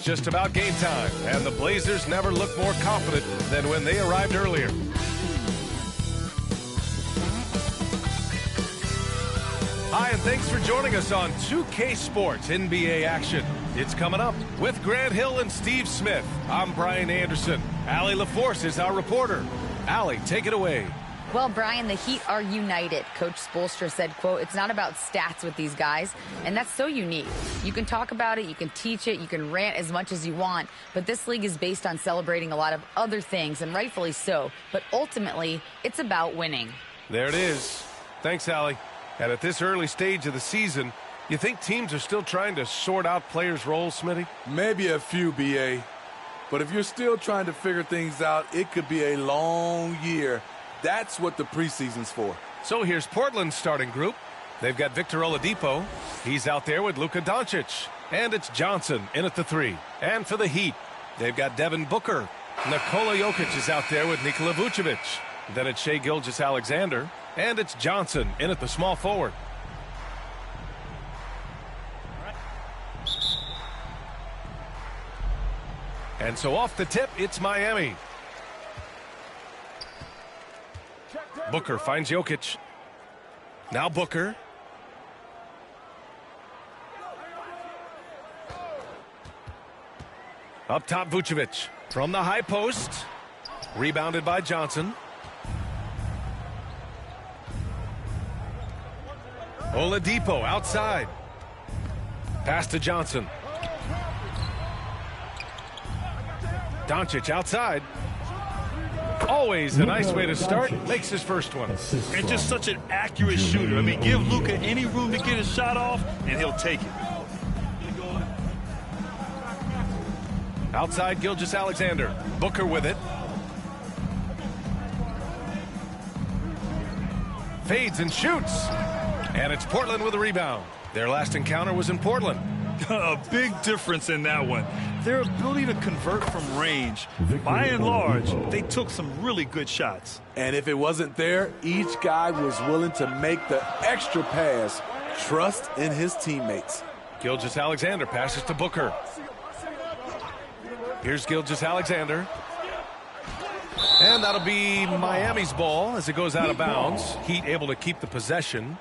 Just about game time, and the Blazers never look more confident than when they arrived earlier. Hi, and thanks for joining us on 2K Sports NBA action. It's coming up with Grant Hill and Steve Smith. I'm Brian Anderson. Allie LaForce is our reporter. Allie, take it away. Well, Brian, the Heat are united. Coach Spoelstra said, quote, "It's not about stats with these guys," and that's so unique. You can talk about it, you can teach it, you can rant as much as you want, but this league is based on celebrating a lot of other things, and rightfully so. But ultimately, it's about winning. There it is. Thanks, Allie. And at this early stage of the season, you think teams are still trying to sort out players' roles, Smitty? Maybe a few, B.A. But if you're still trying to figure things out, it could be a long year. That's what the preseason's for. So here's Portland's starting group. They've got Victor Oladipo. He's out there with Luka Doncic. And it's Johnson in at the 3. And for the Heat, they've got Devin Booker. Nikola Jokic is out there with Nikola Vucevic. Then it's Shai Gilgeous-Alexander. And it's Johnson in at the small forward. And so off the tip, it's Miami. Booker finds Jokic. Now Booker. Up top, Vucevic. From the high post. Rebounded by Johnson. Oladipo outside. Pass to Johnson. Doncic outside. Always a nice way to start. Makes his first one. And just such an accurate shooter. I mean, give Luka any room to get his shot off, and he'll take it. Outside, Gilgeous-Alexander. Booker with it. Fades and shoots. And it's Portland with a rebound. Their last encounter was in Portland. A big difference in that one. Their ability to convert from range. By and large, they took some really good shots. And if it wasn't there, each guy was willing to make the extra pass. Trust in his teammates. Gilgeous-Alexander passes to Booker. Here's Gilgeous-Alexander. And that'll be Miami's ball as it goes out of bounds. Heat able to keep the possession.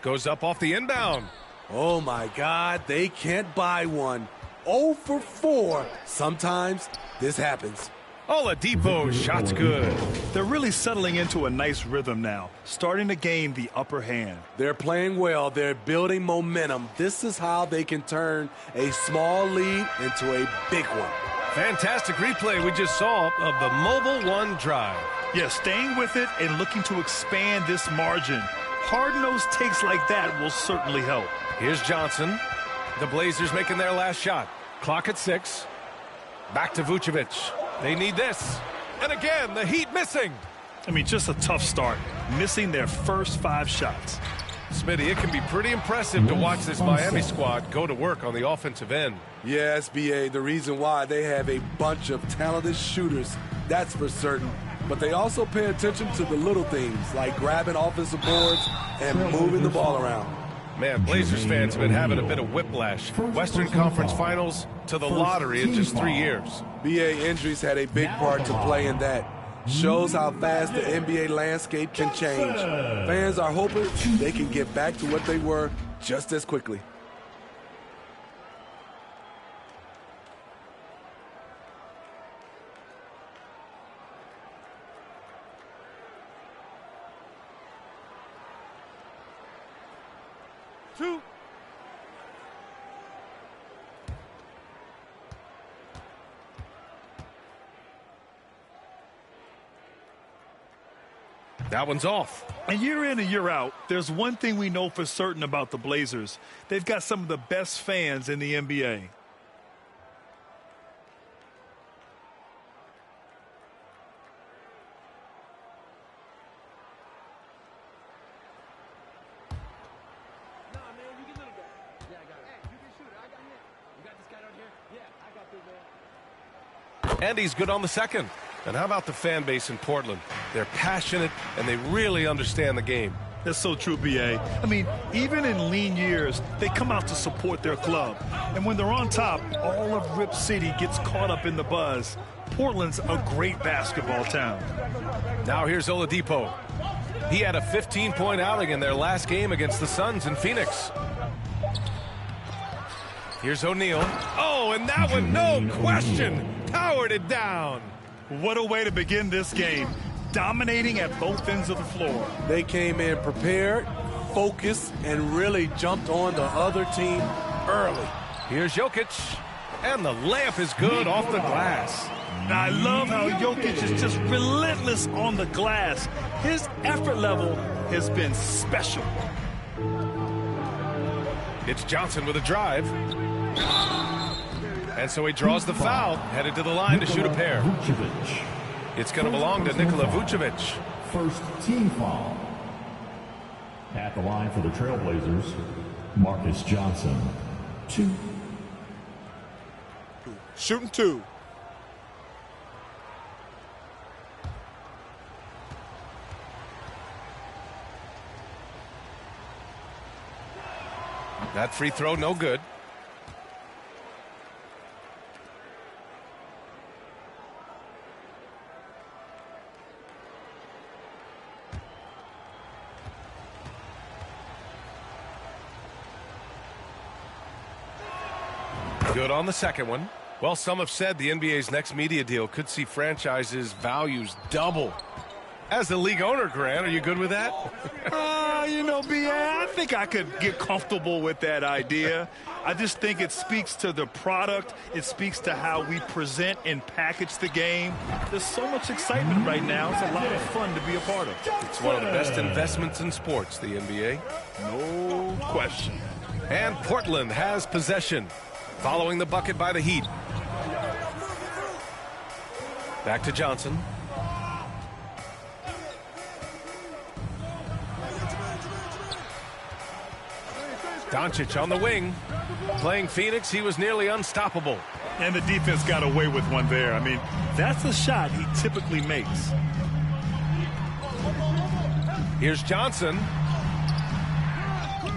Goes up off the inbound. Oh, my God, they can't buy one. 0 for 4. Sometimes this happens. Oladipo, shot's good. They're really settling into a nice rhythm now, starting to gain the upper hand. They're playing well. They're building momentum. This is how they can turn a small lead into a big one. Fantastic replay we just saw of the Mobile One drive. Yeah, staying with it and looking to expand this margin. Hard-nosed takes like that will certainly help. Here's Johnson. The Blazers making their last shot. Clock at 6. Back to Vucevic. They need this. And again, the Heat missing. I mean, just a tough start. Missing their first 5 shots. Smitty, it can be pretty impressive to watch this Miami squad go to work on the offensive end. Yes, B.A., the reason why they have a bunch of talented shooters, that's for certain. But they also pay attention to the little things, like grabbing offensive boards and moving the ball around. Man, Blazers fans have been having a bit of whiplash. Western Conference Finals to the lottery in just 3 years. BA injuries had a big part to play in that. Shows how fast the NBA landscape can change. Fans are hoping they can get back to what they were just as quickly. That one's off. And year in and year out, there's one thing we know for certain about the Blazers. They've got some of the best fans in the NBA. And he's good on the second. And how about the fan base in Portland? They're passionate, and they really understand the game. That's so true, B.A. I mean, even in lean years, they come out to support their club. And when they're on top, all of Rip City gets caught up in the buzz. Portland's a great basketball town. Now here's Oladipo. He had a 15-point outing in their last game against the Suns in Phoenix. Here's O'Neal. Oh, and that one, no question, powered it down. What a way to begin this game. Dominating at both ends of the floor. They came in prepared, focused, and really jumped on the other team early. Here's Jokic, and the layup is good off the glass. I love how Jokic is just relentless on the glass. His effort level has been special. It's Johnson with a drive. And so he draws the foul, headed to the line to shoot a pair. It's going to belong to Nikola Vucevic. First team foul. At the line for the Trailblazers, Marcus Johnson. 2. Shooting 2. That free throw, no good. Good on the second one. Well, some have said the NBA's next media deal could see franchises' values double. As the league owner, Grant, are you good with that? You know, B.A., I think I could get comfortable with that idea. I just think it speaks to the product. It speaks to how we present and package the game. There's so much excitement right now. It's a lot of fun to be a part of. It's one of the best investments in sports, the NBA. No question. And Portland has possession, following the bucket by the Heat. Back to Johnson. Doncic on the wing. Playing Phoenix, he was nearly unstoppable. And the defense got away with one there. I mean, that's a shot he typically makes. Here's Johnson.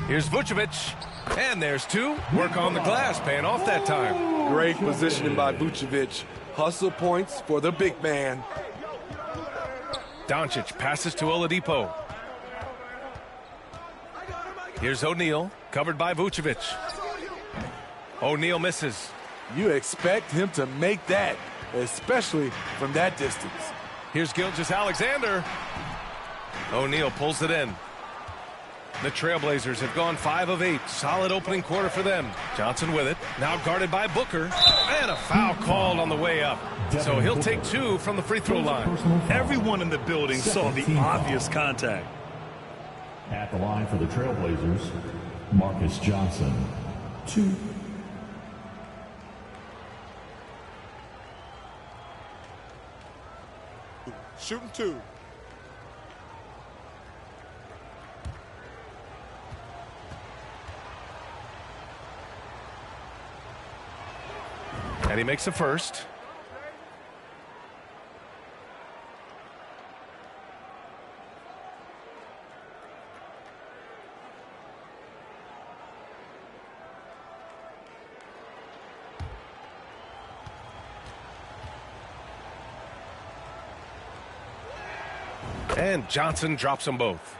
Here's Vucevic. And there's 2. Work on the glass, paying off that time. Great positioning by Vucevic. Hustle points for the big man. Doncic passes to Oladipo. Here's O'Neal, covered by Vucevic. O'Neal misses. You expect him to make that, especially from that distance. Here's Gilgeous-Alexander. O'Neal pulls it in. The Trailblazers have gone 5 of 8. Solid opening quarter for them. Johnson with it. Now guarded by Booker. And a foul called on the way up. So he'll take 2 from the free throw line. Everyone in the building saw the obvious contact. At the line for the Trailblazers, Marcus Johnson. 2. Shooting 2. And he makes the first. And Johnson drops them both.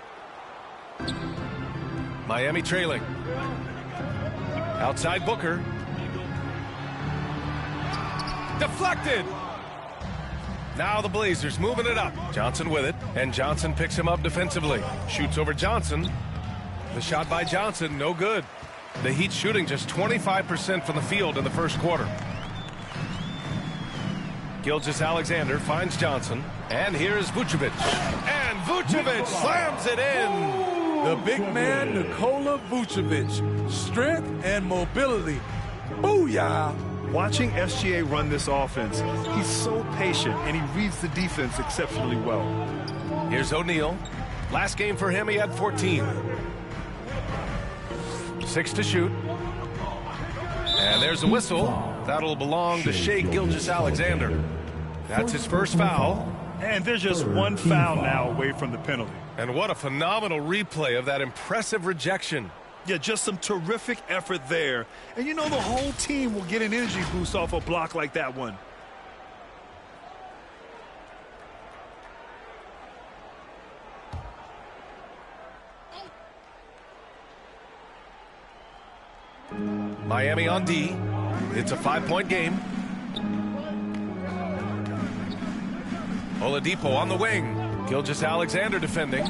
Miami trailing. Outside Booker. Deflected. Now the Blazers moving it up. Johnson with it, and Johnson picks him up defensively. Shoots over Johnson. The shot by Johnson, no good. The Heat shooting just 25% from the field in the first quarter. Gilgeous-Alexander finds Johnson, and here's Vucevic. And Vucevic slams it in. The big man, Nikola Vucevic. Strength and mobility. Booyah! Watching SGA run this offense, he's so patient, and he reads the defense exceptionally well. Here's O'Neal. Last game for him, he had 14. 6 to shoot. And there's a whistle. That'll belong to Shai Gilgeous-Alexander. That's his first foul. And there's just one foul now away from the penalty. And what a phenomenal replay of that impressive rejection. Yeah, just some terrific effort there. And you know the whole team will get an energy boost off a block like that one. Miami on D. It's a 5-point game. Oladipo on the wing. Gilgeous-Alexander defending.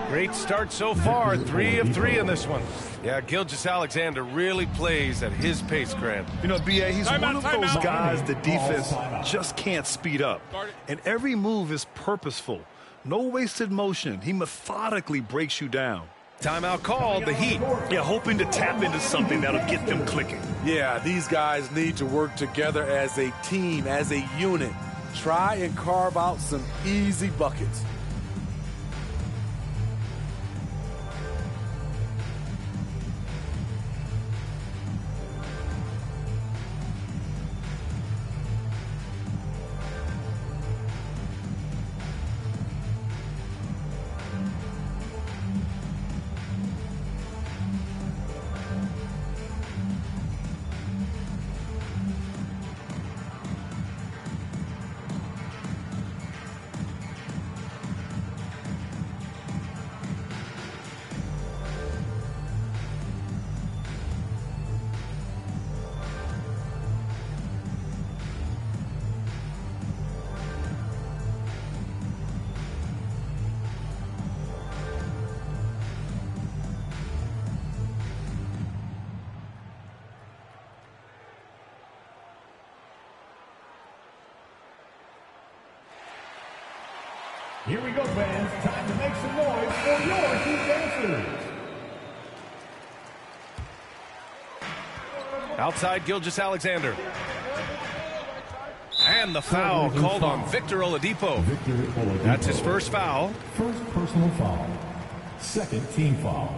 Great start so far. 3 of 3 in this one. Yeah, Gilgeous-Alexander really plays at his pace, Grant. You know, B.A., he's one of those guys the defense just can't speed up. And every move is purposeful. No wasted motion. He methodically breaks you down. Timeout called, the Heat. Yeah, hoping to tap into something that'll get them clicking. Yeah, these guys need to work together as a team, as a unit. Try and carve out some easy buckets. Here we go, fans. Time to make some noise for your Heat dancers. Outside Gilgeous-Alexander. And the foul called on Victor Oladipo. That's his first foul. First personal foul. Second team foul.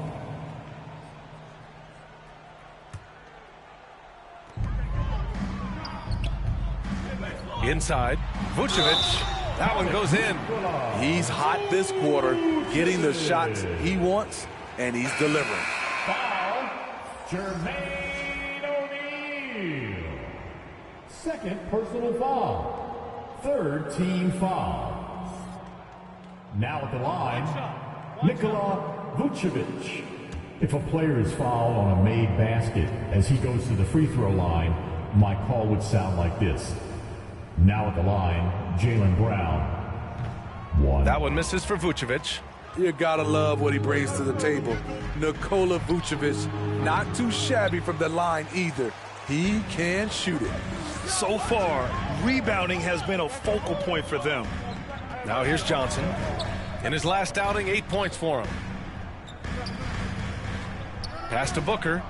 Inside, Vucevic. That one goes in. He's hot this quarter, getting the shots he wants, and he's delivering. Foul, Jermaine O'Neal. Second personal foul. Third team foul. Now at the line, Nikola Vucevic. If a player is fouled on a made basket as he goes to the free throw line, my call would sound like this. Now at the line, Jaylen Brown. 1. That one misses for Vucevic. You gotta love what he brings to the table. Nikola Vucevic, not too shabby from the line either. He can shoot it. So far, rebounding has been a focal point for them. Now here's Johnson. In his last outing, 8 points for him. Pass to Booker.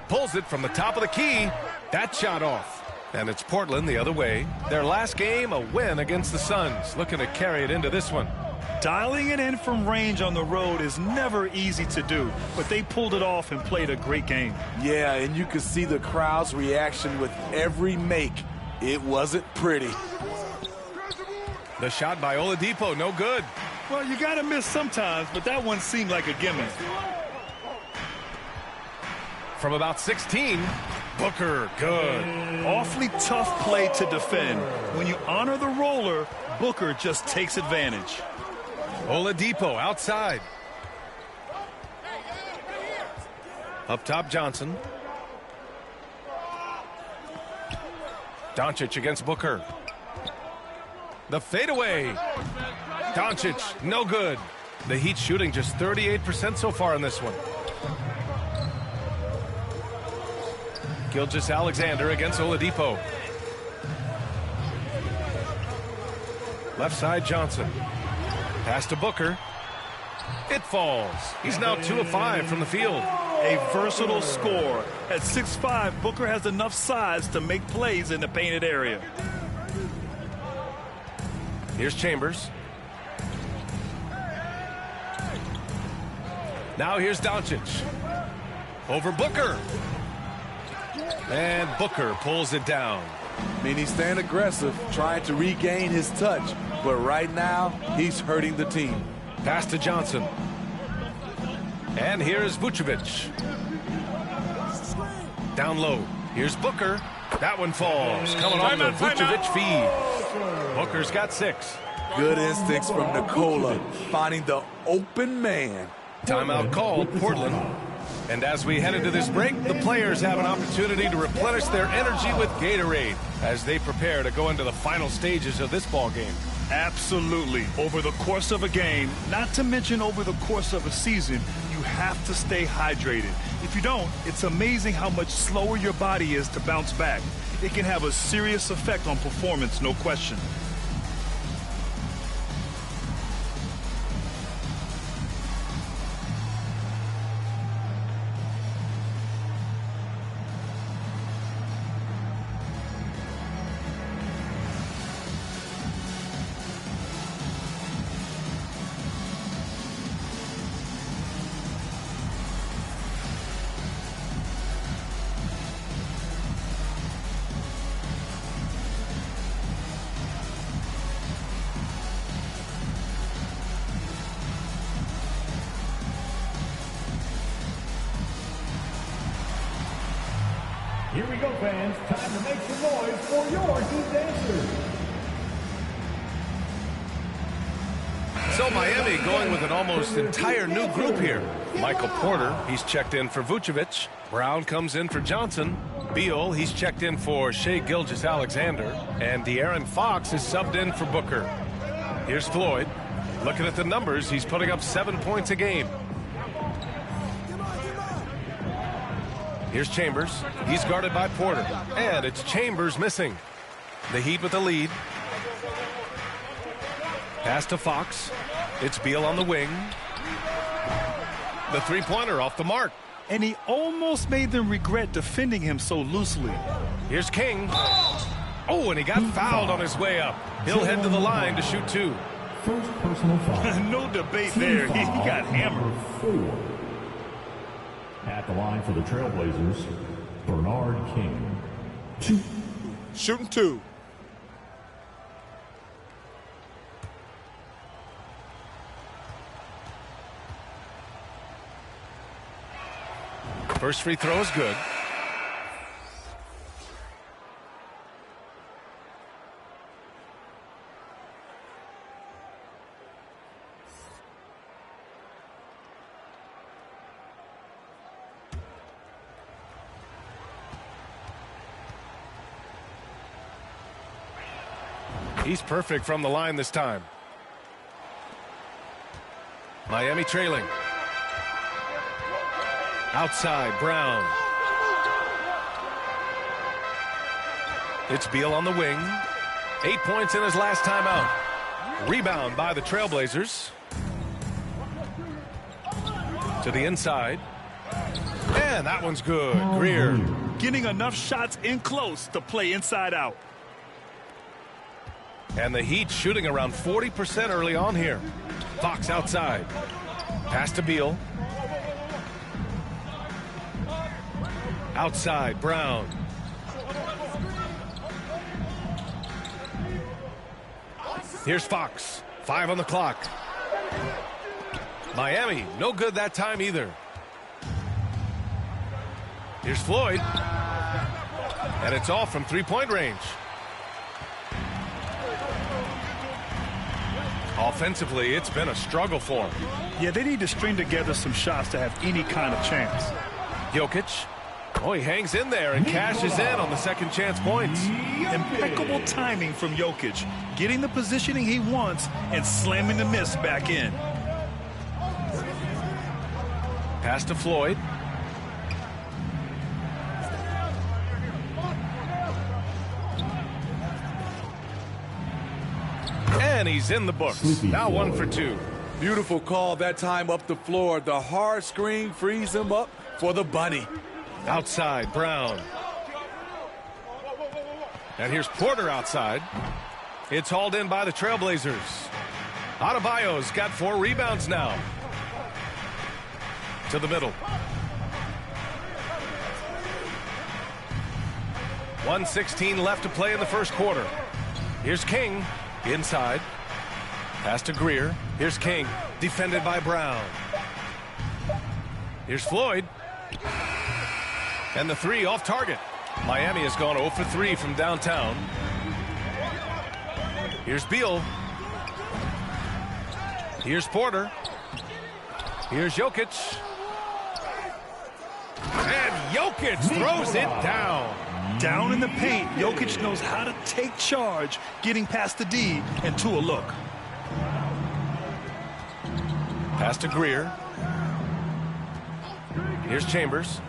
Pulls it from the top of the key. That shot off. And it's Portland the other way. Their last game, a win against the Suns. Looking to carry it into this one. Dialing it in from range on the road is never easy to do, but they pulled it off and played a great game. Yeah, and you could see the crowd's reaction with every make. It wasn't pretty. The shot by Oladipo, no good. Well, you got to miss sometimes, but that one seemed like a gimmick. From about 16, Booker, good. Awfully tough play to defend. When you honor the roller, Booker just takes advantage. Oladipo outside. Up top, Johnson. Doncic against Booker. The fadeaway. Doncic, no good. The Heat shooting just 38% so far in this one. Gilgeous-Alexander against Oladipo. Left side, Johnson. Pass to Booker. It falls. He's now 2 of 5 from the field. A versatile scorer. At 6'5", Booker has enough size to make plays in the painted area. Here's Chambers. Now here's Doncic. Over Booker. And Booker pulls it down. mean, he's staying aggressive, trying to regain his touch. But right now, he's hurting the team. Pass to Johnson. And here's Vucevic. Down low. Here's Booker. That one falls. Coming on the Vucevic feed. Booker's got 6. Good instincts from Nikola, finding the open man. Timeout called, Portland. And as we head into this break, the players have an opportunity to replenish their energy with Gatorade as they prepare to go into the final stages of this ball game. Absolutely. Over the course of a game, not to mention over the course of a season, you have to stay hydrated. If you don't, it's amazing how much slower your body is to bounce back. It can have a serious effect on performance, no question. Here we go, fans. Time to make some noise for your Heat Dancers. So Miami going with an almost entire new group here. Michael Porter, he's checked in for Vucevic. Brown comes in for Johnson. Beal, he's checked in for Shai Gilgeous-Alexander. And De'Aaron Fox is subbed in for Booker. Here's Floyd. Looking at the numbers, he's putting up 7 points a game. Here's Chambers. He's guarded by Porter. And it's Chambers missing. The Heat with the lead. Pass to Fox. It's Beal on the wing. The three-pointer off the mark. And he almost made them regret defending him so loosely. Here's King. Oh, and he got fouled on his way up. He'll head to the line to shoot 2. First personal foul. No debate there. He got hammered. 4. At the line for the Trailblazers, Bernard King. 2. Shooting 2. First free throw is good. He's perfect from the line this time. Miami trailing. Outside, Brown. It's Beal on the wing. 8 points in his last time out. Rebound by the Trailblazers. To the inside. And that one's good. Greer. Getting enough shots in close to play inside out. And the Heat shooting around 40% early on here. Fox outside. Pass to Beal. Outside, Brown. Here's Fox. 5 on the clock. Miami, no good that time either. Here's Floyd. And it's off from three-point range. Offensively, it's been a struggle for him. Yeah, they need to string together some shots to have any kind of chance. Jokic. Oh, he hangs in there and cashes in on the second chance points. Impeccable timing from Jokic. Getting the positioning he wants and slamming the miss back in. Pass to Floyd. And he's in the books. Now 1 for 2. Beautiful call that time up the floor. The hard screen frees him up for the bunny. Outside, Brown. And here's Porter outside. It's hauled in by the Trailblazers. Adebayo's got 4 rebounds now. To the middle. 1:16 left to play in the first quarter. Here's King, inside. Pass to Greer. Here's King, defended by Brown. Here's Floyd. And the three off target. Miami has gone 0 for 3 from downtown. Here's Beal. Here's Porter. Here's Jokic. And Jokic throws it down. Down in the paint, Jokic knows how to take charge, getting past the D and to a look. Pass to Greer. Here's Chambers.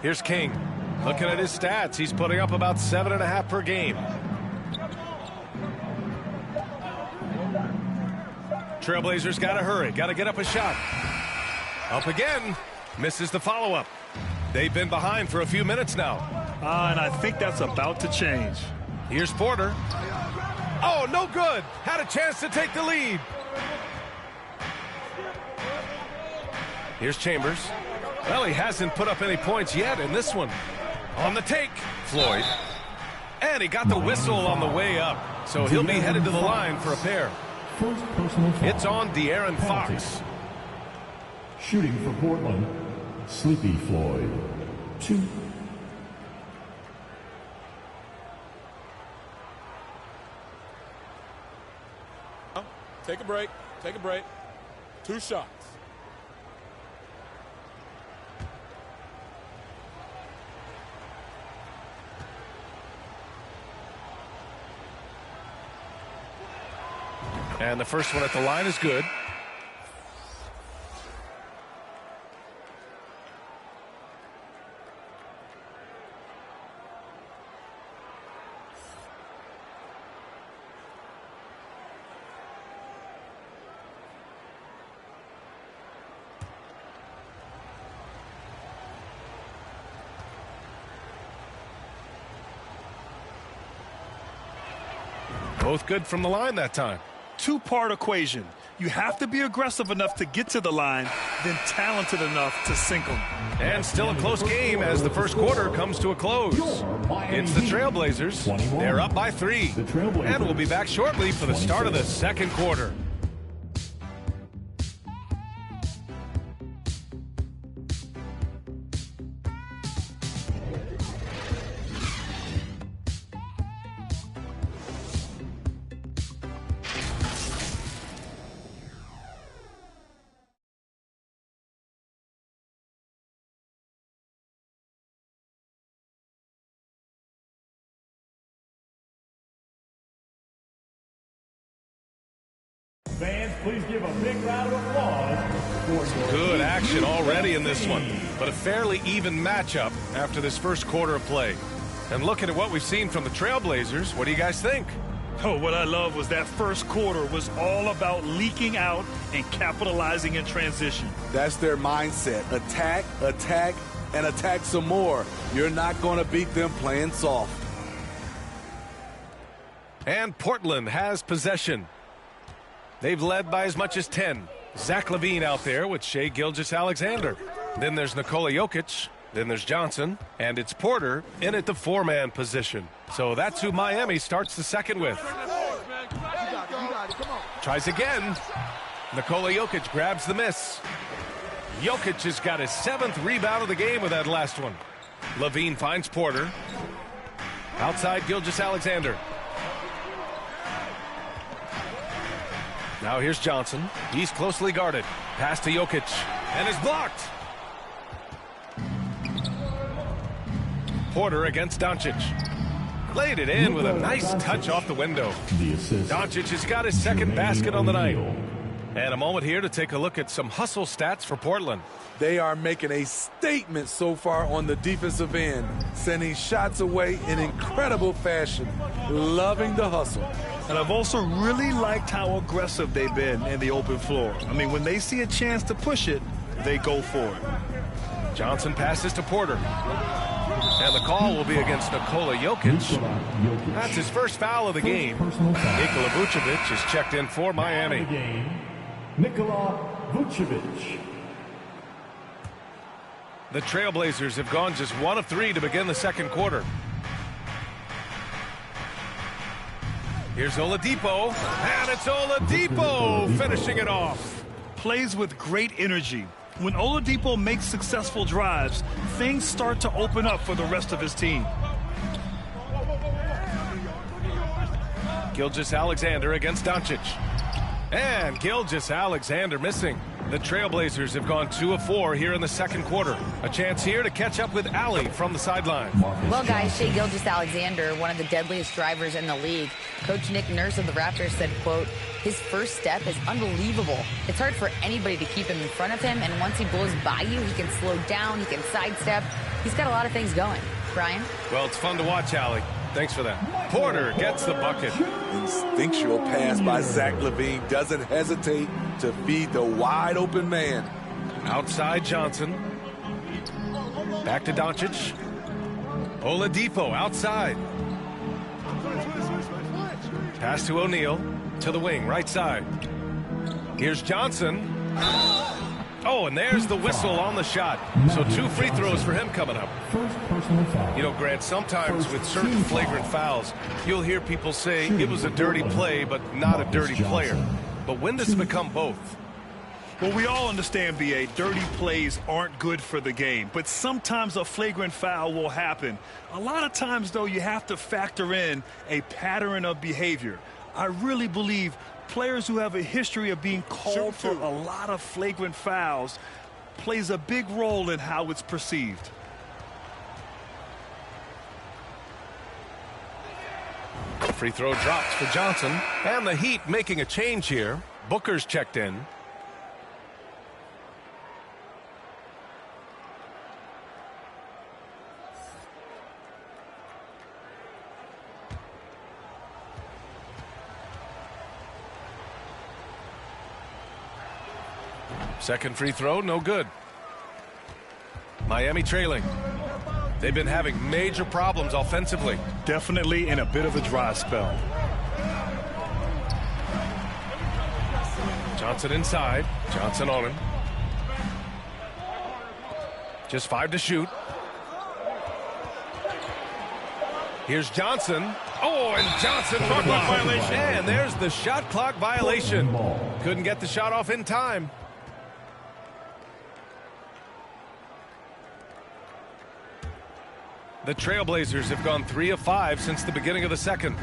Here's King. Looking at his stats, he's putting up about 7.5 per game. Trailblazers got to hurry, got to get up a shot. Up again, misses the follow-up. They've been behind for a few minutes now. And I think that's about to change. Here's Porter. Oh, no good. Had a chance to take the lead. Here's Chambers. Well, he hasn't put up any points yet in this one. On the take, Floyd. And he got the whistle on the way up. So he'll be headed to the line for a pair. First personal foul. It's on De'Aaron Fox. Shooting for Portland, Sleepy Floyd. 2. Take a break. Take a break. 2 shots. And the first one at the line is good. Both good from the line that time. Two-part equation. You have to be aggressive enough to get to the line, then talented enough to sink them. And still a close game as the first quarter comes to a close. It's the Trailblazers. They're up by 3. And we'll be back shortly for the start of the second quarter. Fans, please give a big round of applause for Good action already in this one, but a fairly even matchup after this first quarter of play. And looking at what we've seen from the Trailblazers, what do you guys think? Oh, what I love was that first quarter was all about leaking out and capitalizing in transition. That's their mindset. Attack, attack, and attack some more. You're not going to beat them playing soft. And Portland has possession. They've led by as much as 10. Zach LaVine out there with Shai Gilgeous-Alexander. Then there's Nikola Jokic. Then there's Johnson. And it's Porter in at the 4-man position. So that's who Miami starts the second with. Tries again. Nikola Jokic grabs the miss. Jokic has got his 7th rebound of the game with that last one. LaVine finds Porter. Outside Gilgeous-Alexander. Now here's Johnson. He's closely guarded. Pass to Jokic. And is blocked. Porter against Doncic. Laid it in with a nice touch off the window. Doncic has got his 2nd basket on the night. And a moment here to take a look at some hustle stats for Portland. They are making a statement so far on the defensive end, sending shots away in incredible fashion. Loving the hustle. And I've also really liked how aggressive they've been in the open floor. I mean, when they see a chance to push it, they go for it. Johnson passes to Porter. And the call will be against Nikola Jokic. That's his first foul of the game. Nikola Vucevic is checked in for Miami. Nikola Vucevic. The Trailblazers have gone just 1 of 3 to begin the second quarter. Here's Oladipo, and it's Oladipo finishing it off. Plays with great energy. When Oladipo makes successful drives, things start to open up for the rest of his team. Gilgeous-Alexander against Doncic. And Gilgeous-Alexander missing. The Trailblazers have gone 2 of 4 here in the second quarter. A chance here to catch up with Allie from the sideline. Well, guys, Shai Gilgeous-Alexander, one of the deadliest drivers in the league. Coach Nick Nurse of the Raptors said, quote, his first step is unbelievable. It's hard for anybody to keep him in front of him, and once he blows by you, he can slow down, he can sidestep. He's got a lot of things going. Brian? Well, it's fun to watch, Allie. Thanks for that. Porter gets the bucket. Instinctual pass by Zach LaVine, doesn't hesitate to feed the wide open man. Outside Johnson. Back to Doncic. Oladipo outside. Pass to O'Neal. To the wing, right side. Here's Johnson. Oh, and there's the whistle on the shot. So 2 free throws for him coming up. You know, Grant, sometimes with certain flagrant fouls, you'll hear people say it was a dirty play, but not a dirty player. But when does it become both? Well, we all understand, B.A., dirty plays aren't good for the game, but sometimes a flagrant foul will happen. A lot of times, though, you have to factor in a pattern of behavior. I really believe players who have a history of being called for a lot of flagrant fouls plays a big role in how it's perceived. Free throw drops for Johnson, and the Heat making a change here. Booker's checked in. Second free throw, no good. Miami trailing. They've been having major problems offensively. Definitely in a bit of a dry spell. Johnson inside. Johnson on him. Just 5 to shoot. Here's Johnson. Oh, and Johnson shot clock violation. And there's the shot clock violation. Couldn't get the shot off in time. The Trailblazers have gone 3 of 5 since the beginning of the second.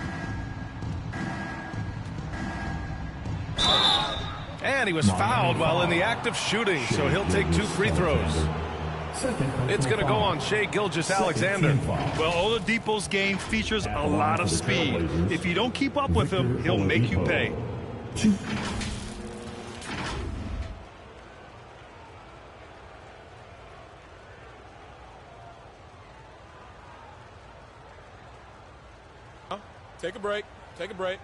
And he was fouled while in the act of shooting, so he'll take 2 free throws. It's going to go on Shai Gilgeous-Alexander. Well, Oladipo's game features a lot of speed. If you don't keep up with him, he'll make you pay. Take a break. Take a break.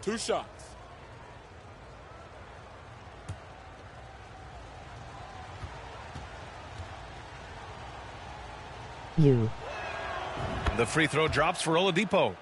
2 shots. The free throw drops for Oladipo.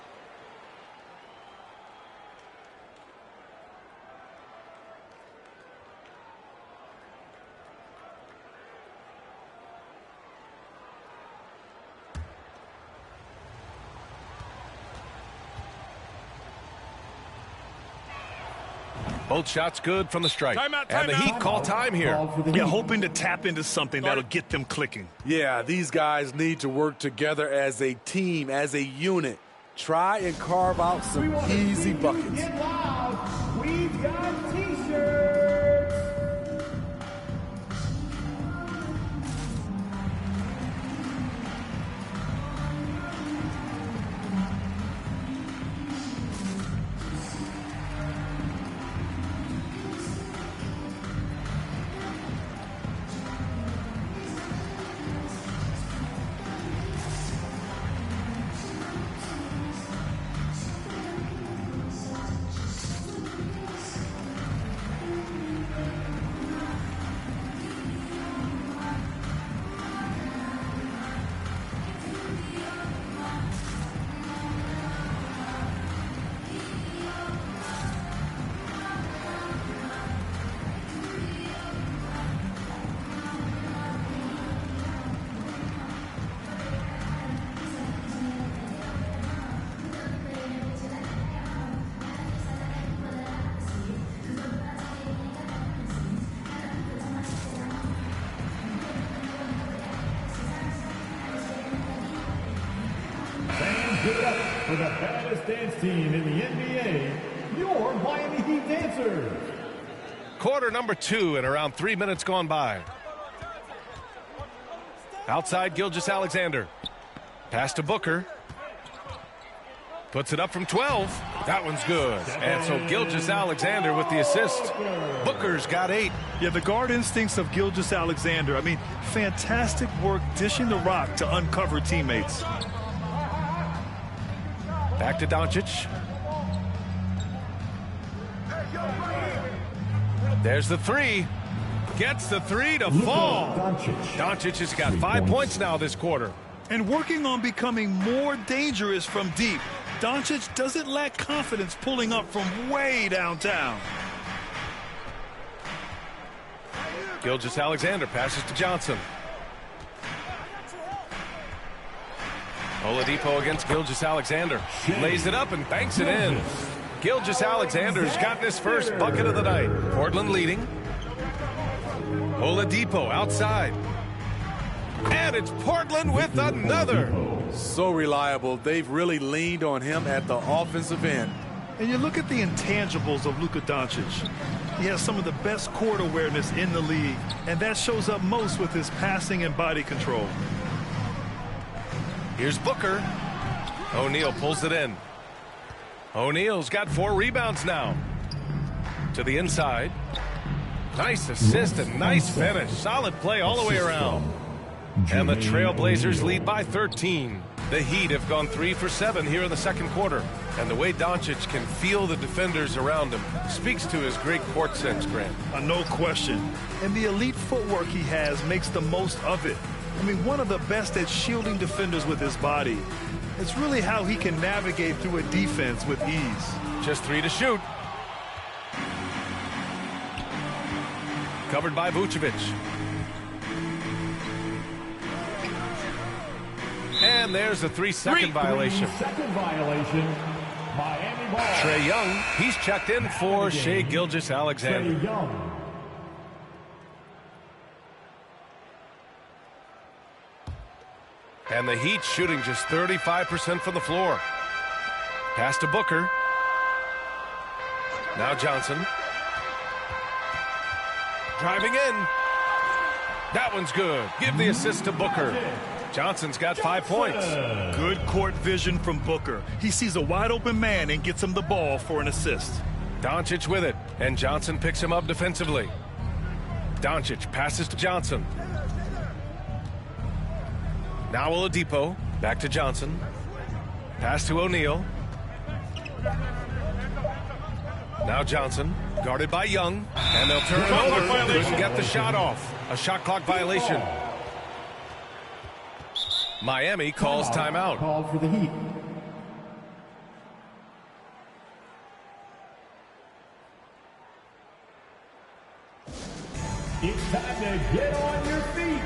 Both shots good from the stripe. Timeout, and the Heat call time here. Yeah, hoping to tap into something that'll get them clicking. Yeah, these guys need to work together as a team, as a unit. Try and carve out some easy buckets. We've got T-shirts. for the baddest dance team in the NBA, your Miami Heat Dancers. Quarter number 2 and around 3 minutes gone by. Outside Gilgeous-Alexander. Pass to Booker. Puts it up from 12. That one's good. And so Gilgeous-Alexander with the assist. Booker's got 8. Yeah, the guard instincts of Gilgeous-Alexander. I mean, fantastic work dishing the rock to uncover teammates. Back to Doncic. There's the 3. Gets the 3 to fall. Doncic has got 5 points now this quarter. And working on becoming more dangerous from deep. Doncic doesn't lack confidence pulling up from way downtown. Gilgeous-Alexander passes to Johnson. Oladipo against Gilgeous-Alexander. Lays it up and banks it in. Gilgeous-Alexander's gotten his first bucket of the night. Portland leading. Oladipo outside. And it's Portland with another. So reliable. They've really leaned on him at the offensive end. And you look at the intangibles of Luka Doncic. He has some of the best court awareness in the league, and that shows up most with his passing and body control. Here's Booker. O'Neal pulls it in. O'Neal's got 4 rebounds now. To the inside. Nice assist and nice finish. Solid play all the way around. And the Trailblazers lead by 13. The Heat have gone 3 for 7 here in the second quarter. And the way Doncic can feel the defenders around him speaks to his great court sense, Grant. No question. And the elite footwork he has makes the most of it. I mean, one of the best at shielding defenders with his body. It's really how he can navigate through a defense with ease. Just 3 to shoot. Covered by Vucevic. And there's a 3-second violation. 3-second violation. Miami ball. Trae Young, he's checked in for Shai Gilgeous-Alexander. Trae Young. And the Heat shooting just 35% from the floor. Pass to Booker. Now Johnson. Driving in. That one's good. Give the assist to Booker. Johnson's got 5 points. Good court vision from Booker. He sees a wide open man and gets him the ball for an assist. Doncic with it, and Johnson picks him up defensively. Doncic passes to Johnson. Now Oladipo, back to Johnson. Pass to O'Neal. Now Johnson, guarded by Young, and they'll turn it over. Couldn't get the shot off. A shot clock violation. Miami calls timeout. Called for the Heat. It's time to get on your feet.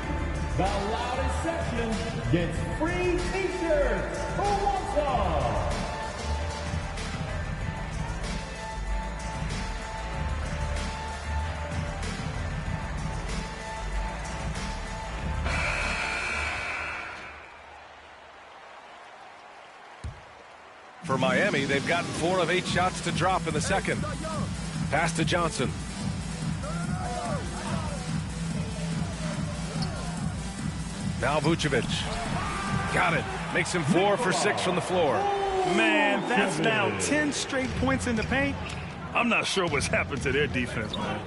The loudest section gets free t-shirts. Who wants one? For Miami, they've gotten 4 of 8 shots to drop in the second. Pass to Johnson. Now Vucevic. Got it. Makes him 4 for 6 from the floor. Man, that's now 10 straight points in the paint. I'm not sure what's happened to their defense, man.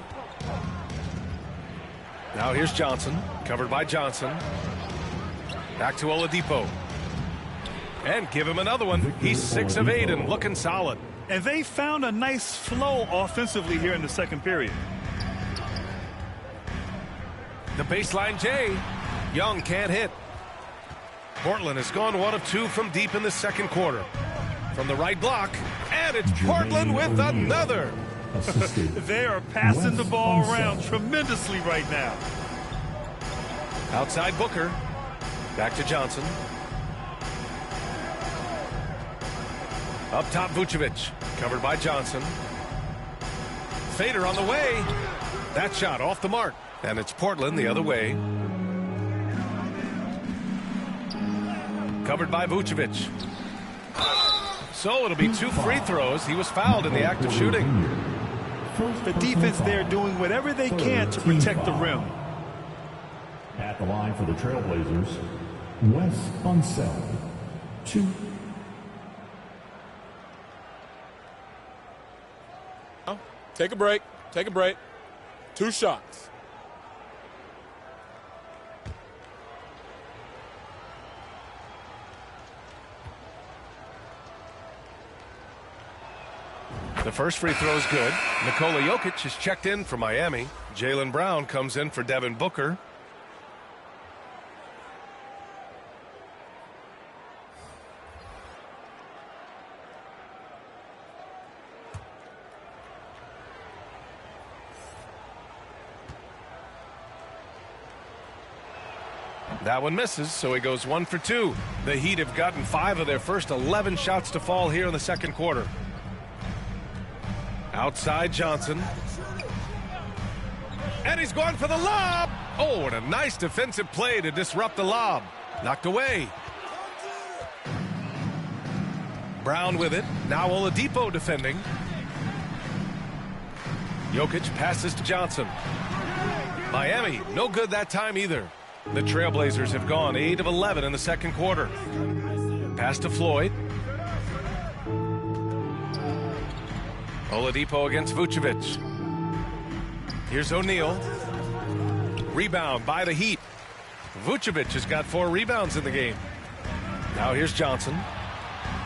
Now here's Johnson. Covered by Johnson. Back to Oladipo. And give him another one. He's 6 of 8 and looking solid. And they found a nice flow offensively here in the second period. The baseline J. Young can't hit. Portland has gone 1 of 2 from deep in the second quarter. From the right block. And it's Portland with another. They are passing the ball around tremendously right now. Outside Booker. Back to Johnson. Up top, Vucevic. Covered by Johnson. Fader on the way. That shot off the mark. And it's Portland the other way. Covered by Vucevic. So it'll be 2 free throws. He was fouled in the act of shooting. The defense there doing whatever they can to protect the rim. At the line for the Trailblazers, Wes Unseld. 2. Take a break. Take a break. 2 shots. The first free throw is good. Nikola Jokic is checked in for Miami. Jaylen Brown comes in for Devin Booker. That one misses, so he goes 1 for 2. The Heat have gotten 5 of their first 11 shots to fall here in the second quarter. Outside Johnson. And he's going for the lob. Oh, and a nice defensive play to disrupt the lob. Knocked away. Brown with it. Now Oladipo defending. Jokic passes to Johnson. Miami, no good that time either. The Trailblazers have gone 8 of 11 in the second quarter. Pass to Floyd. Oladipo against Vucevic. Here's O'Neal. Rebound by the Heat. Vucevic has got 4 rebounds in the game. Now here's Johnson.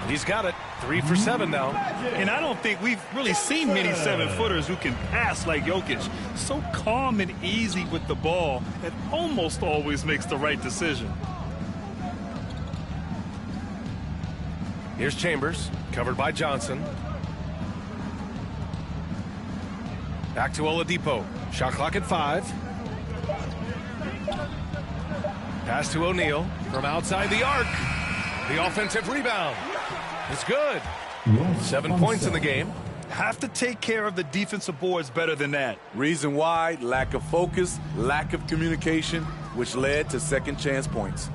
He's got it. 3 for 7 now. And I don't think we've really seen many 7-footers who can pass like Jokic. So calm and easy with the ball and almost always makes the right decision. Here's Chambers, covered by Johnson. Back to Oladipo. Shot clock at 5. Pass to O'Neal from outside the arc. The offensive rebound is good. 7 points in the game. Have to take care of the defensive boards better than that. Reason why: lack of focus, lack of communication, which led to second chance points.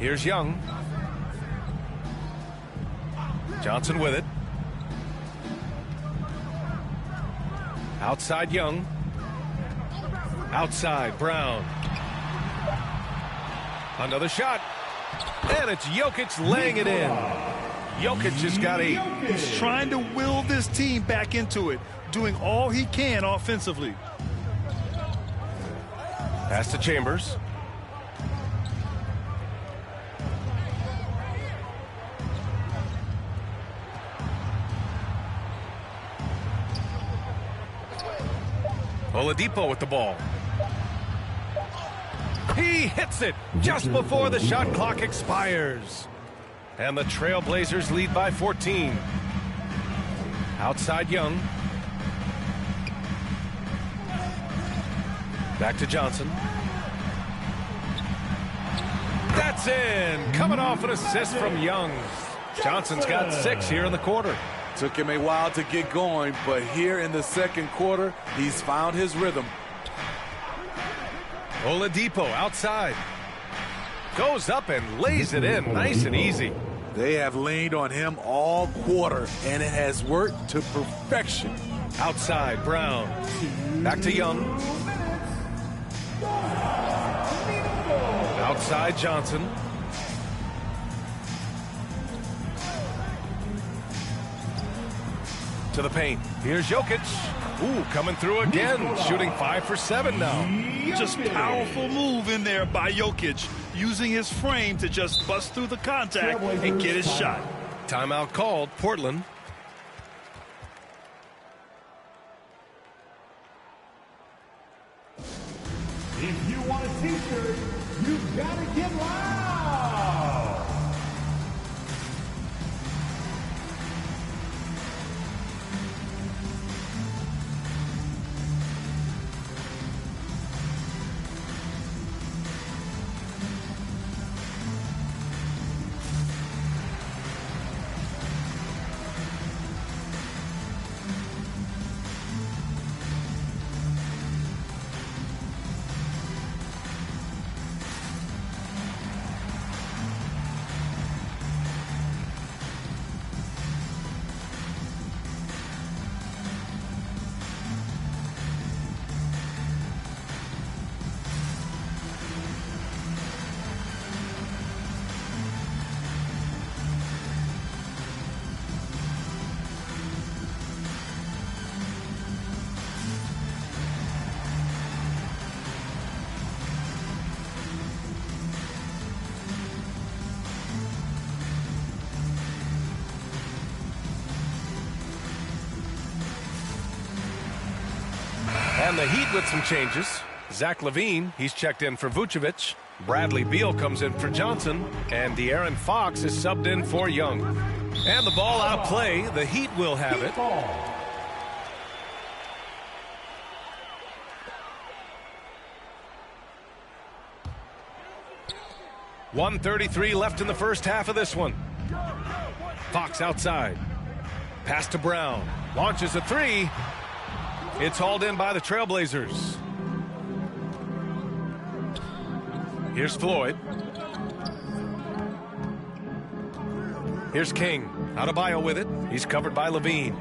Here's Young. Johnson with it. Outside Young. Outside Brown. Another shot. And it's Jokic laying it in. Jokic has got 8. He's trying to will this team back into it, doing all he can offensively. Pass to Chambers. Oladipo with the ball. He hits it just before the shot clock expires. And the Trailblazers lead by 14. Outside Young. Back to Johnson. That's in. Coming off an assist from Young. Johnson's got 6 here in the quarter. Took him a while to get going, but here in the second quarter, he's found his rhythm. Oladipo outside. Goes up and lays it in nice and easy. They have leaned on him all quarter, and it has worked to perfection. Outside Brown. Back to Young. Outside Johnson. To the paint. Here's Jokic. Ooh, coming through again. Shooting 5 for 7 now. Just powerful move in there by Jokic, using his frame to just bust through the contact and get his shot. Timeout called. Portland. If you want a t-shirt, you've got to get loud. And the Heat with some changes. Zach LaVine, he's checked in for Vucevic. Bradley Beal comes in for Johnson. And De'Aaron Fox is subbed in for Young. And the ball out of play. The Heat will have it. 1:33 left in the first half of this one. Fox outside. Pass to Brown. Launches a three. It's hauled in by the Trailblazers. Here's Floyd. Here's King. Adebayo with it. He's covered by LaVine.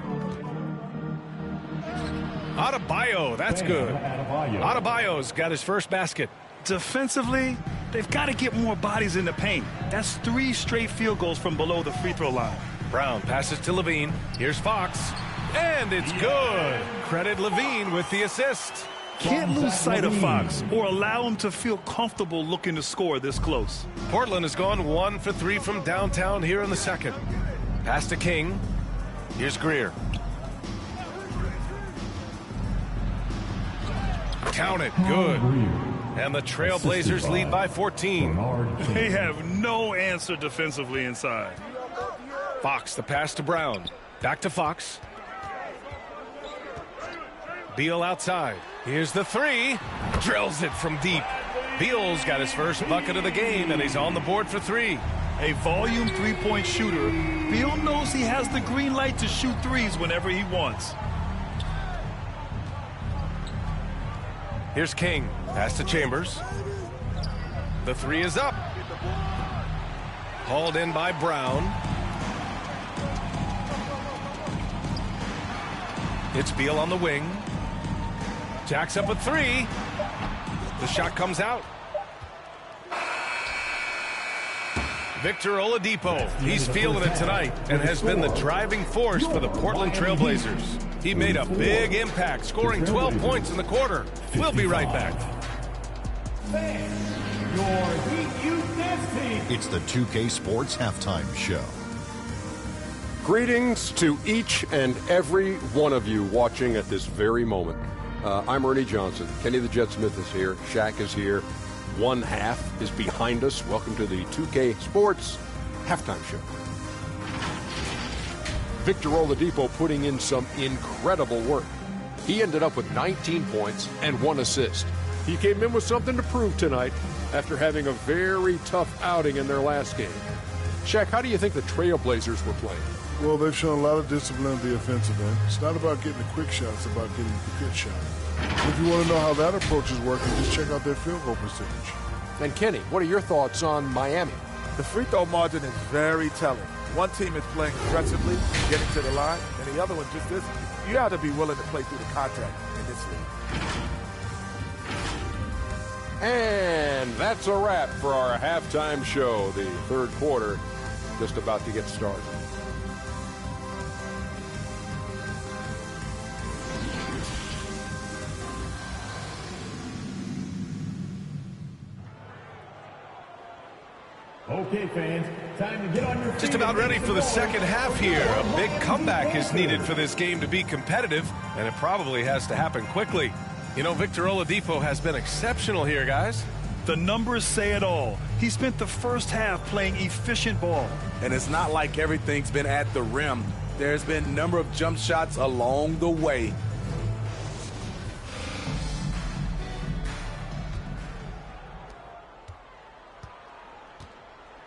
Adebayo, that's good. Adebayo's got his first basket. Defensively, they've got to get more bodies in the paint. That's 3 straight field goals from below the free throw line. Brown passes to LaVine. Here's Fox. And it's good. Credit LaVine with the assist. Can't lose sight of Fox or allow him to feel comfortable looking to score this close. Portland has gone 1 for 3 from downtown here in the second. Pass to King. Here's Greer. Count it. Good. And the Trailblazers lead by 14. They have no answer defensively inside. Fox, the pass to Brown. Back to Fox. Beal outside. Here's the three. Drills it from deep. Beal's got his first bucket of the game, and he's on the board for 3. A volume three-point shooter. Beal knows he has the green light to shoot threes whenever he wants. Here's King. Pass to Chambers. The three is up. Hauled in by Brown. It's Beal on the wing. Jacks up a three. The shot comes out. Victor Oladipo, he's feeling it tonight and has been the driving force for the Portland Trailblazers. He made a big impact, scoring 12 points in the quarter. We'll be right back. It's the 2K Sports Halftime Show. Greetings to each and every one of you watching at this very moment. I'm Ernie Johnson. Kenny the Jet Smith is here. Shaq is here. One half is behind us. Welcome to the 2K Sports Halftime Show. Victor Oladipo putting in some incredible work. He ended up with 19 points and 1 assist. He came in with something to prove tonight after having a very tough outing in their last game. Shaq, how do you think the Trailblazers were playing? Well, they've shown a lot of discipline at the offensive end. It's not about getting a quick shot, it's about getting the good shot. If you want to know how that approach is working, just check out their field goal percentage. And Kenny, what are your thoughts on Miami? The free throw margin is very telling. One team is playing aggressively, getting to the line, and the other one just isn't. You have to be willing to play through the contact in this league. And that's a wrap for our halftime show. The third quarter just about to get started. Okay, fans, time to get on your feet. Just about ready for the second half here. A big comeback is needed for this game to be competitive, and it probably has to happen quickly. You know, Victor Oladipo has been exceptional here, guys. The numbers say it all. He spent the first half playing efficient ball. And it's not like everything's been at the rim. There's been a number of jump shots along the way.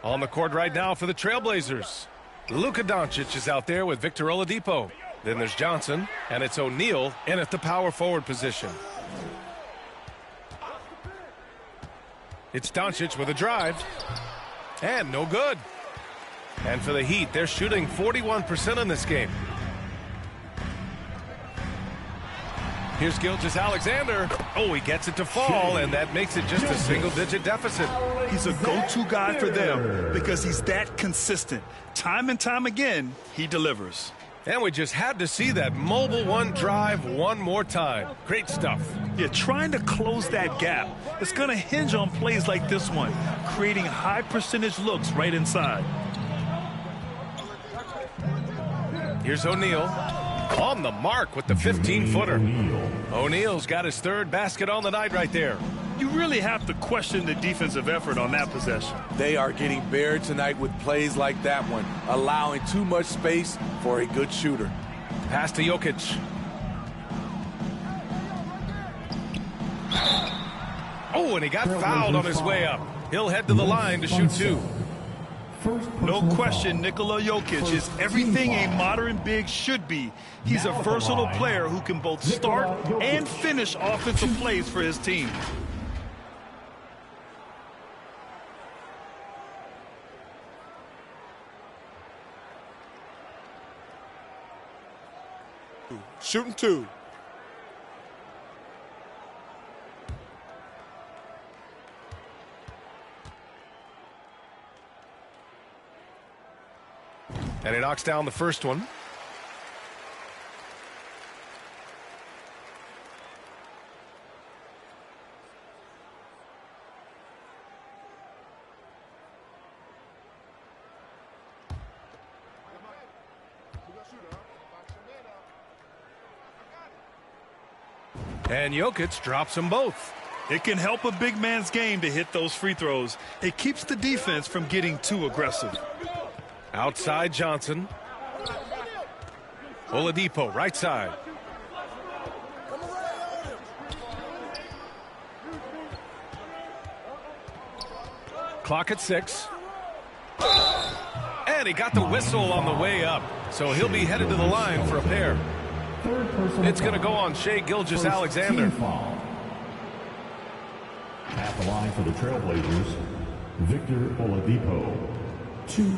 On the court right now for the Trailblazers. Luka Doncic is out there with Victor Oladipo. Then there's Johnson, and it's O'Neal in at the power forward position. It's Doncic with a drive. And no good. And for the Heat, they're shooting 41% in this game. Here's Gilgeous-Alexander. Oh, he gets it to fall, and that makes it just a single-digit deficit. He's a go-to guy for them because he's that consistent. Time and time again, he delivers. And we just had to see that mobile one drive one more time. Great stuff. Yeah, trying to close that gap. It's going to hinge on plays like this one, creating high-percentage looks right inside. Here's O'Neal. On the mark with the 15-footer. O'Neal's got his third basket on the night right there. You really have to question the defensive effort on that possession. They are getting buried tonight with plays like that one, allowing too much space for a good shooter. Pass to Jokic. Oh, and he got fouled on his way up. He'll head to the line to shoot two. No question, Nikola Jokic is everything a modern big should be. He's a versatile player who can both start and finish offensive plays for his team. Shooting two. And he knocks down the first one. And Jokic drops them both. It can help a big man's game to hit those free throws. It keeps the defense from getting too aggressive. Outside Johnson. Oladipo, right side. Clock at 6. And he got the whistle on the way up. So he'll be headed to the line for a pair. It's going to go on Shai Gilgeous-Alexander. At the line for the Trailblazers, Victor Oladipo. 2.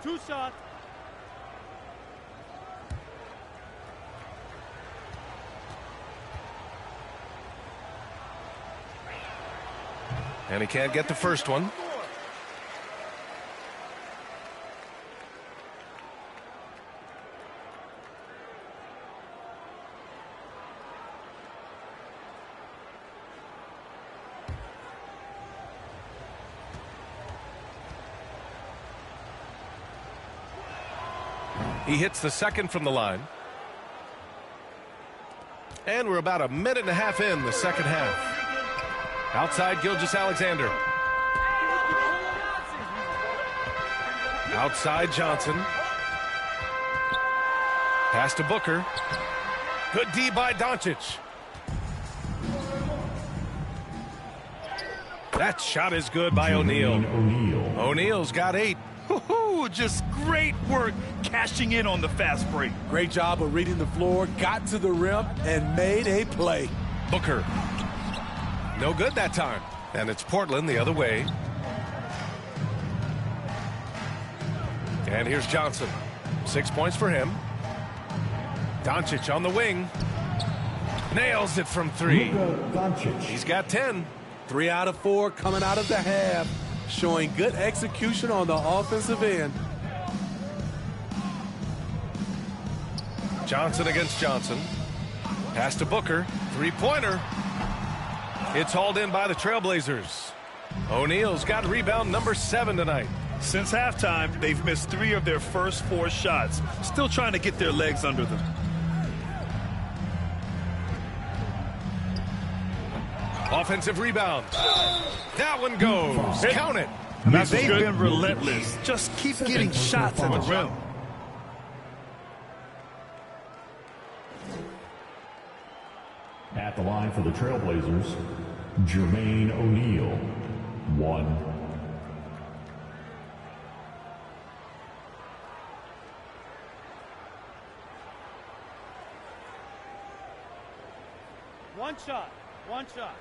Two shots. And he can't get the first one. He hits the second from the line. And we're about a minute and a half in the second half. Outside Gilgeous-Alexander. Outside Johnson. Pass to Booker. Good D by Doncic. That shot is good by O'Neal. O'Neal's got 8. Just great work cashing in on the fast break. Great job of reading the floor, got to the rim, and made a play. Booker. No good that time. And it's Portland the other way. And here's Johnson. 6 points for him. Doncic on the wing. Nails it from 3. He's got 10. 3 out of 4 coming out of the half. Showing good execution on the offensive end. Johnson against Johnson. Pass to Booker. 3-pointer. It's hauled in by the Trailblazers. O'Neal's got rebound number 7 tonight. Since halftime, they've missed 3 of their first 4 shots. Still trying to get their legs under them. Offensive rebound. That one goes. Count it. They've been relentless. Just keep getting shots at the rim. At the line for the Trailblazers, Jermaine O'Neal. 1. One shot. One shot.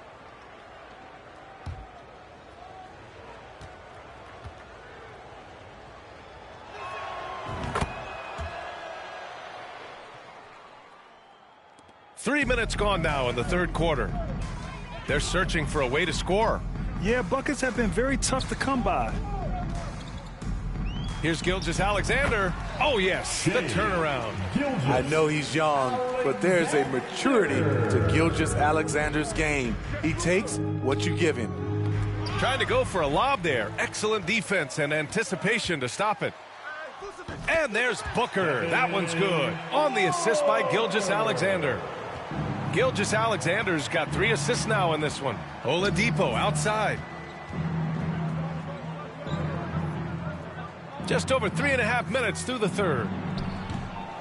Three minutes gone now in the third quarter. They're searching for a way to score. Yeah, buckets have been very tough to come by. Here's Gilgeous-Alexander. Oh, yes, the turnaround. I know he's young, but there's a maturity to Gilgeous-Alexander's game. He takes what you give him. Trying to go for a lob there. Excellent defense and anticipation to stop it. And there's Booker. That one's good. On the assist by Gilgeous-Alexander. Gilgeous-Alexander's got 3 assists now in this one. Oladipo outside. Just over 3.5 minutes through the third.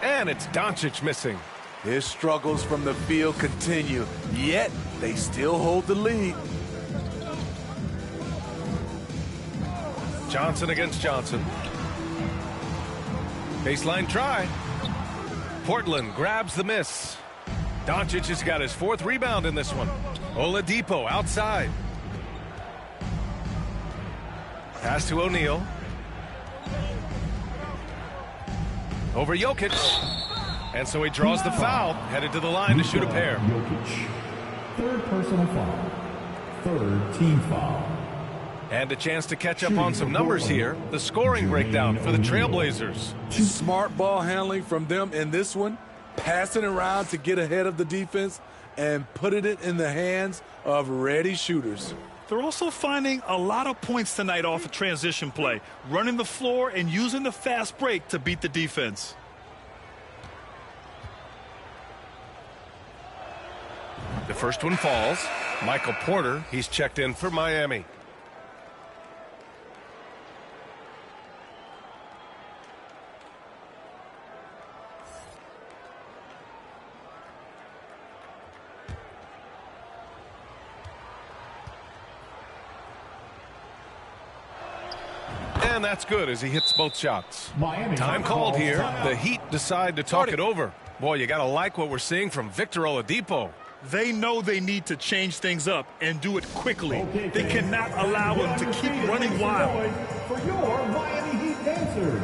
And it's Doncic missing. His struggles from the field continue, yet they still hold the lead. Johnson against Johnson. Baseline try. Portland grabs the miss. Doncic has got his 4th rebound in this one. Oladipo outside. Pass to O'Neal. Over Jokic. And so he draws the foul, headed to the line to shoot a pair. Jokic, 3rd personal foul, 3rd team foul. And a chance to catch up on some numbers here. The scoring breakdown for the Trailblazers. Smart ball handling from them in this one. Passing around to get ahead of the defense and putting it in the hands of ready shooters. They're also finding a lot of points tonight off of transition play, running the floor and using the fast break to beat the defense. The first one falls. Michael Porter, he's checked in for Miami. And that's good as he hits both shots. Time called here. The Heat decide to talk it over. Boy, you got to like what we're seeing from Victor Oladipo. They know they need to change things up and do it quickly. They cannot allow him to keep running wild. For your Miami Heat dancers.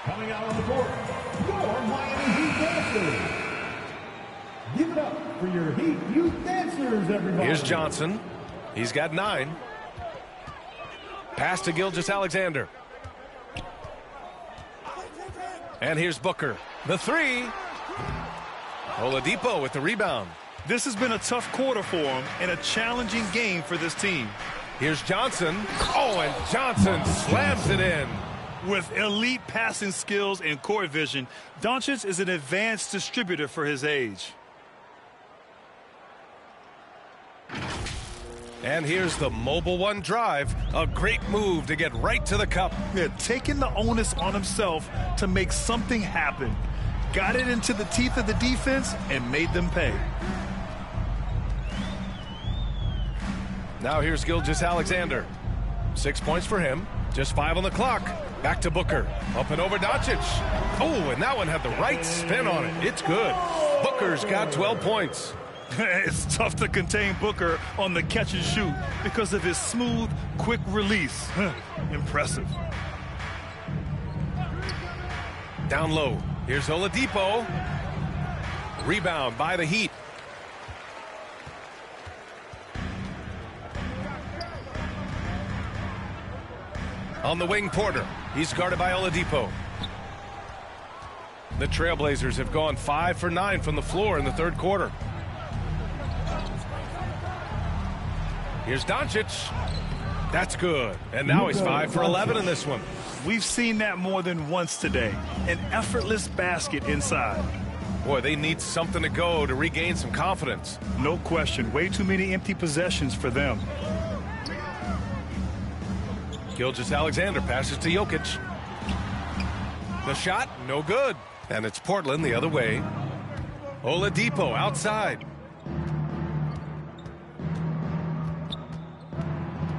Coming out on the court, your Miami Heat dancers. Give it up for your Heat youth dancers, everybody. Here's Johnson. He's got 9. Pass to Gilgeous-Alexander. And here's Booker. The 3. Oladipo with the rebound. This has been a tough quarter for him and a challenging game for this team. Here's Johnson. Oh, and Johnson slams it in. With elite passing skills and court vision, Doncic is an advanced distributor for his age. And here's the mobile one drive. A great move to get right to the cup. Yeah, taking the onus on himself to make something happen. Got it into the teeth of the defense and made them pay. Now here's Gilgeous-Alexander. 6 points for him. Just 5 on the clock. Back to Booker. Up and over Doncic. Oh, and that one had the right spin on it. It's good. Booker's got 12 points. It's tough to contain Booker on the catch and shoot because of his smooth, quick release. Impressive. Down low. Here's Oladipo. Rebound by the Heat. On the wing, Porter. He's guarded by Oladipo. The Trailblazers have gone 5 for 9 from the floor in the third quarter. Here's Doncic. That's good. And now he's 5 for 11 in this one. We've seen that more than once today. An effortless basket inside. Boy, they need something to go to regain some confidence. No question. Way too many empty possessions for them. Gilgeous-Alexander passes to Jokic. The shot, no good. And it's Portland the other way. Oladipo outside.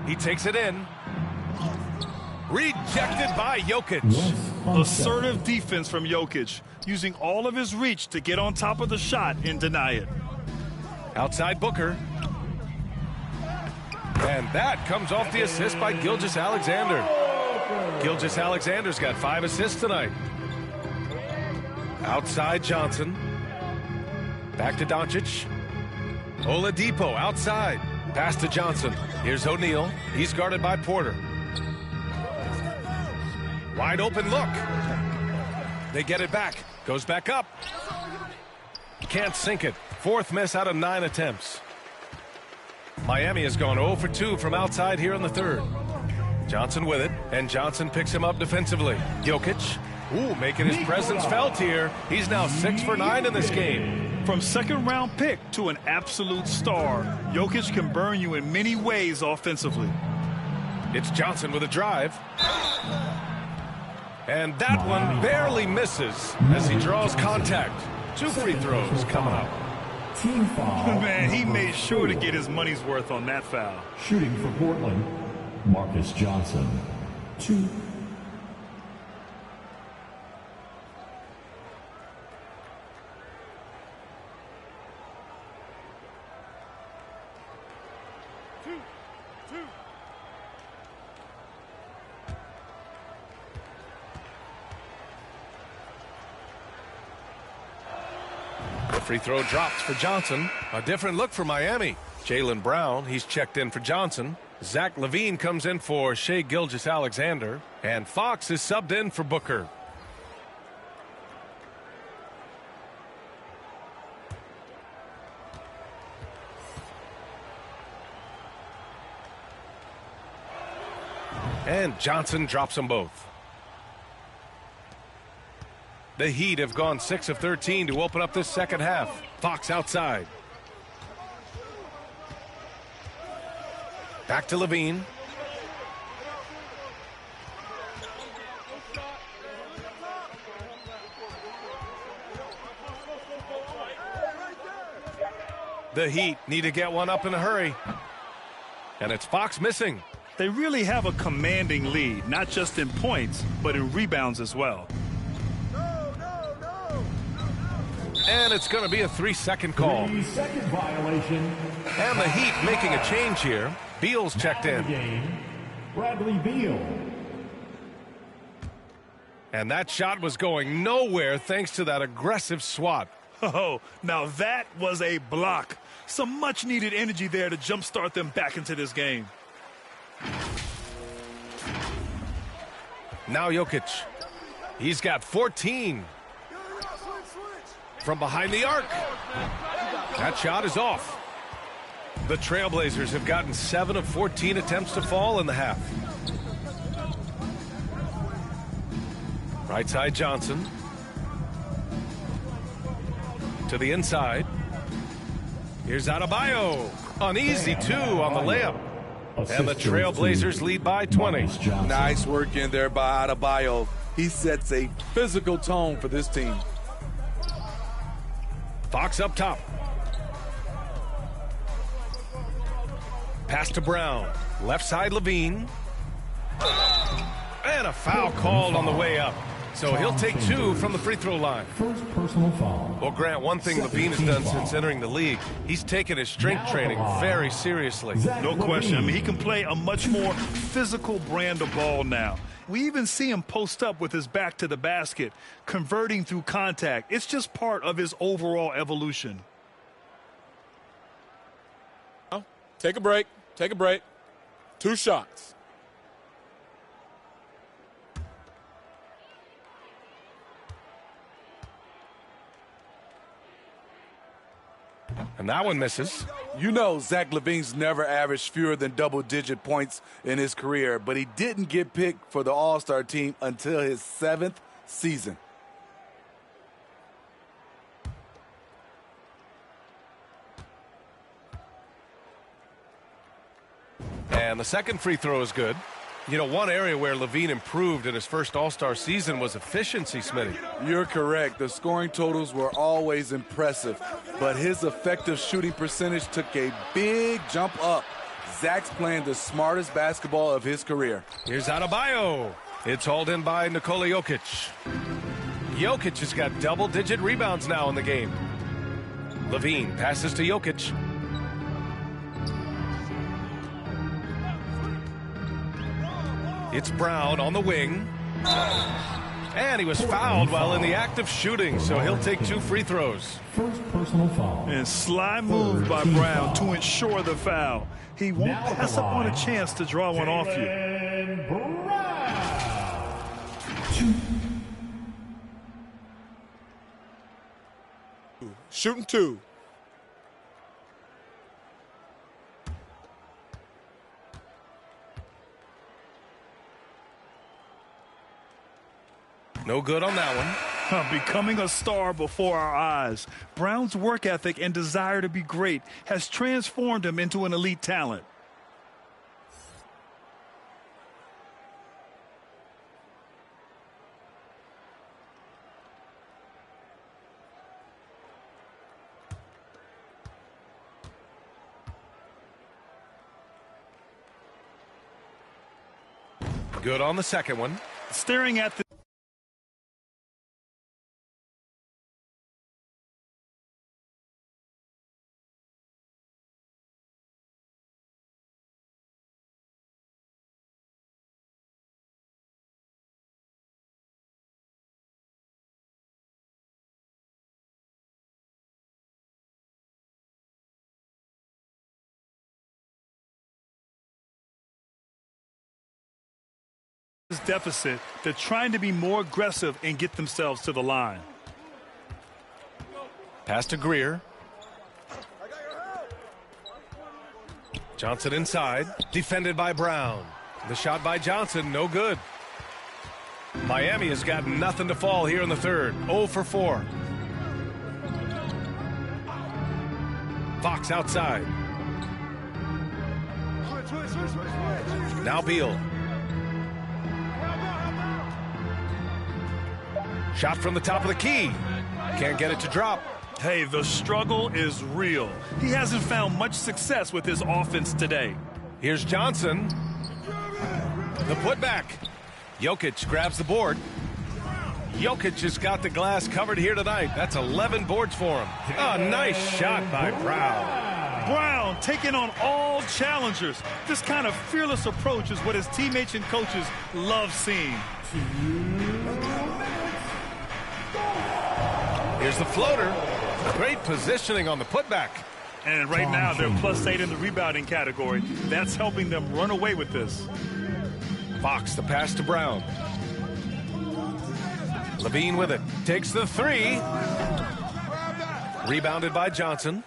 He takes it in. Rejected by Jokic. Assertive defense from Jokic, using all of his reach to get on top of the shot and deny it. Outside Booker. And that comes off the assist by Gilgeous-Alexander. Gilgeous-Alexander's got 5 assists tonight. Outside Johnson. Back to Doncic. Oladipo outside. Pass to Johnson. Here's O'Neal. He's guarded by Porter. Wide open look. They get it back. Goes back up. Can't sink it. 4th miss out of 9 attempts. Miami has gone 0 for 2 from outside here in the 3rd. Johnson with it, and Johnson picks him up defensively. Jokic, making his presence felt here. He's now 6 for 9 in this game. From second-round pick to an absolute star, Jokic can burn you in many ways offensively. It's Johnson with a drive. And that one barely misses as he draws contact. 2 free throws coming up. Team foul. Man, he made sure to get his money's worth on that foul. Shooting for Portland, Marcus Johnson. 2. Free throw drops for Johnson. A different look for Miami. Jaylen Brown, he's checked in for Johnson. Zach LaVine comes in for Shai Gilgeous-Alexander. And Fox is subbed in for Booker. And Johnson drops them both. The Heat have gone 6 of 13 to open up this second half. Fox outside. Back to LaVine. The Heat need to get one up in a hurry. And it's Fox missing. They really have a commanding lead, not just in points, but in rebounds as well. And it's going to be a 3-second call. 3-second violation. And the Heat making a change here. Beal's checked in. Bradley Beal. And that shot was going nowhere thanks to that aggressive swat. Oh, now that was a block. Some much-needed energy there to jumpstart them back into this game. Now Jokic. He's got 14. From behind the arc. That shot is off. The Trailblazers have gotten 7 of 14 attempts to fall in the half. Right side Johnson. To the inside. Here's Adebayo. An easy 2 on the layup. And the Trailblazers lead by 20. Nice work in there by Adebayo. He sets a physical tone for this team. Fox up top. Pass to Brown. Left side LaVine. And a foul called on the way up. So he'll take 2 from the free throw line. First personal foul. Well, Grant, one thing LaVine has done since entering the league, he's taken his strength training very seriously. No question. I mean, he can play a much more physical brand of ball now. We even see him post up with his back to the basket, converting through contact. It's just part of his overall evolution. Take a break. Take a break. 2 shots. And that one misses. You know Zach LaVine's never averaged fewer than double-digit points in his career, but he didn't get picked for the All-Star team until his 7th season. And the second free throw is good. You know, one area where LaVine improved in his first All-Star season was efficiency, Smitty. You're correct. The scoring totals were always impressive, but his effective shooting percentage took a big jump up. Zach's playing the smartest basketball of his career. Here's Adebayo. It's hauled in by Nikola Jokic. Jokic has got double-digit rebounds now in the game. LaVine passes to Jokic. It's Brown on the wing. And he was fouled while in the act of shooting, so he'll take 2 free throws. First personal foul. And sly move by Brown to ensure the foul. He won't pass up on a chance to draw one off you. Shooting 2. No good on that one. Becoming a star before our eyes. Brown's work ethic and desire to be great has transformed him into an elite talent. Good on the second one. Staring at the deficit, they're trying to be more aggressive and get themselves to the line. Pass to Greer. Johnson inside, defended by Brown. The shot by Johnson, no good. Miami has got nothing to fall here in the third. 0 for 4. Fox outside. Now Beal. Shot from the top of the key. Can't get it to drop. Hey, the struggle is real. He hasn't found much success with his offense today. Here's Johnson. The putback. Jokic grabs the board. Jokic has got the glass covered here tonight. That's 11 boards for him. A nice shot by Brown. Brown taking on all challengers. This kind of fearless approach is what his teammates and coaches love seeing. Here's the floater. Great positioning on the putback. And right now they're +8 in the rebounding category. That's helping them run away with this. Fox, the pass to Brown. LaVine with it. Takes the 3. Rebounded by Johnson.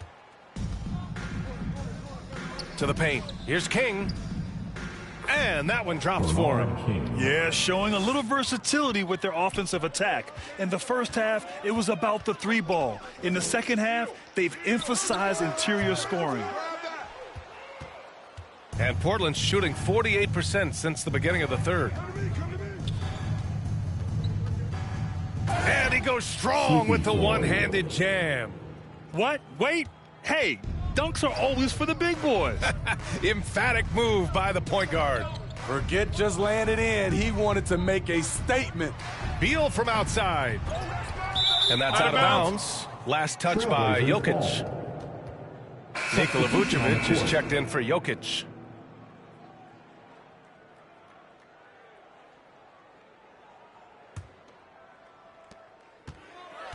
To the paint. Here's King. And that one drops for him. Yeah, showing a little versatility with their offensive attack. In the first half, it was about the 3 ball. In the second half, they've emphasized interior scoring. And Portland's shooting 48% since the beginning of the third. And he goes strong with the one-handed jam. What? Wait. Hey, dunks are always for the big boys. Emphatic move by the point guard. Forget just laying it in. He wanted to make a statement. Beal from outside. And that's out of bounds. Last touch by Jokic. Nikola Vucevic is checked in for Jokic.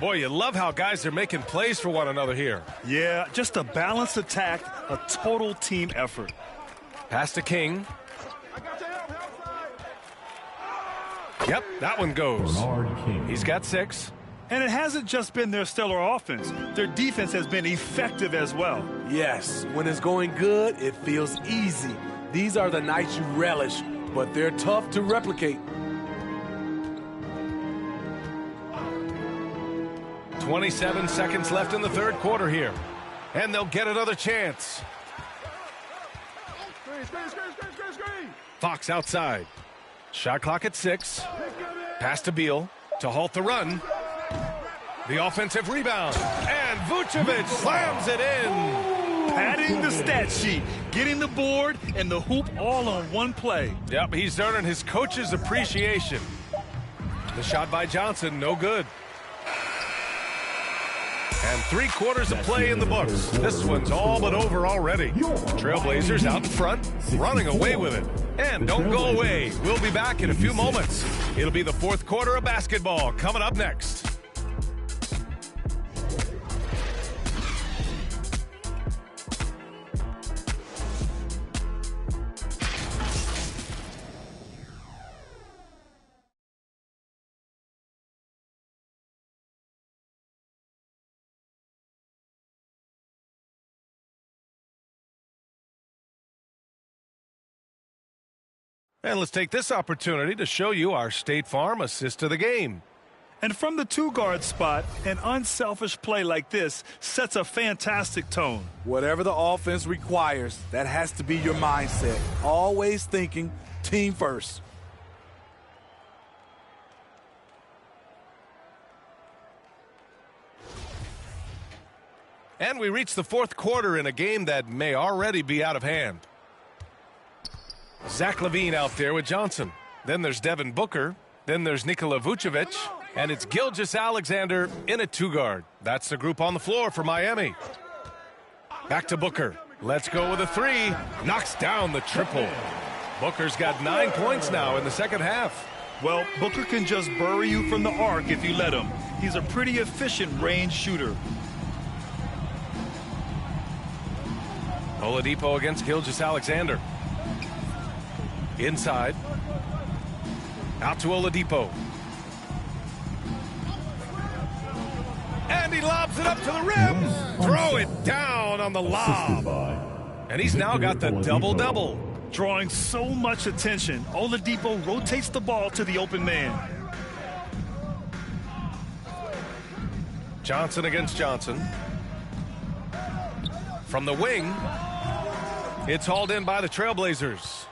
Boy, you love how guys are making plays for one another here. Yeah, just a balanced attack, a total team effort. Pass to King. Yep, that one goes. He's got 6. And it hasn't just been their stellar offense. Their defense has been effective as well. Yes, when it's going good, it feels easy. These are the nights you relish, but they're tough to replicate. 27 seconds left in the third quarter here. And they'll get another chance. Fox outside. Shot clock at 6. Pass to Beal to halt the run. The offensive rebound. And Vucevic slams it in. Padding the stat sheet. Getting the board and the hoop all on one play. Yep, he's earning his coach's appreciation. The shot by Johnson, no good. And 3 quarters of play in the books. This one's all but over already. Trailblazers out in front, running away with it. And don't go away. We'll be back in a few moments. It'll be the fourth quarter of basketball coming up next. And let's take this opportunity to show you our State Farm assist to the game. And from the 2-guard spot, an unselfish play like this sets a fantastic tone. Whatever the offense requires, that has to be your mindset. Always thinking team first. And we reach the fourth quarter in a game that may already be out of hand. Zach LaVine out there with Johnson. Then there's Devin Booker. Then there's Nikola Vucevic. And it's Gilgeous-Alexander in a 2-guard. That's the group on the floor for Miami. Back to Booker. Let's go with a 3. Knocks down the triple. Booker's got 9 points now in the second half. Well, Booker can just bury you from the arc if you let him. He's a pretty efficient range shooter. Oladipo against Gilgeous-Alexander. Inside. Out to Oladipo. And he lobs it up to the rim. Throw it down on the lob. And he's now got the double-double. Drawing so much attention, Oladipo rotates the ball to the open man. Johnson against Johnson. From the wing. It's hauled in by the Trailblazers.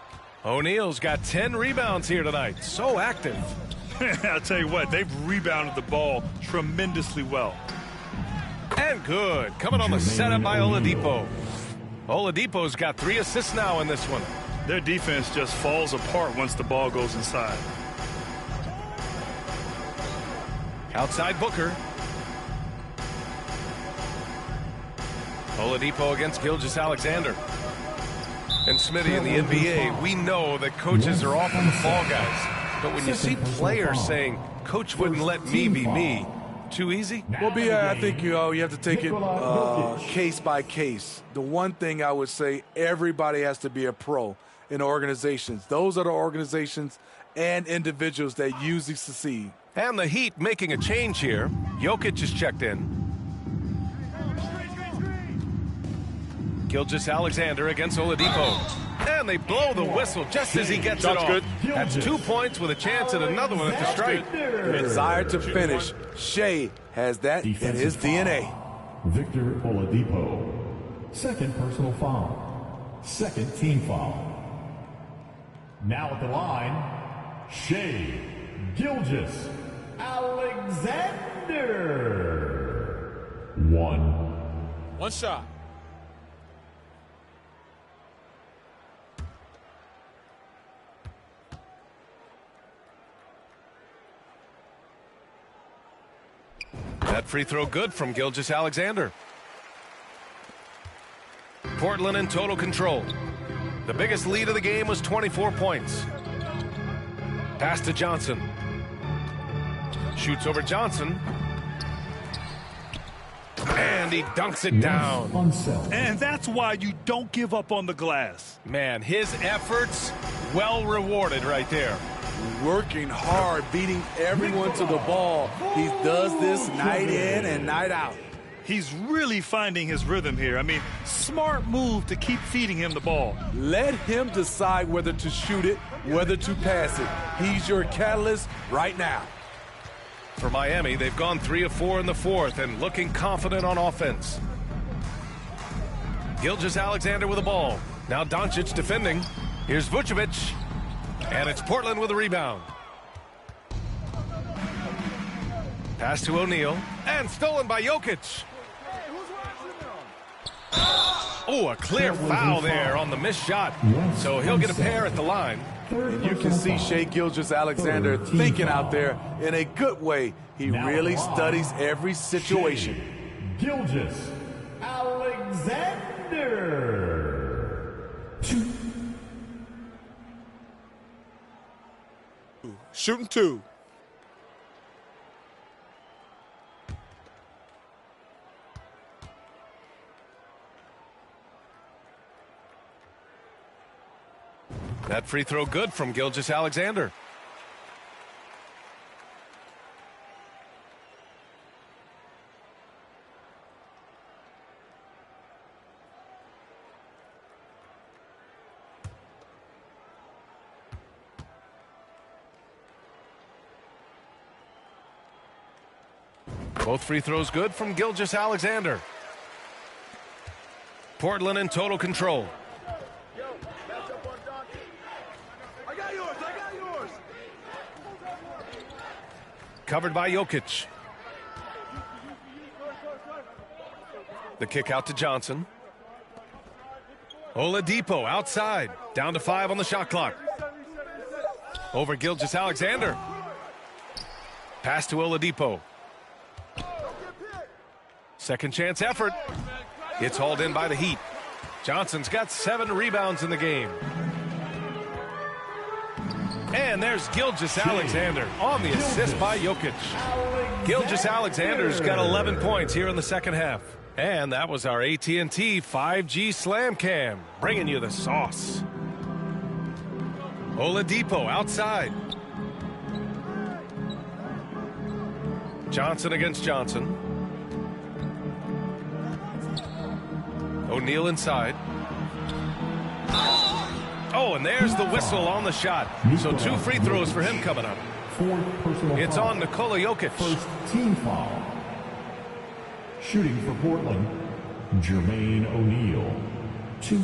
O'Neal's got 10 rebounds here tonight. So active. I'll tell you what, they've rebounded the ball tremendously well. And good. Coming on the setup by Oladipo. Oladipo's got 3 assists now in this one. Their defense just falls apart once the ball goes inside. Outside Booker. Oladipo against Gilgeous-Alexander. And Smitty, in the NBA, we know that coaches are often the fall guys. But when you see players saying, "Coach wouldn't let me be me," too easy? Well, I think you have to take it case by case. The one thing I would say, everybody has to be a pro in organizations. Those are the organizations and individuals that usually succeed. And the Heat making a change here. Jokic is checked in. Gilgeous-Alexander against Oladipo. And they blow the whistle just as he gets it off. Good. That's 2 points with a chance at another one at the strike. Desire to finish. Shea has that in his DNA. Victor Oladipo. Second personal foul. Second team foul. Now at the line, Shea Gilgeous-Alexander. One shot. That free throw good from Gilgeous-Alexander. Portland in total control. The biggest lead of the game was 24 points. Pass to Johnson. Shoots over Johnson. And he dunks it down. And that's why you don't give up on the glass. Man, his efforts well rewarded right there. working hard, beating everyone to the ball. He does this night in and night out. He's really finding his rhythm here. I mean, smart move to keep feeding him the ball. Let him decide whether to shoot it, whether to pass it. He's your catalyst right now. For Miami, they've gone 3 of 4 in the fourth and looking confident on offense. Gilgeous-Alexander with the ball. Now Doncic defending. Here's Vucevic. And it's Portland with the rebound. Pass to O'Neal. And stolen by Jokic. Oh, a clear foul there on the missed shot. So he'll get a pair at the line. And you can see Shai Gilgeous-Alexander thinking out there in a good way. He really studies every situation. Gilgeous-Alexander. 2. Shooting 2. That free throw good from Gilgeous-Alexander. Both free throws good from Gilgeous-Alexander. Portland in total control. Covered by Jokic. The kick out to Johnson. Oladipo outside. Down to 5 on the shot clock. Over Gilgeous-Alexander. Pass to Oladipo. Second chance effort. It's hauled in by the Heat. Johnson's got 7 rebounds in the game. And there's Gilgeous-Alexander on the assist by Jokic. Gilgeous-Alexander's got 11 points here in the second half. And that was our AT&T 5G Slam Cam, bringing you the sauce. Oladipo outside. Johnson against Johnson. O'Neal inside. Oh, and there's the whistle on the shot. So 2 free throws for him coming up. It's on Nikola Jokic. First team foul. Shooting for Portland, Jermaine O'Neal. 2.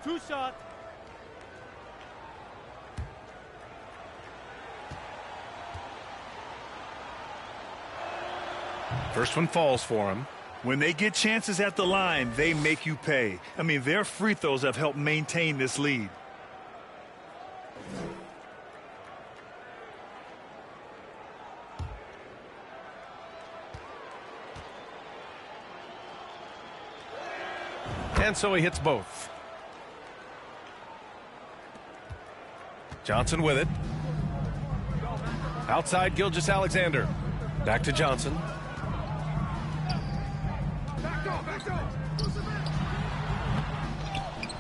Two shot. First one falls for him. When they get chances at the line, they make you pay. I mean, their free throws have helped maintain this lead. And so he hits both. Johnson with it. Outside Gilgeous-Alexander. Back to Johnson.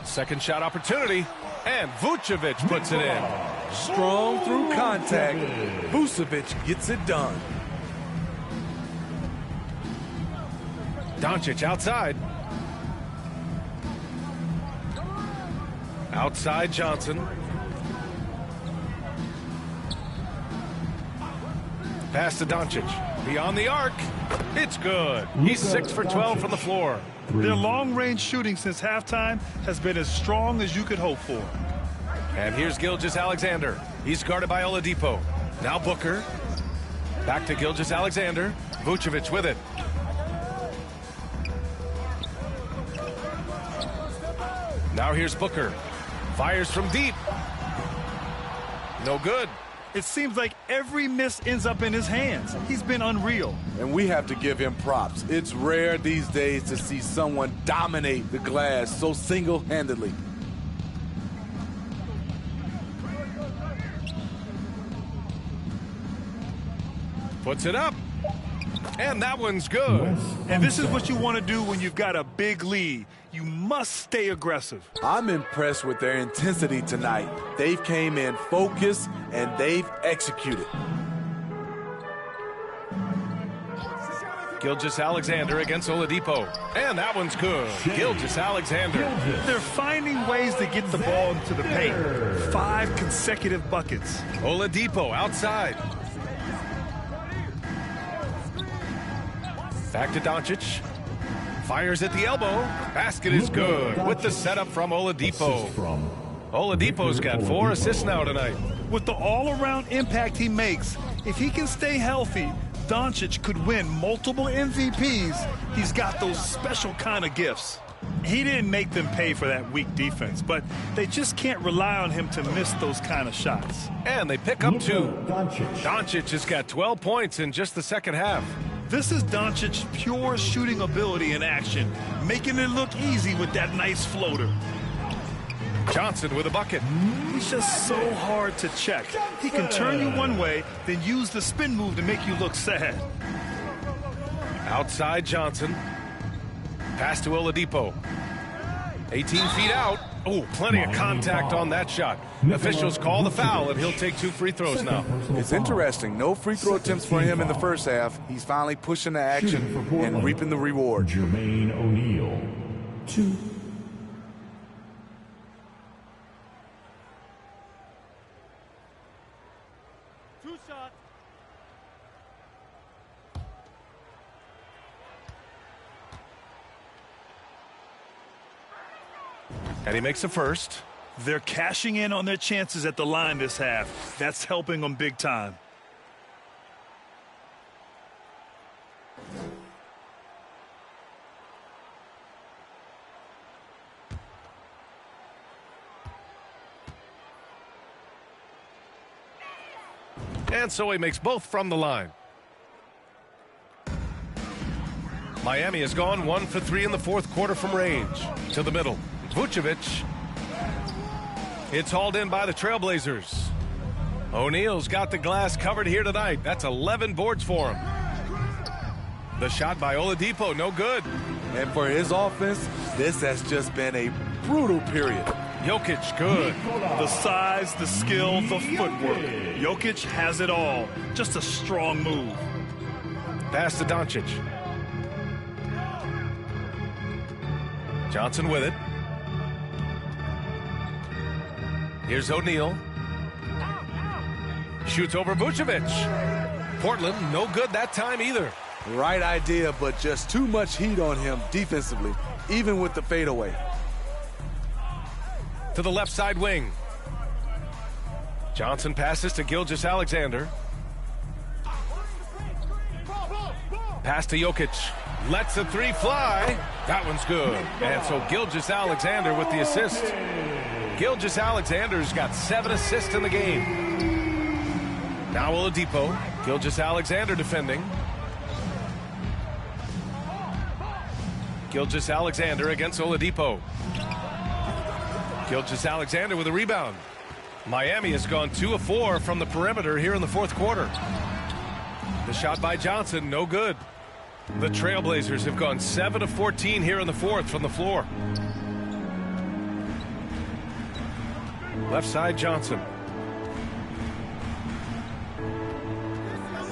Second shot opportunity, and Vucevic puts it in. Strong through contact. Vucevic gets it done. Doncic outside. Outside Johnson. Pass to Doncic. Beyond the arc. It's good. He's 6 for 12 from the floor. Their long-range shooting since halftime has been as strong as you could hope for. And here's Gilgeous-Alexander. He's guarded by Oladipo. Now Booker. Back to Gilgeous-Alexander. Vucevic with it. Now here's Booker. Fires from deep. No good. It seems like every miss ends up in his hands. He's been unreal. And we have to give him props. It's rare these days to see someone dominate the glass so single-handedly. Puts it up. And that one's good. And this is what you want to do when you've got a big lead. You must stay aggressive. I'm impressed with their intensity tonight. They've came in focused, and they've executed. Gilgeous-Alexander against Oladipo. And that one's good. Gilgeous-Alexander. They're finding ways to get the ball into the paint. 5 consecutive buckets. Oladipo outside. Back to Doncic. Fires at the elbow. Basket is good with the setup from Oladipo. Oladipo's got 4 assists now tonight. With the all-around impact he makes, if he can stay healthy, Doncic could win multiple MVPs. He's got those special kind of gifts. He didn't make them pay for that weak defense, but they just can't rely on him to miss those kind of shots. And they pick up 2. Doncic has got 12 points in just the second half. This is Doncic's pure shooting ability in action, making it look easy with that nice floater. Johnson with a bucket. He's just so hard to check. He can turn you one way, then use the spin move to make you look sad. Outside Johnson. Pass to Oladipo. 18 feet out. Oh, plenty of contact on that shot. Officials call the foul, and he'll take 2 free throws now. It's interesting. No free throw attempts for him in the first half. He's finally pushing the action and reaping the reward. Jermaine O'Neal, 2. And he makes the first. They're cashing in on their chances at the line this half. That's helping them big time. And so he makes both from the line. Miami has gone 1 for 3 in the fourth quarter from range. To the middle. Vucevic. It's hauled in by the Trailblazers. O'Neal's got the glass covered here tonight. That's 11 boards for him. The shot by Oladipo, no good. And for his offense, this has just been a brutal period. Jokic, good. The size, the skill, the footwork. Jokic has it all. Just a strong move. Pass to Doncic. Johnson with it. Here's O'Neal. Shoots over Vucevic. Portland, no good that time either. Right idea, but just too much heat on him defensively, even with the fadeaway. To the left side wing. Johnson passes to Gilgeous-Alexander. Pass to Jokic. Lets the 3 fly. That one's good. And so Gilgeous-Alexander with the assist. Gilgeous-Alexander's got 7 assists in the game. Now Oladipo. Gilgeous-Alexander defending. Gilgeous-Alexander against Oladipo. Gilgeous-Alexander with a rebound. Miami has gone 2 of 4 from the perimeter here in the fourth quarter. The shot by Johnson, no good. The Trailblazers have gone 7 of 14 here in the fourth from the floor. Left side Johnson.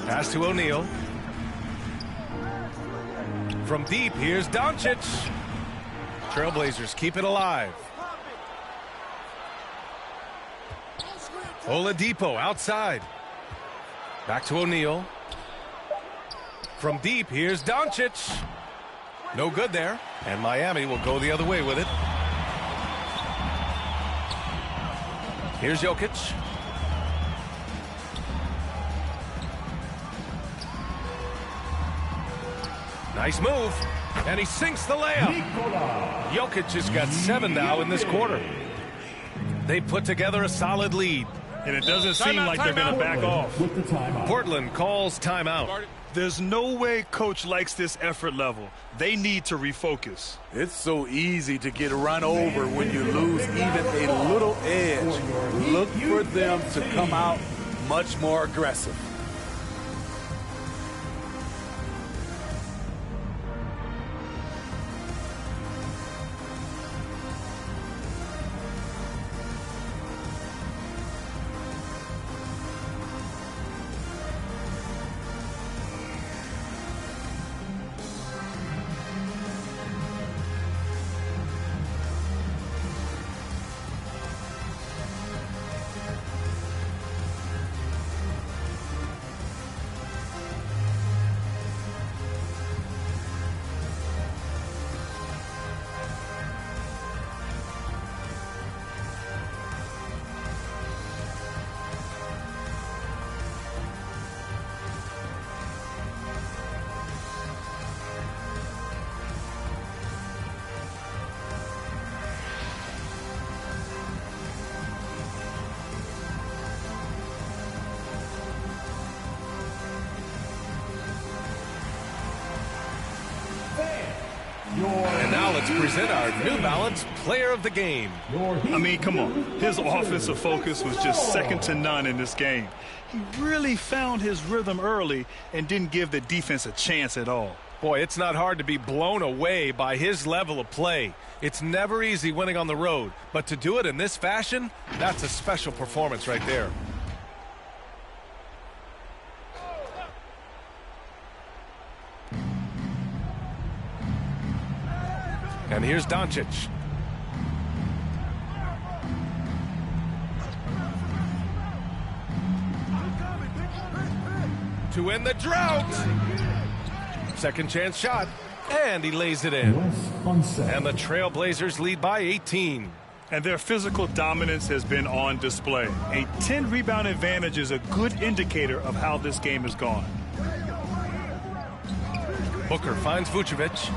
Pass to O'Neal. From deep, here's Doncic. Trailblazers keep it alive. Oladipo outside. Back to O'Neal. From deep, here's Doncic. No good there. And Miami will go the other way with it. Here's Jokic. Nice move. And he sinks the layup. Jokic has got 7 now in this quarter. They put together a solid lead. And it doesn't seem like they're going to back off. Portland calls timeout. There's no way coach likes this effort level. They need to refocus. It's so easy to get run over when you lose even a little edge. Look for them to come out much more aggressive. And now let's present our New Balance Player of the Game. I mean, come on. His offensive focus was just second to none in this game. He really found his rhythm early and didn't give the defense a chance at all. Boy, it's not hard to be blown away by his level of play. It's never easy winning on the road, but to do it in this fashion, that's a special performance right there. And here's Doncic. To end the drought. Second chance shot. And he lays it in. And the Trailblazers lead by 18. And their physical dominance has been on display. A 10-rebound advantage is a good indicator of how this game has gone. Booker finds Vucevic.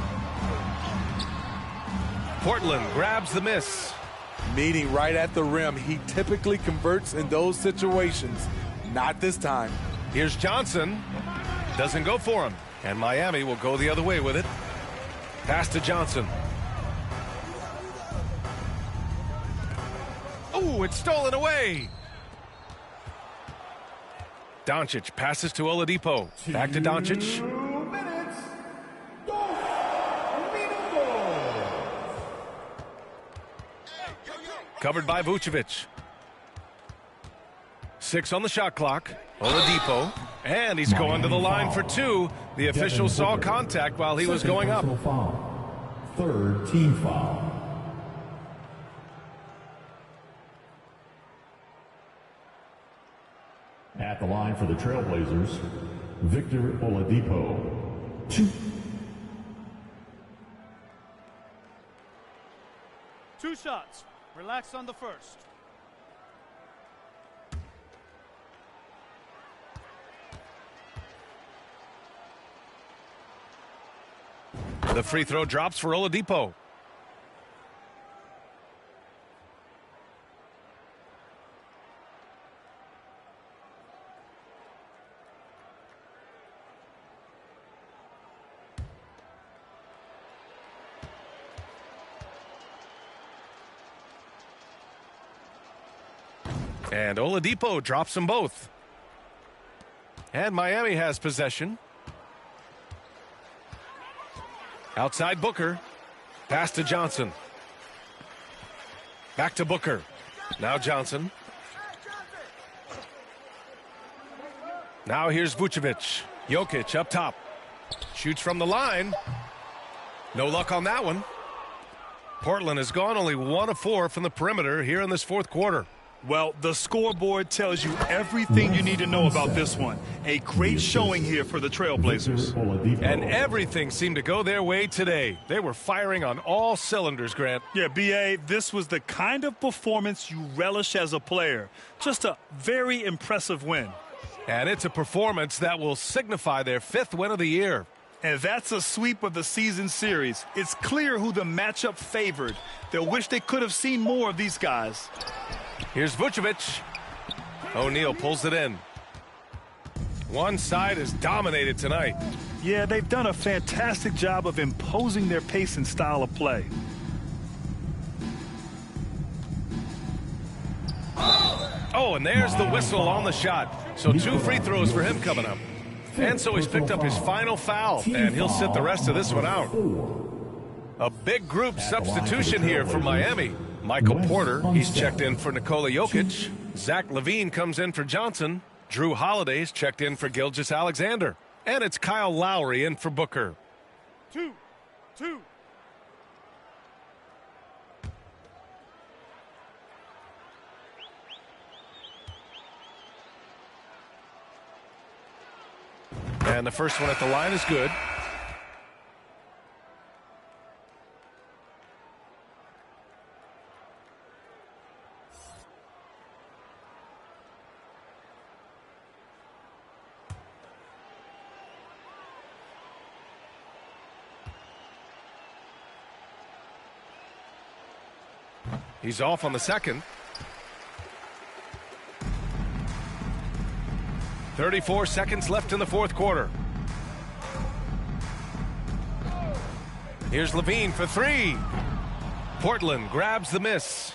Portland grabs the miss. Meeting right at the rim. He typically converts in those situations. Not this time. Here's Johnson. Doesn't go for him. And Miami will go the other way with it. Pass to Johnson. Oh, it's stolen away. Doncic passes to Oladipo. Back to Doncic. Covered by Vucevic. 6 on the shot clock. Oladipo. And he's going to the line for 2. The official saw contact while he was going up. Third team foul. At the line for the Trailblazers, Victor Oladipo. 2. 2 shots. Relax on the first. The free throw drops for Oladipo. And Oladipo drops them both. And Miami has possession. Outside Booker. Pass to Johnson. Back to Booker. Now Johnson. Now here's Vucevic. Jokic up top. Shoots from the line. No luck on that one. Portland has gone only 1 of 4 from the perimeter here in this fourth quarter. Well, the scoreboard tells you everything you need to know about this one. A great showing here for the Trailblazers. And everything seemed to go their way today. They were firing on all cylinders, Grant. Yeah, B.A., this was the kind of performance you relish as a player. Just a very impressive win. And it's a performance that will signify their 5th win of the year. And that's a sweep of the season series. It's clear who the matchup favored. They'll wish they could have seen more of these guys. Here's Vucevic. O'Neal pulls it in. One side is dominated tonight. Yeah, they've done a fantastic job of imposing their pace and style of play. Oh, and there's the whistle on the shot. So 2 free throws for him coming up. And so he's picked up his final foul, and he'll sit the rest of this one out. A big group substitution here for Miami. Michael Porter, he's checked in for Nikola Jokic. Zach LaVine comes in for Johnson. Drew Holiday's checked in for Gilgeous-Alexander. And it's Kyle Lowry in for Booker. 2. And the first one at the line is good. He's off on the second. 34 seconds left in the fourth quarter. Here's Levine for three. Portland grabs the miss.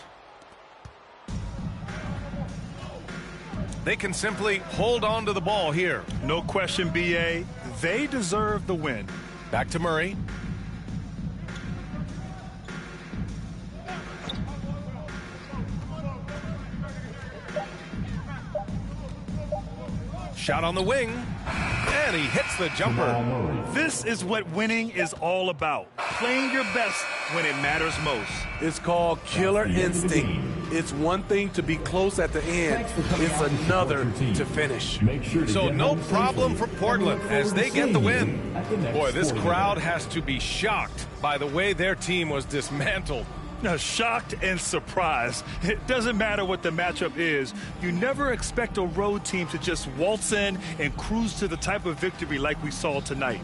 They can simply hold on to the ball here. No question, B.A. They deserve the win. Back to Murray. Shot on the wing, and he hits the jumper. This is what winning is all about. Playing your best when it matters most. It's called killer instinct. It's one thing to be close at the end. It's another to finish. So no problem for Portland as they get the win. Boy, this crowd has to be shocked by the way their team was dismantled. Shocked and surprised. It doesn't matter what the matchup is. You never expect a road team to just waltz in and cruise to the type of victory like we saw tonight.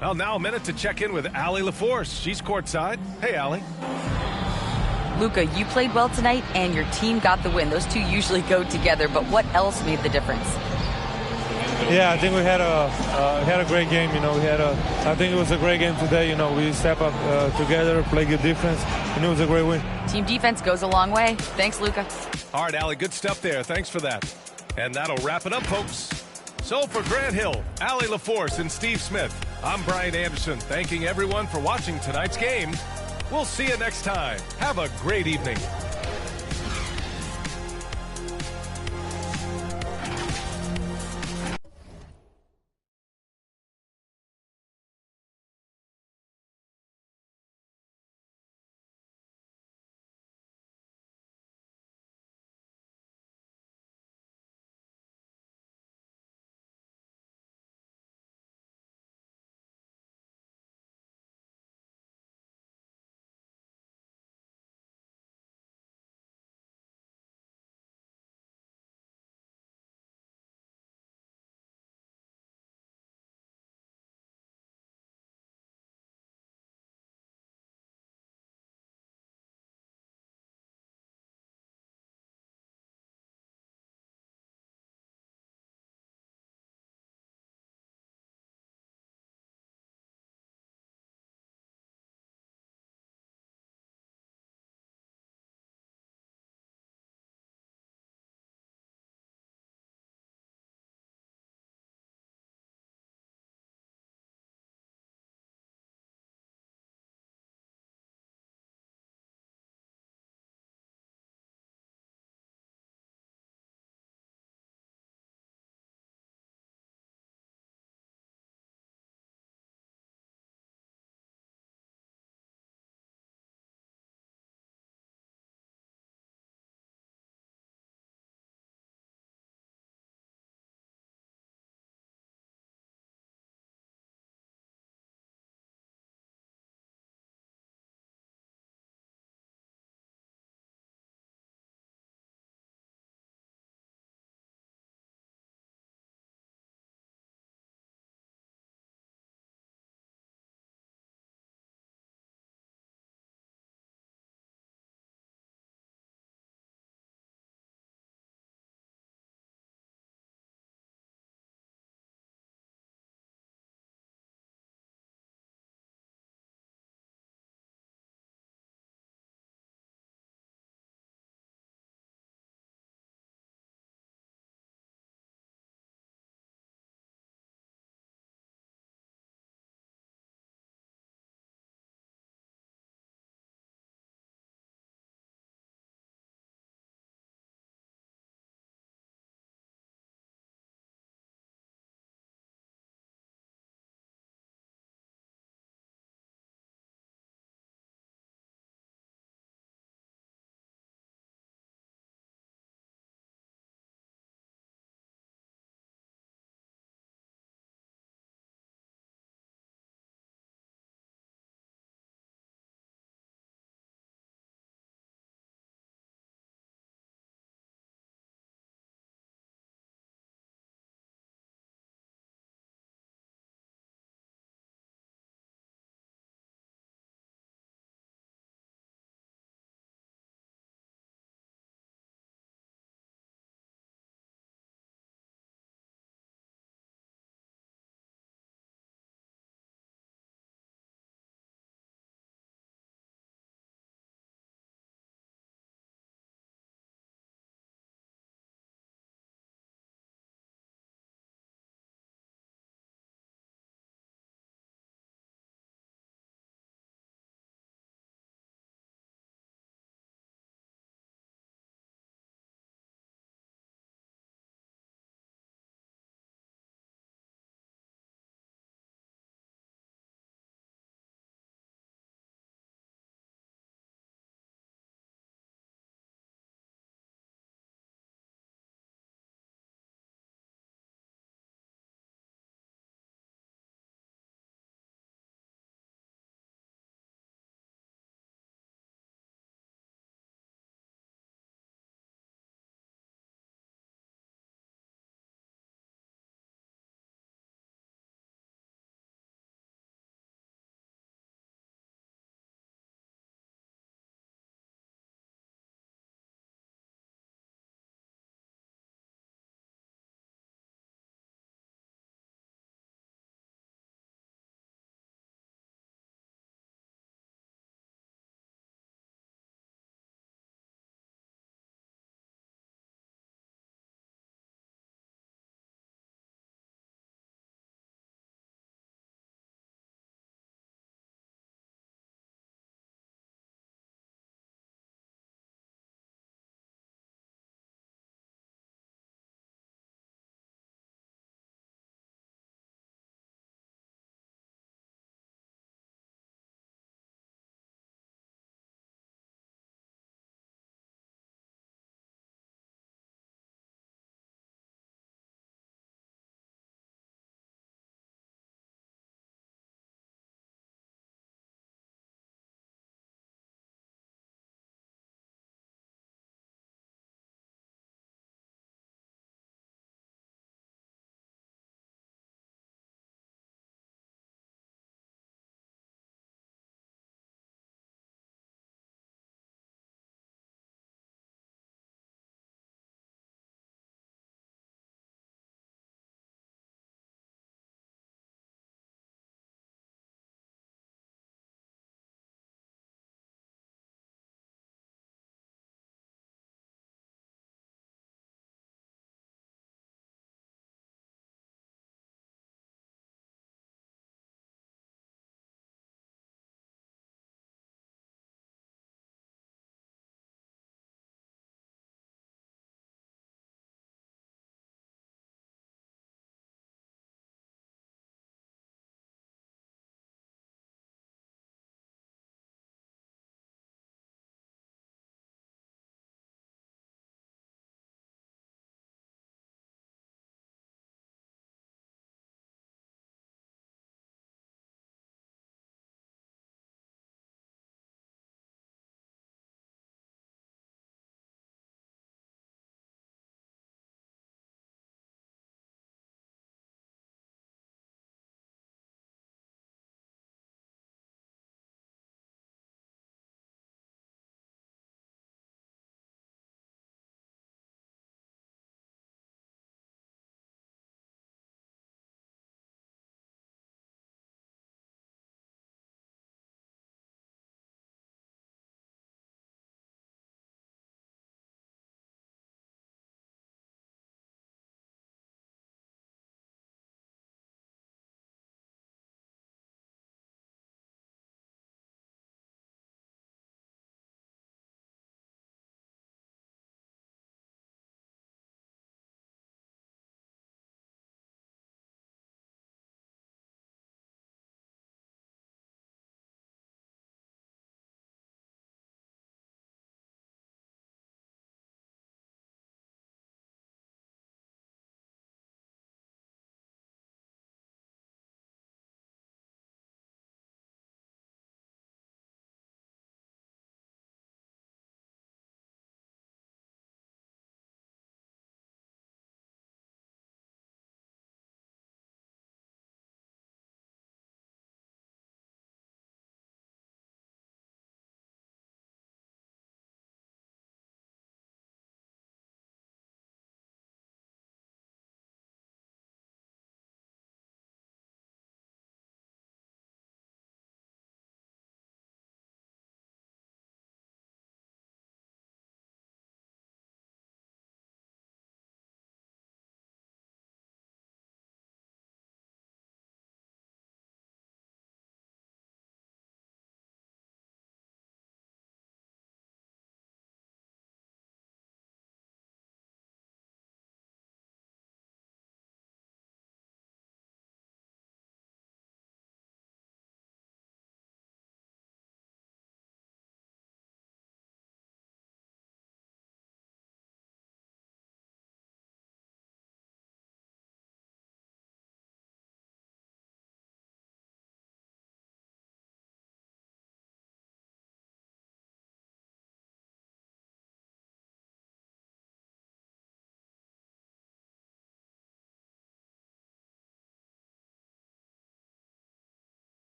Well, now a minute to check in with Allie LaForce. She's courtside. Hey, Allie. Luka, you played well tonight, and your team got the win. Those two usually go together, but what else made the difference? Yeah, I think we had a great game. I think it was a great game today. We step up together, play good defense, and it was a great win. Team defense goes a long way. Thanks, Luka. All right, Allie, good stuff there. Thanks for that. And that'll wrap it up, folks. So for Grant Hill, Allie LaForce, and Steve Smith, I'm Brian Anderson, thanking everyone for watching tonight's game. We'll see you next time. Have a great evening.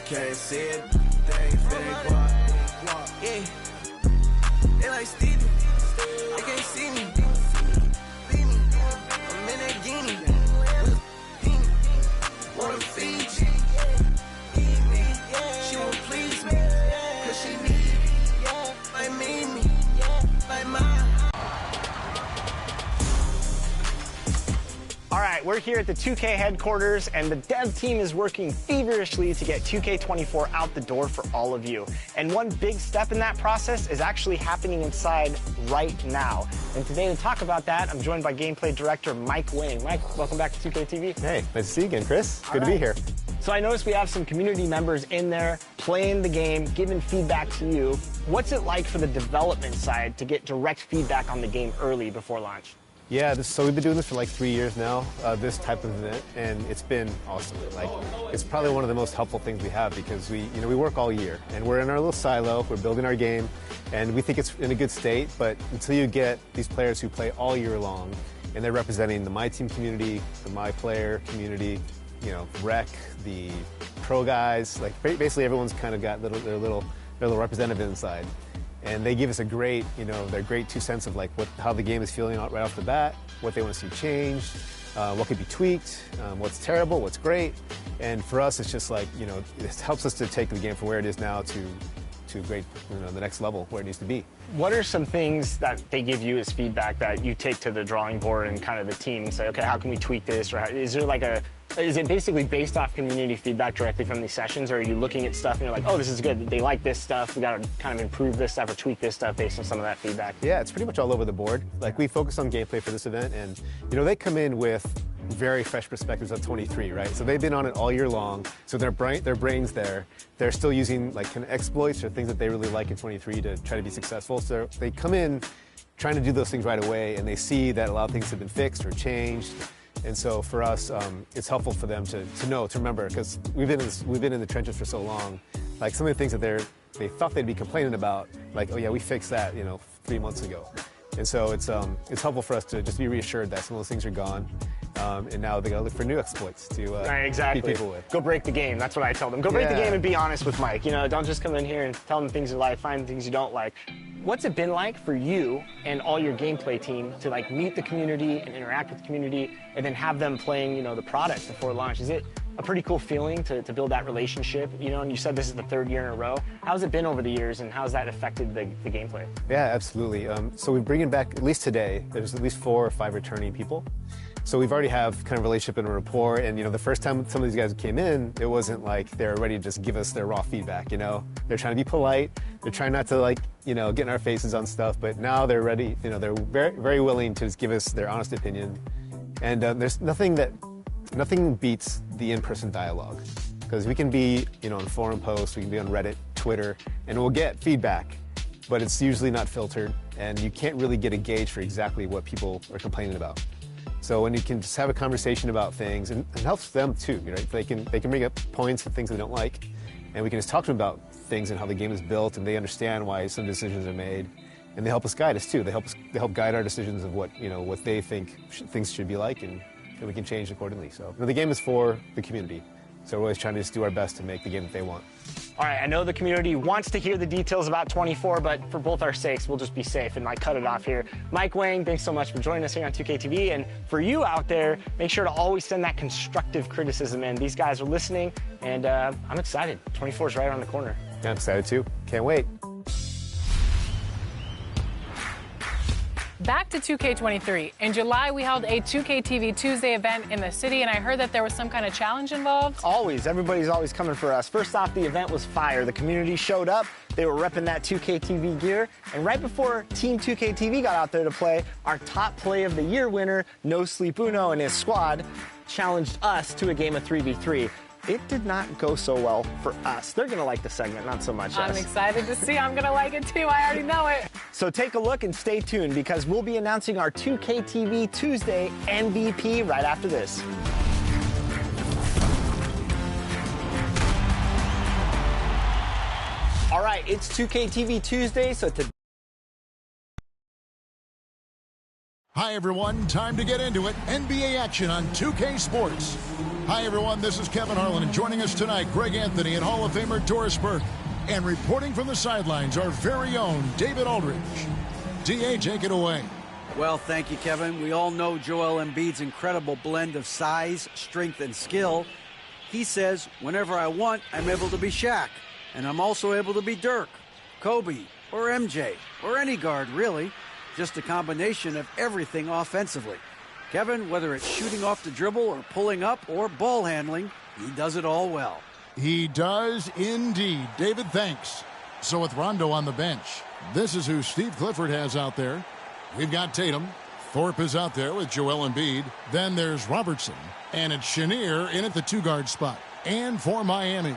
can't see it. Things finna guap. Yeah. They like Stevie. They can't see me. I'm in that guinea. Wanna feed you. She won't please me. Cause she need me. Like me. Like mine. All right, we're here at the 2K headquarters, and the dev team is working feverishly to get 2K24 out the door for all of you. And one big step in that process is actually happening inside right now. And today to talk about that, I'm joined by gameplay director Mike Wang. Mike, welcome back to 2K TV. Hey, nice to see you again, Chris. Good to be here. So I noticed we have some community members in there playing the game, giving feedback to you. What's it like for the development side to get direct feedback on the game early before launch? Yeah, so we've been doing this for like 3 years now, this type of event, and it's been awesome. Like, it's probably one of the most helpful things we have because we work all year, and we're in our little silo, we're building our game, and we think it's in a good state, but until you get these players who play all year long, and they're representing the My Team community, the My Player community, you know, Rec, the pro guys, like basically everyone's kind of got their little representative inside. And they give us a great, their great 2 cents of like how the game is feeling right off the bat, what they want to see changed, what could be tweaked, what's terrible, what's great. And for us, it's just like, it helps us to take the game from where it is now to great, the next level where it needs to be. What are some things that they give you as feedback that you take to the drawing board and kind of the team and say, okay, how can we tweak this? Or is it basically based off community feedback directly from these sessions, or are you looking at stuff and you're like, oh, this is good, they like this stuff, we got to kind of improve this stuff or tweak this stuff based on some of that feedback? Yeah, it's pretty much all over the board. Like, we focus on gameplay for this event, and they come in with very fresh perspectives of 23, right? So they've been on it all year long, so their brains there, they're still using like kind of exploits or things that they really like in 23 to try to be successful. So they come in trying to do those things right away, and they see that a lot of things have been fixed or changed. And so for us, it's helpful for them to remember, because we've been in the trenches for so long. Like, some of the things that they thought they'd be complaining about, like, oh yeah, we fixed that, 3 months ago. And so it's helpful for us to just be reassured that some of those things are gone. And now they gotta look for new exploits to beat people with. Go break the game. That's what I tell them. Go break the game and be honest with Mike. Don't just come in here and tell them things you like, find things you don't like. What's it been like for you and all your gameplay team to like meet the community and interact with the community and then have them playing, the product before launch? Is it a pretty cool feeling to build that relationship? And you said this is the 3rd year in a row. How's it been over the years, and how's that affected the gameplay? Yeah, absolutely. So we're bringing back, at least today, there's at least 4 or 5 returning people. So we've already have kind of relationship and a rapport, and the first time some of these guys came in, it wasn't like they're ready to just give us their raw feedback. They're trying to be polite, they're trying not to get in our faces on stuff, but now they're ready. They're very, very willing to just give us their honest opinion. And there's nothing beats the in-person dialogue, because we can be on forum posts, we can be on Reddit, Twitter, and we'll get feedback, but it's usually not filtered, and you can't really get a gauge for exactly what people are complaining about. So when you can just have a conversation about things, and it helps them too, right? They can bring up points and things they don't like, and we can just talk to them about things and how the game is built, and they understand why some decisions are made, and they help us guide us too. They help guide our decisions of what they think things should be like, and we can change accordingly. So the game is for the community, so we're always trying to just do our best to make the game that they want. All right, I know the community wants to hear the details about 24, but for both our sakes, we'll just be safe and cut it off here. Mike Wang, thanks so much for joining us here on 2K TV. And for you out there, make sure to always send that constructive criticism in. These guys are listening, and I'm excited. 24 is right around the corner. Yeah, I'm excited too. Can't wait. Back to 2K23. In July, we held a 2K TV Tuesday event in the city, and I heard that there was some kind of challenge involved. Always. Everybody's always coming for us. First off, the event was fire. The community showed up. They were repping that 2K TV gear. And right before Team 2K TV got out there to play, our top play of the year winner, No Sleep Uno and his squad, challenged us to a game of 3v3. It did not go so well for us. They're going to like the segment, not so much us. I'm excited to see. I'm going to like it too. I already know it. So take a look and stay tuned, because we'll be announcing our 2K TV Tuesday MVP right after this. All right, it's 2K TV Tuesday, so today Hi, everyone. Time to get into it. NBA action on 2K Sports. Hi, everyone. This is Kevin Harlan, and joining us tonight, Greg Anthony and Hall of Famer Doris Burke. And reporting from the sidelines, our very own David Aldridge. D.A., take it away. Well, thank you, Kevin. We all know Joel Embiid's incredible blend of size, strength, and skill. He says, whenever I want, I'm able to be Shaq. And I'm also able to be Dirk, Kobe, or MJ, or any guard, really. Just a combination of everything offensively. Kevin, whether it's shooting off the dribble or pulling up or ball handling, he does it all well. He does indeed. David, thanks. So with Rondo on the bench, this is who Steve Clifford has out there. We've got Tatum. Thorpe is out there with Joel Embiid. Then there's Robertson. And it's Chenier in at the two-guard spot. And for Miami,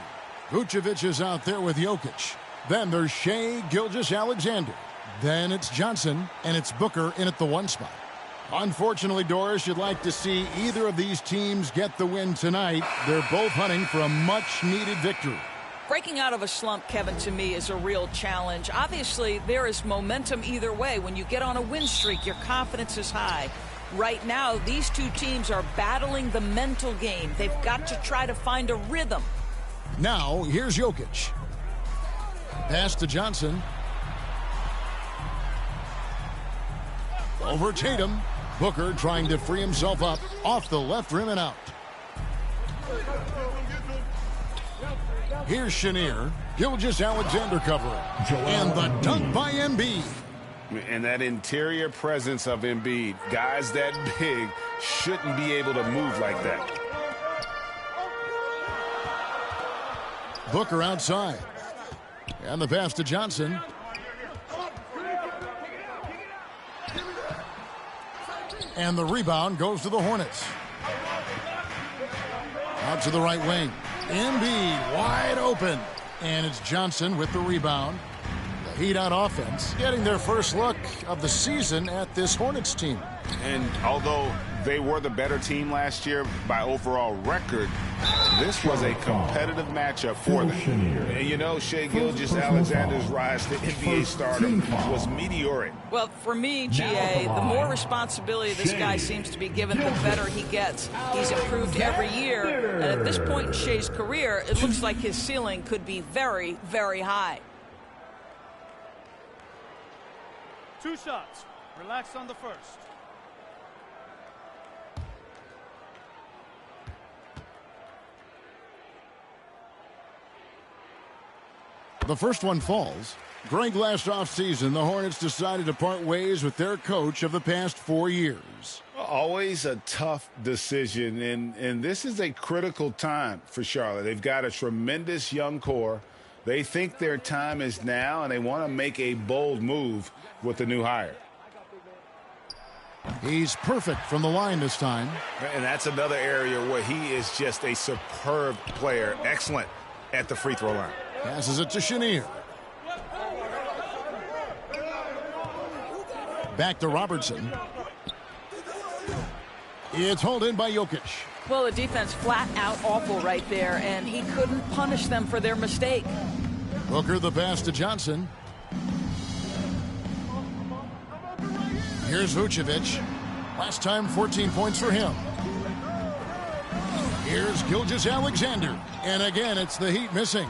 Vucevic is out there with Jokic. Then there's Shai Gilgeous-Alexander. Then it's Johnson, and it's Booker in at the one spot. Unfortunately, Doris, you'd like to see either of these teams get the win tonight. They're both hunting for a much-needed victory. Breaking out of a slump, Kevin, to me is a real challenge. Obviously, there is momentum either way. When you get on a win streak, your confidence is high. Right now, these two teams are battling the mental game. They've got to try to find a rhythm. Now, here's Jokic. Pass to Johnson. Over Tatum. Booker trying to free himself up off the left rim and out. Here's Chenier. Gilgeous-Alexander covering. And the dunk by Embiid. And that interior presence of Embiid. Guys that big shouldn't be able to move like that. Booker outside. And the pass to Johnson. And the rebound goes to the Hornets. Out to the right wing. Embiid wide open. And it's Johnson with the rebound. The Heat on offense, getting their first look of the season at this Hornets team. And although they were the better team last year by overall record, this was a competitive matchup for them. And you know, Shai Gilgeous-Alexander's rise to NBA stardom was meteoric. Well, for me, GA, the more responsibility this guy seems to be given, the better he gets. He's improved every year, and at this point in Shai's career, it looks like his ceiling could be very, very high. 2 shots. Relax on the first. The first one falls. Greg, last offseason, the Hornets decided to part ways with their coach of the past 4 years. Always a tough decision, and this is a critical time for Charlotte. They've got a tremendous young core. They think their time is now, and they want to make a bold move with the new hire. He's perfect from the line this time. And that's another area where he is just a superb player. Excellent at the free throw line. Passes it to Chenier. Back to Robertson. It's hauled in by Jokic. Well, the defense flat out awful right there, and he couldn't punish them for their mistake. Booker the pass to Johnson. Here's Vucevic. Last time, 14 points for him. Here's Gilgeous-Alexander. And again, it's the Heat missing.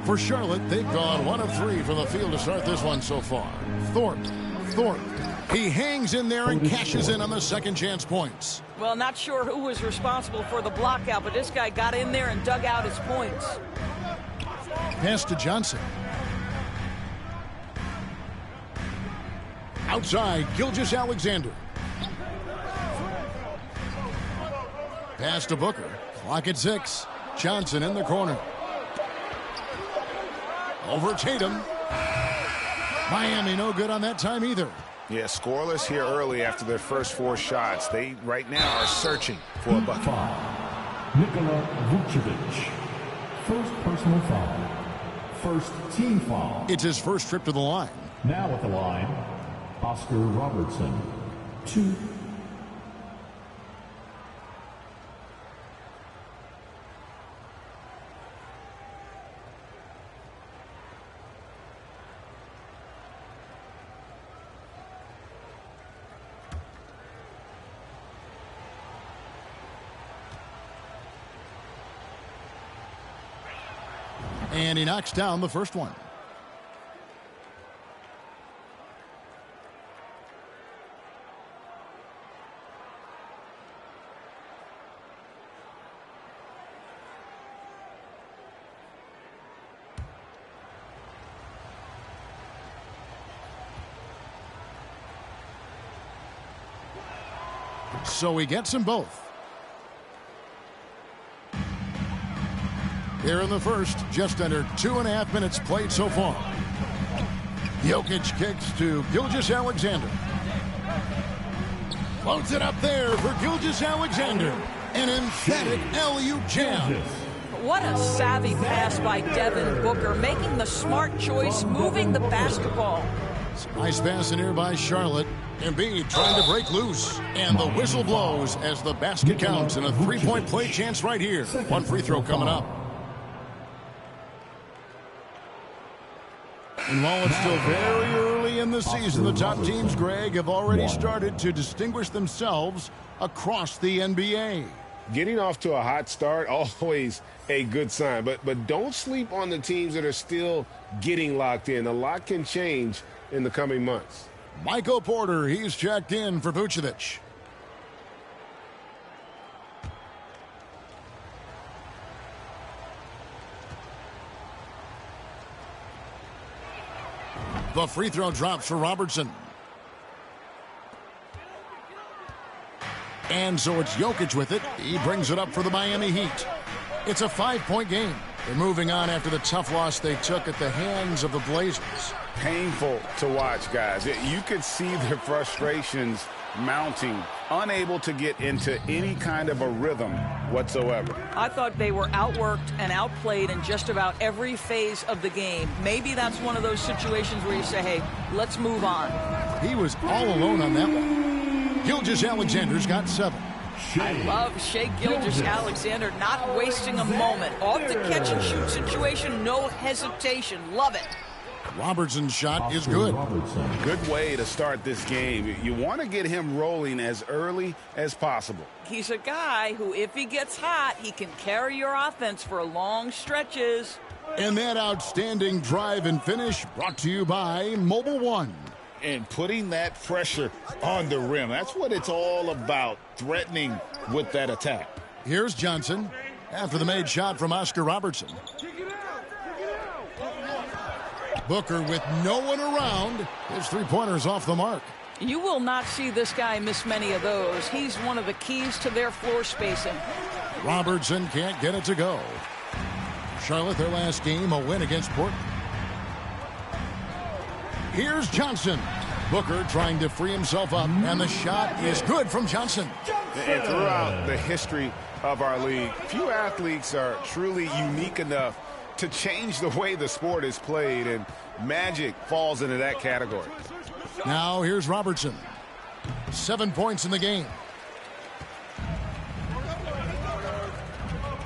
For Charlotte, they've gone 1 of 3 from the field to start this one so far. Thorpe. He hangs in there and cashes in on the second chance points. Well, not sure who was responsible for the block out, but this guy got in there and dug out his points. Pass to Johnson. Outside, Gilgeous-Alexander. Pass to Booker. Clock at 6. Johnson in the corner. Over Tatum. Miami no good on that time either. Yeah, scoreless here early after their first 4 shots. They right now are searching for a bucket. Nikola Vucevic. First personal foul. First team foul. It's his first trip to the line. Now at the line, Oscar Robertson. 2. And he knocks down the first one. So he gets them both. Here in the first, just under 2.5 minutes played so far. Jokic kicks to Gilgeous-Alexander. Floats it up there for Gilgeous-Alexander. An emphatic alley-oop jam. What a savvy pass by Devin Booker, making the smart choice, moving the basketball. Nice pass in here by Charlotte. Embiid trying to break loose. And the whistle blows as the basket counts and a three-point play chance right here. One free throw coming up. And while it's still very early in the season, the top teams, Greg, have already started to distinguish themselves across the NBA. Getting off to a hot start, always a good sign. But don't sleep on the teams that are still getting locked in. A lot can change in the coming months. Michael Porter, he's checked in for Vucevic. The free throw drops for Robertson. And so it's Jokic with it. He brings it up for the Miami Heat. It's a 5-point game. They're moving on after the tough loss they took at the hands of the Blazers. Painful to watch, guys. You could see their frustrations mounting, unable to get into any kind of a rhythm whatsoever. I thought they were outworked and outplayed in just about every phase of the game. Maybe that's one of those situations where you say, hey, let's move on. He was all alone on that one. Gilgeous-Alexander's got 7. I love Shai Gilgeous-Alexander not wasting a moment. Off the catch-and-shoot situation, no hesitation. Love it. Robertson's shot is good. Good way to start this game. You want to get him rolling as early as possible. He's a guy who, if he gets hot, he can carry your offense for long stretches. And that outstanding drive and finish brought to you by Mobile One. And putting that pressure on the rim. That's what it's all about, threatening with that attack. Here's Johnson after the made shot from Oscar Robertson. Booker with no one around. His three-pointer's off the mark. You will not see this guy miss many of those. He's one of the keys to their floor spacing. Robertson can't get it to go. Charlotte, their last game, a win against Portland. Here's Johnson. Booker trying to free himself up, and the shot is good from Johnson. And throughout the history of our league, few athletes are truly unique enough to change the way the sport is played, and Magic falls into that category. Now here's Robertson. 7 points in the game.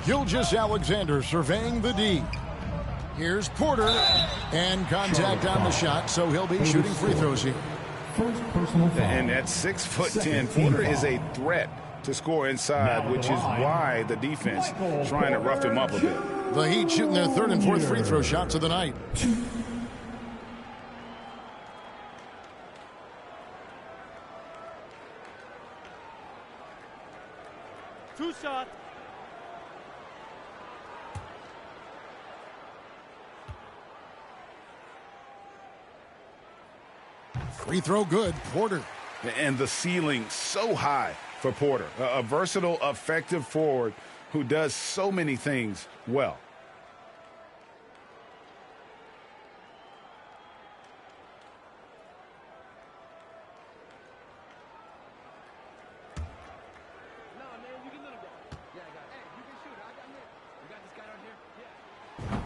Gilgeous-Alexander surveying the D. Here's Porter, and contact on the shot, so he'll be shooting free throws here. And at 6'10", Porter is a threat to score inside, which is why the defense is trying to rough him up a bit. The Heat shooting their third and fourth free throw shots of the night. Two shots. Free throw good, Porter. And the ceiling so high for Porter. A versatile, effective forward who does so many things well.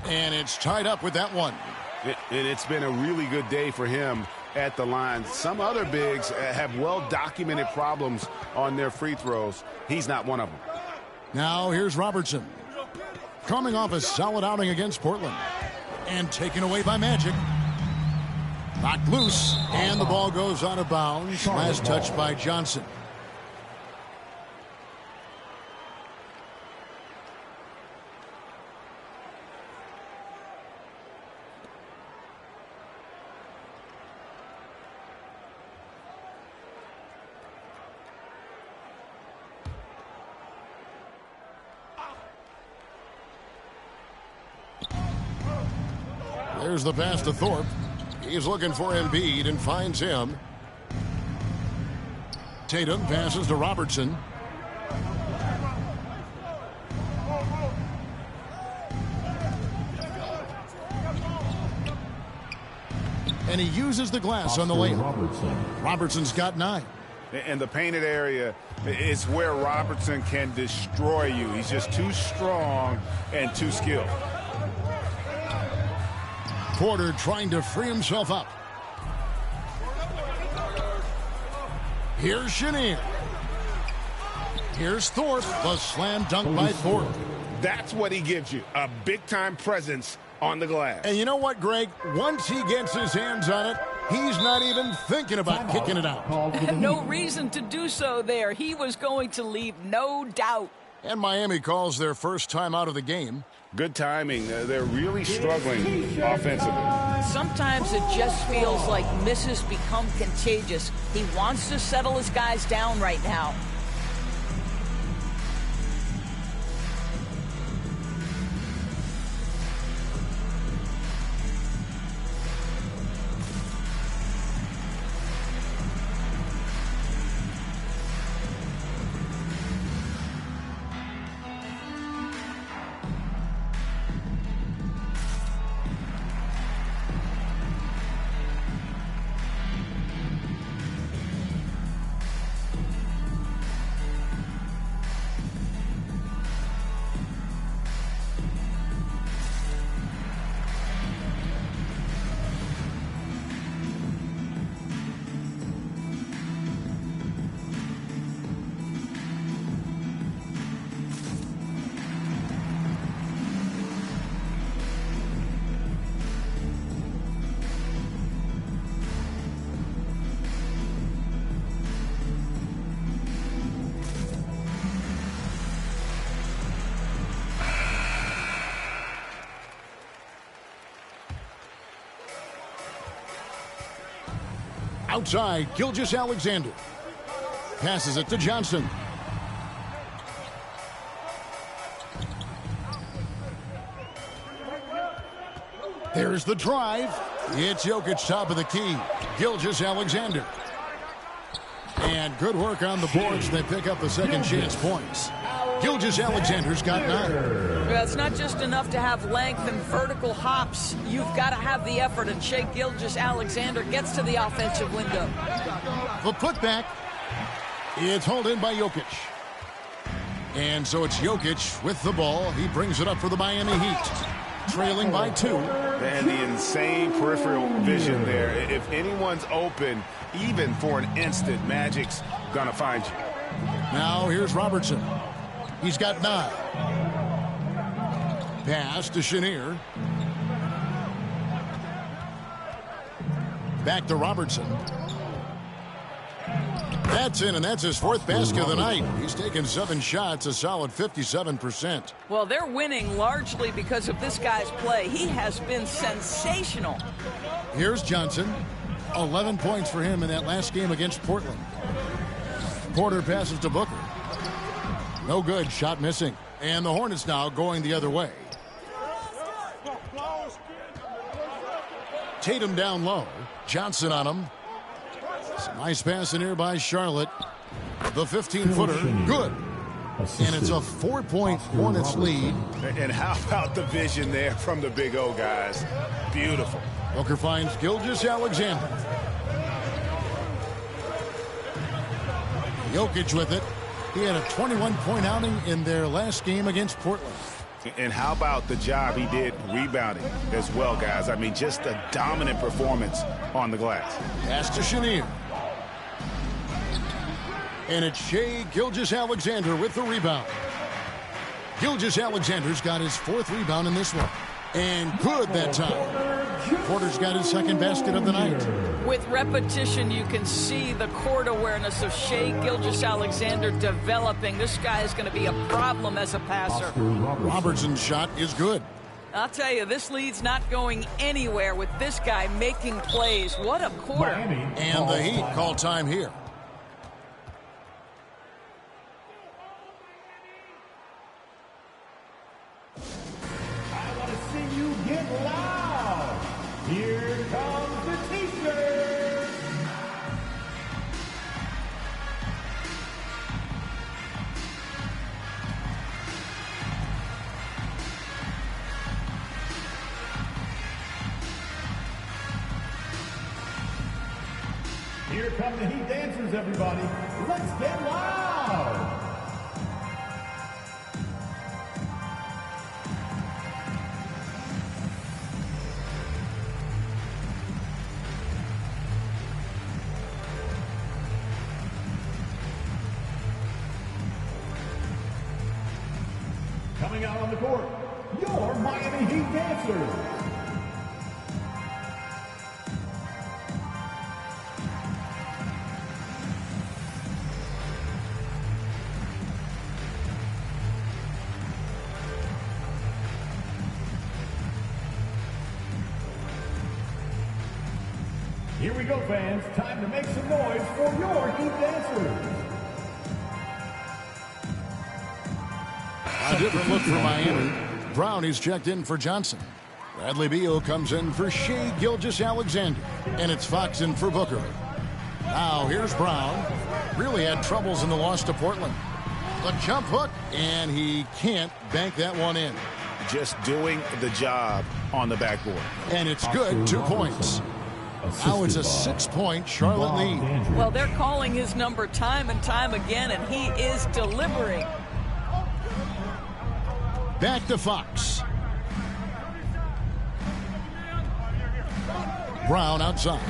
And it's tied up with that one. And it's been a really good day for him at the line. Some other bigs have well-documented problems on their free throws. He's not one of them. Now here's Robertson. Coming off a solid outing against Portland. And taken away by Magic. Knocked loose, and the ball goes out of bounds. Last touch by Johnson. There's the pass to Thorpe. He's looking for Embiid and finds him. Tatum passes to Robertson. And he uses the glass on the layup. Robertson's got 9. And the painted area is where Robertson can destroy you. He's just too strong and too skilled. Porter trying to free himself up. Here's Chenier. Here's Thorpe. The slam dunk by Thorpe. That's what he gives you, a big-time presence on the glass. And you know what, Greg? Once he gets his hands on it, he's not even thinking about kicking it out. No reason to do so there. He was going to leave, no doubt. And Miami calls their first time out of the game. Good timing. They're really struggling offensively. Sometimes it just feels like misses become contagious. He wants to settle his guys down right now. Outside, Gilgeous-Alexander. Passes it to Johnson. There's the drive. It's Jokic top of the key. Gilgeous-Alexander. And good work on the boards. They pick up the second chance points. Gilgeous-Alexander's got 9. Well, it's not just enough to have length and vertical hops. You've got to have the effort, and Shai Gilgeous-Alexander gets to the offensive window. The putback. It's hauled in by Jokic. And so it's Jokic with the ball. He brings it up for the Miami Heat. Trailing by 2. And the insane peripheral vision there. If anyone's open, even for an instant, Magic's going to find you. Now here's Robertson. He's got 9. Pass to Chenier. Back to Robertson. That's in, and that's his 4th basket of the night. He's taken 7 shots, a solid 57%. Well, they're winning largely because of this guy's play. He has been sensational. Here's Johnson. 11 points for him in that last game against Portland. Porter passes to Booker. No good. Shot missing. And the Hornets now going the other way. Tatum down low. Johnson on him. Some nice pass in here by Charlotte. The 15-footer. Good. And it's a 4-point Hornets lead. And how about the vision there from the Big O guys? Beautiful. Booker finds Gilgeous-Alexander. Jokic with it. He had a 21-point outing in their last game against Portland. And how about the job he did rebounding as well, guys? I mean, just a dominant performance on the glass. Pass to Chenier. And it's Shai Gilgeous-Alexander with the rebound. Gilgeous-Alexander's got his 4th rebound in this one. And good that time. Porter's got his 2nd basket of the night. With repetition, you can see the court awareness of Shai Gilgeous-Alexander developing. This guy is going to be a problem as a passer. Robertson's shot is good. I'll tell you, this lead's not going anywhere with this guy making plays. What a quarter. And the Heat call time here. I want to see you get loud. Here come the Heat dancers, everybody. Let's get loud. Coming out on the court, your Miami Heat dancers. Here we go, fans. Time to make some noise for your Heat dancers. A different look for Miami. Brown is checked in for Johnson. Bradley Beal comes in for Shai Gilgeous-Alexander. And it's Fox in for Booker. Now here's Brown. Really had troubles in the loss to Portland. The jump hook, and he can't bank that one in. Just doing the job on the backboard. And it's good, 2 points. Now it's a 6-point Charlotte lead. Well, they're calling his number time and time again, and he is delivering. Back to Fox. Brown outside.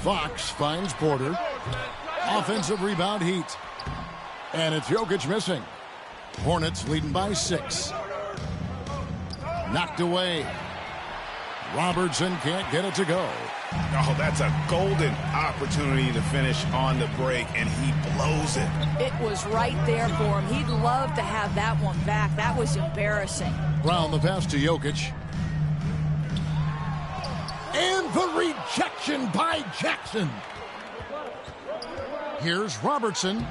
Fox finds Porter. Offensive rebound, Heat. And it's Jokic missing. Hornets leading by 6. Knocked away. Robertson can't get it to go. Oh, that's a golden opportunity to finish on the break, and he blows it. It was right there for him. He'd love to have that one back. That was embarrassing. Brown the pass to Jokic. And the rejection by Jackson. Here's Robertson.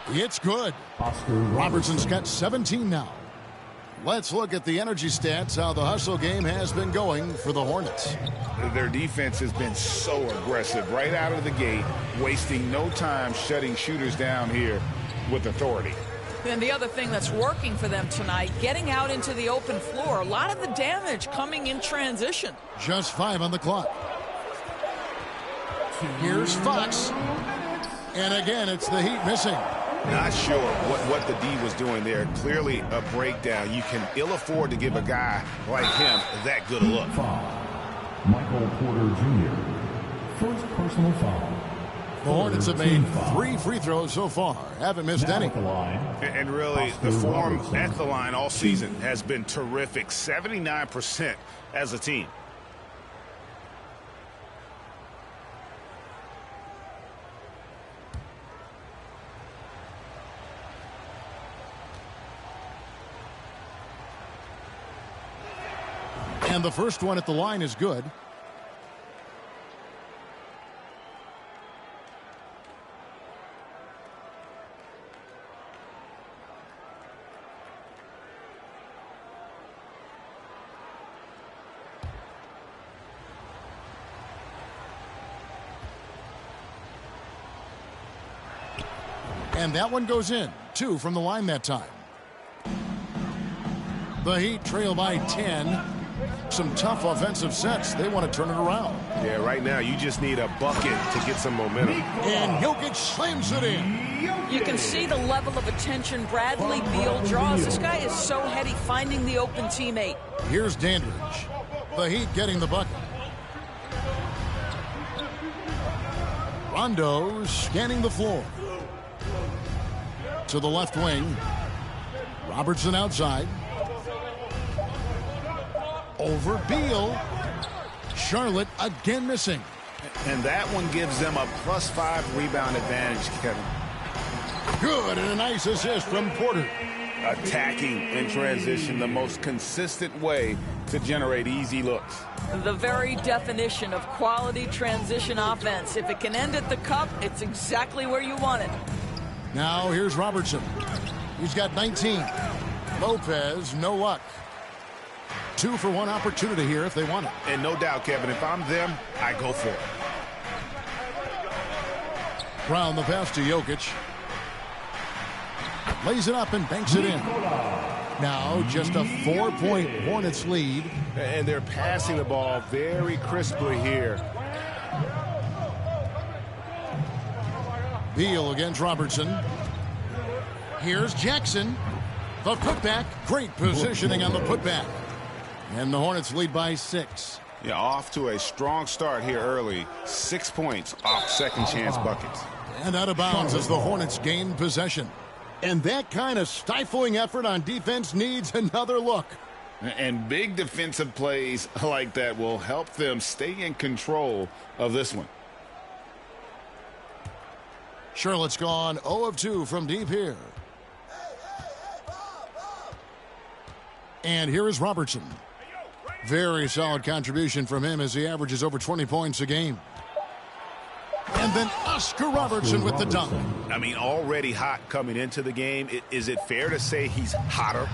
It's good. Robertson's got 17 now. Let's look at the energy stats, how the hustle game has been going for the Hornets. Their defense has been so aggressive right out of the gate, wasting no time shutting shooters down here with authority. And the other thing that's working for them tonight, getting out into the open floor. A lot of the damage coming in transition. Just 5 on the clock. Here's Fox. And again, it's the Heat missing. Not sure what the D was doing there. Clearly a breakdown. You can ill afford to give a guy like him that good a look. Michael Porter Jr. First personal foul. The Hornets have made 3 free throws so far. Haven't missed any. And really, the form at the line all season has been terrific. 79% as a team. And the first one at the line is good. And that one goes in. 2 from the line that time. The Heat trail by 10. Some tough offensive sets. They want to turn it around. Yeah, right now you just need a bucket to get some momentum. And Jokic slams it in. You can see the level of attention Bradley Beal draws. This guy is so heady finding the open teammate. Here's Dandridge. The Heat getting the bucket. Rondo scanning the floor. To the left wing. Robertson outside. Over Beal. Charlotte again missing. And that one gives them a +5 rebound advantage, Kevin. Good, and a nice assist from Porter. Attacking in transition, the most consistent way to generate easy looks. The very definition of quality transition offense. If it can end at the cup, it's exactly where you want it. Now here's Robertson. He's got 19. Lopez, no luck. 2 for 1 opportunity here if they want it. And no doubt, Kevin, if I'm them, I go for it. Brown the pass to Jokic. Lays it up and banks it in. Now just a 4-point Hornets lead. And they're passing the ball very crisply here. Beal against Robertson. Here's Jackson. The putback. Great positioning on the putback. And the Hornets lead by 6. Yeah, off to a strong start here early. 6 points off second chance buckets. And out of bounds as the Hornets gain possession. And that kind of stifling effort on defense needs another look. And big defensive plays like that will help them stay in control of this one. Charlotte's gone 0 of 2 from deep here. And here is Robertson. Very solid contribution from him as he averages over 20 points a game. And then Oscar Robertson with the dunk. I mean, already hot coming into the game. Is it fair to say he's hotter?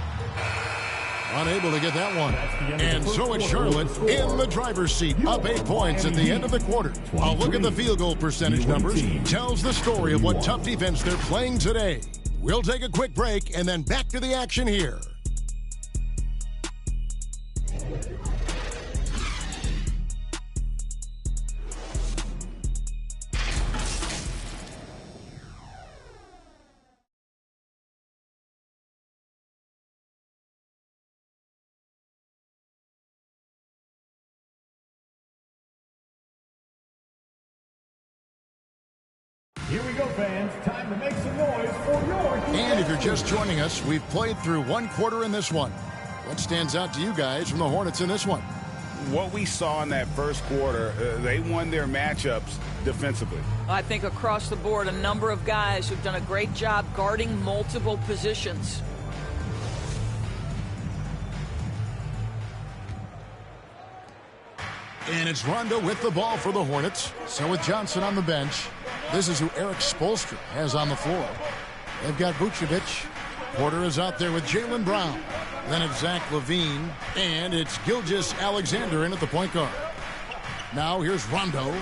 Unable to get that one. And so it's Charlotte in the driver's seat, up 8 points at the end of the quarter. A look at the field goal percentage numbers tells the story of what tough defense they're playing today. We'll take a quick break and then back to the action here. Here we go, fans. Time to make some noise for your... And if you're just joining us, we've played through 1 quarter in this one. What stands out to you guys from the Hornets in this one? What we saw in that first quarter, they won their matchups defensively. I think across the board, a number of guys who've done a great job guarding multiple positions. And it's Rondo with the ball for the Hornets. So with Johnson on the bench, this is who Eric Spoelstra has on the floor. They've got Vucevic. Porter is out there with Jaylen Brown. Then it's Zach LaVine. And it's Gilgeous-Alexander in at the point guard. Now here's Rondo.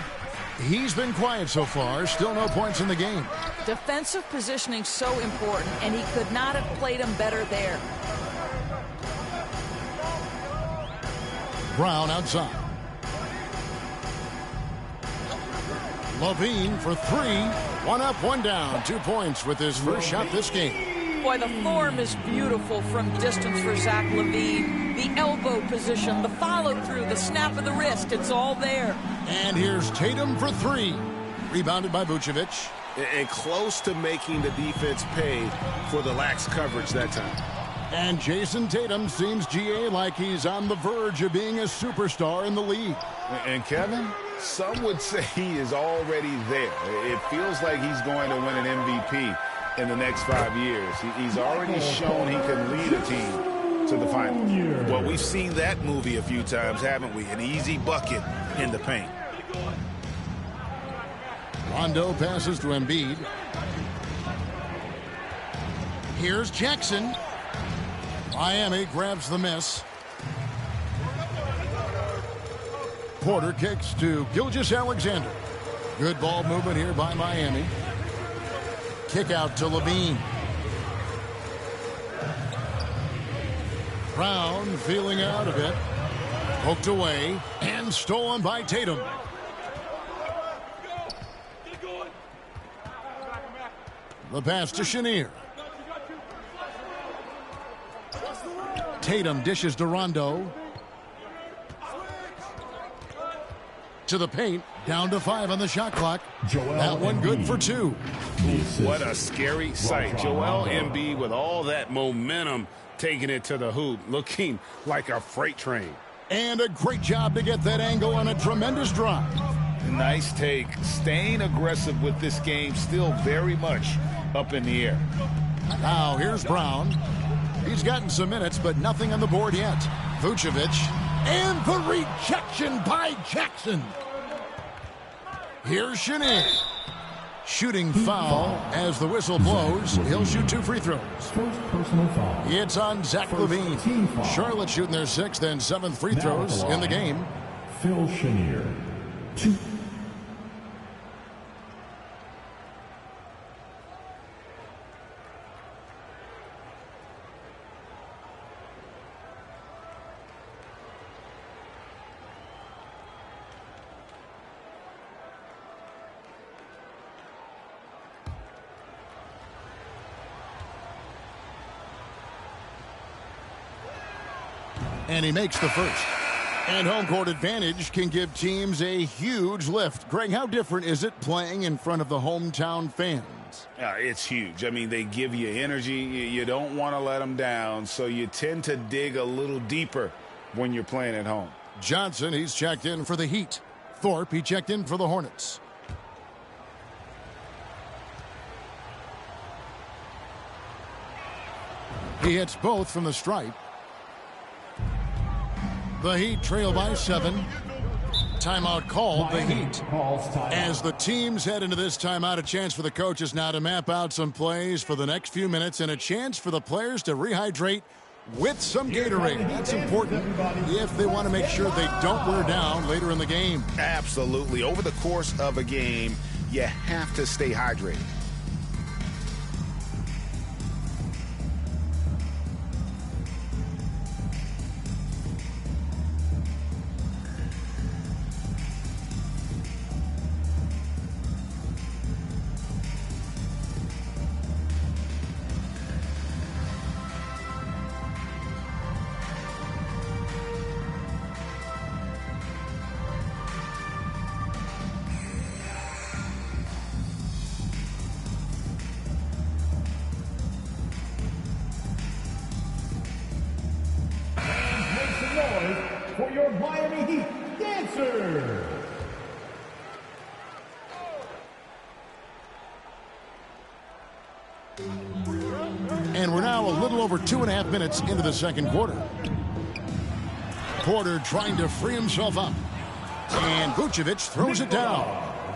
He's been quiet so far. Still no points in the game. Defensive positioning so important, and he could not have played him better there. Brown outside. LaVine for 3. 1 up, 1 down. 2 points with his first shot this game. Boy, the form is beautiful from distance for Zach LaVine. The elbow position, the follow-through, the snap of the wrist, it's all there. And here's Tatum for 3. Rebounded by Vucevic. And close to making the defense pay for the lax coverage that time. And Jason Tatum seems, GA, like he's on the verge of being a superstar in the league. And Kevin, some would say he is already there. It feels like he's going to win an MVP in the next 5 years. He's already shown he can lead a team to the finals. Well, we've seen that movie a few times, haven't we? An easy bucket in the paint. Rondo passes to Embiid. Here's Jackson. Miami grabs the miss. Porter kicks to Gilgeous-Alexander. Good ball movement here by Miami. Kick out to LaVine. Brown feeling out of it. Poked away and stolen by Tatum. The pass to Chenier. Tatum dishes to Rondo. To the paint, down to 5 on the shot clock. That one good for 2. What a scary sight. Joel Embiid with all that momentum taking it to the hoop, looking like a freight train. And a great job to get that angle on a tremendous drive. Nice take. Staying aggressive with this game, still very much up in the air. Now here's Brown. He's gotten some minutes, but nothing on the board yet. Vucevic. And the rejection by Jackson. Here's Chenier. Shooting foul as the whistle blows. He'll shoot 2 free throws. First personal foul. It's on Zach LaVine. Charlotte shooting their 6th and 7th free throws in the game. Phil Chenier. 2. And he makes the first. And home court advantage can give teams a huge lift. Greg, how different is it playing in front of the hometown fans? It's huge. I mean, they give you energy. You don't want to let them down, so you tend to dig a little deeper when you're playing at home. Johnson, he's checked in for the Heat. Thorpe, he checked in for the Hornets. He hits both from the stripe. The Heat trail by 7. Timeout called, the Heat. As the teams head into this timeout, a chance for the coaches now to map out some plays for the next few minutes and a chance for the players to rehydrate with some Gatorade. That's important if they want to make sure they don't wear down later in the game. Absolutely. Over the course of a game, you have to stay hydrated. For your Miami Heat dancers. And we're now a little over 2.5 minutes into the second quarter. Porter trying to free himself up. And Vucevic throws it down.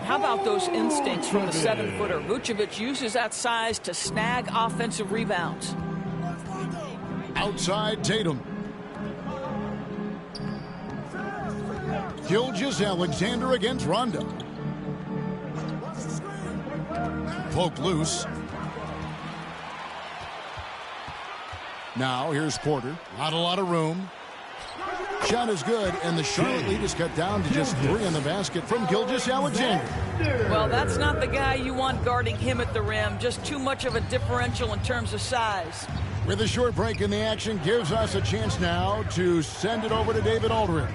How about those instincts from the 7-footer? Vucevic uses that size to snag offensive rebounds. Outside Tatum. Gilgeous-Alexander against Rondo. Poke loose. Now here's Porter. Not a lot of room. Shot is good, and the Charlotte lead is cut down to just 3 on the basket from Gilgeous-Alexander. Well, that's not the guy you want guarding him at the rim. Just too much of a differential in terms of size. With a short break in the action, gives us a chance now to send it over to David Aldridge.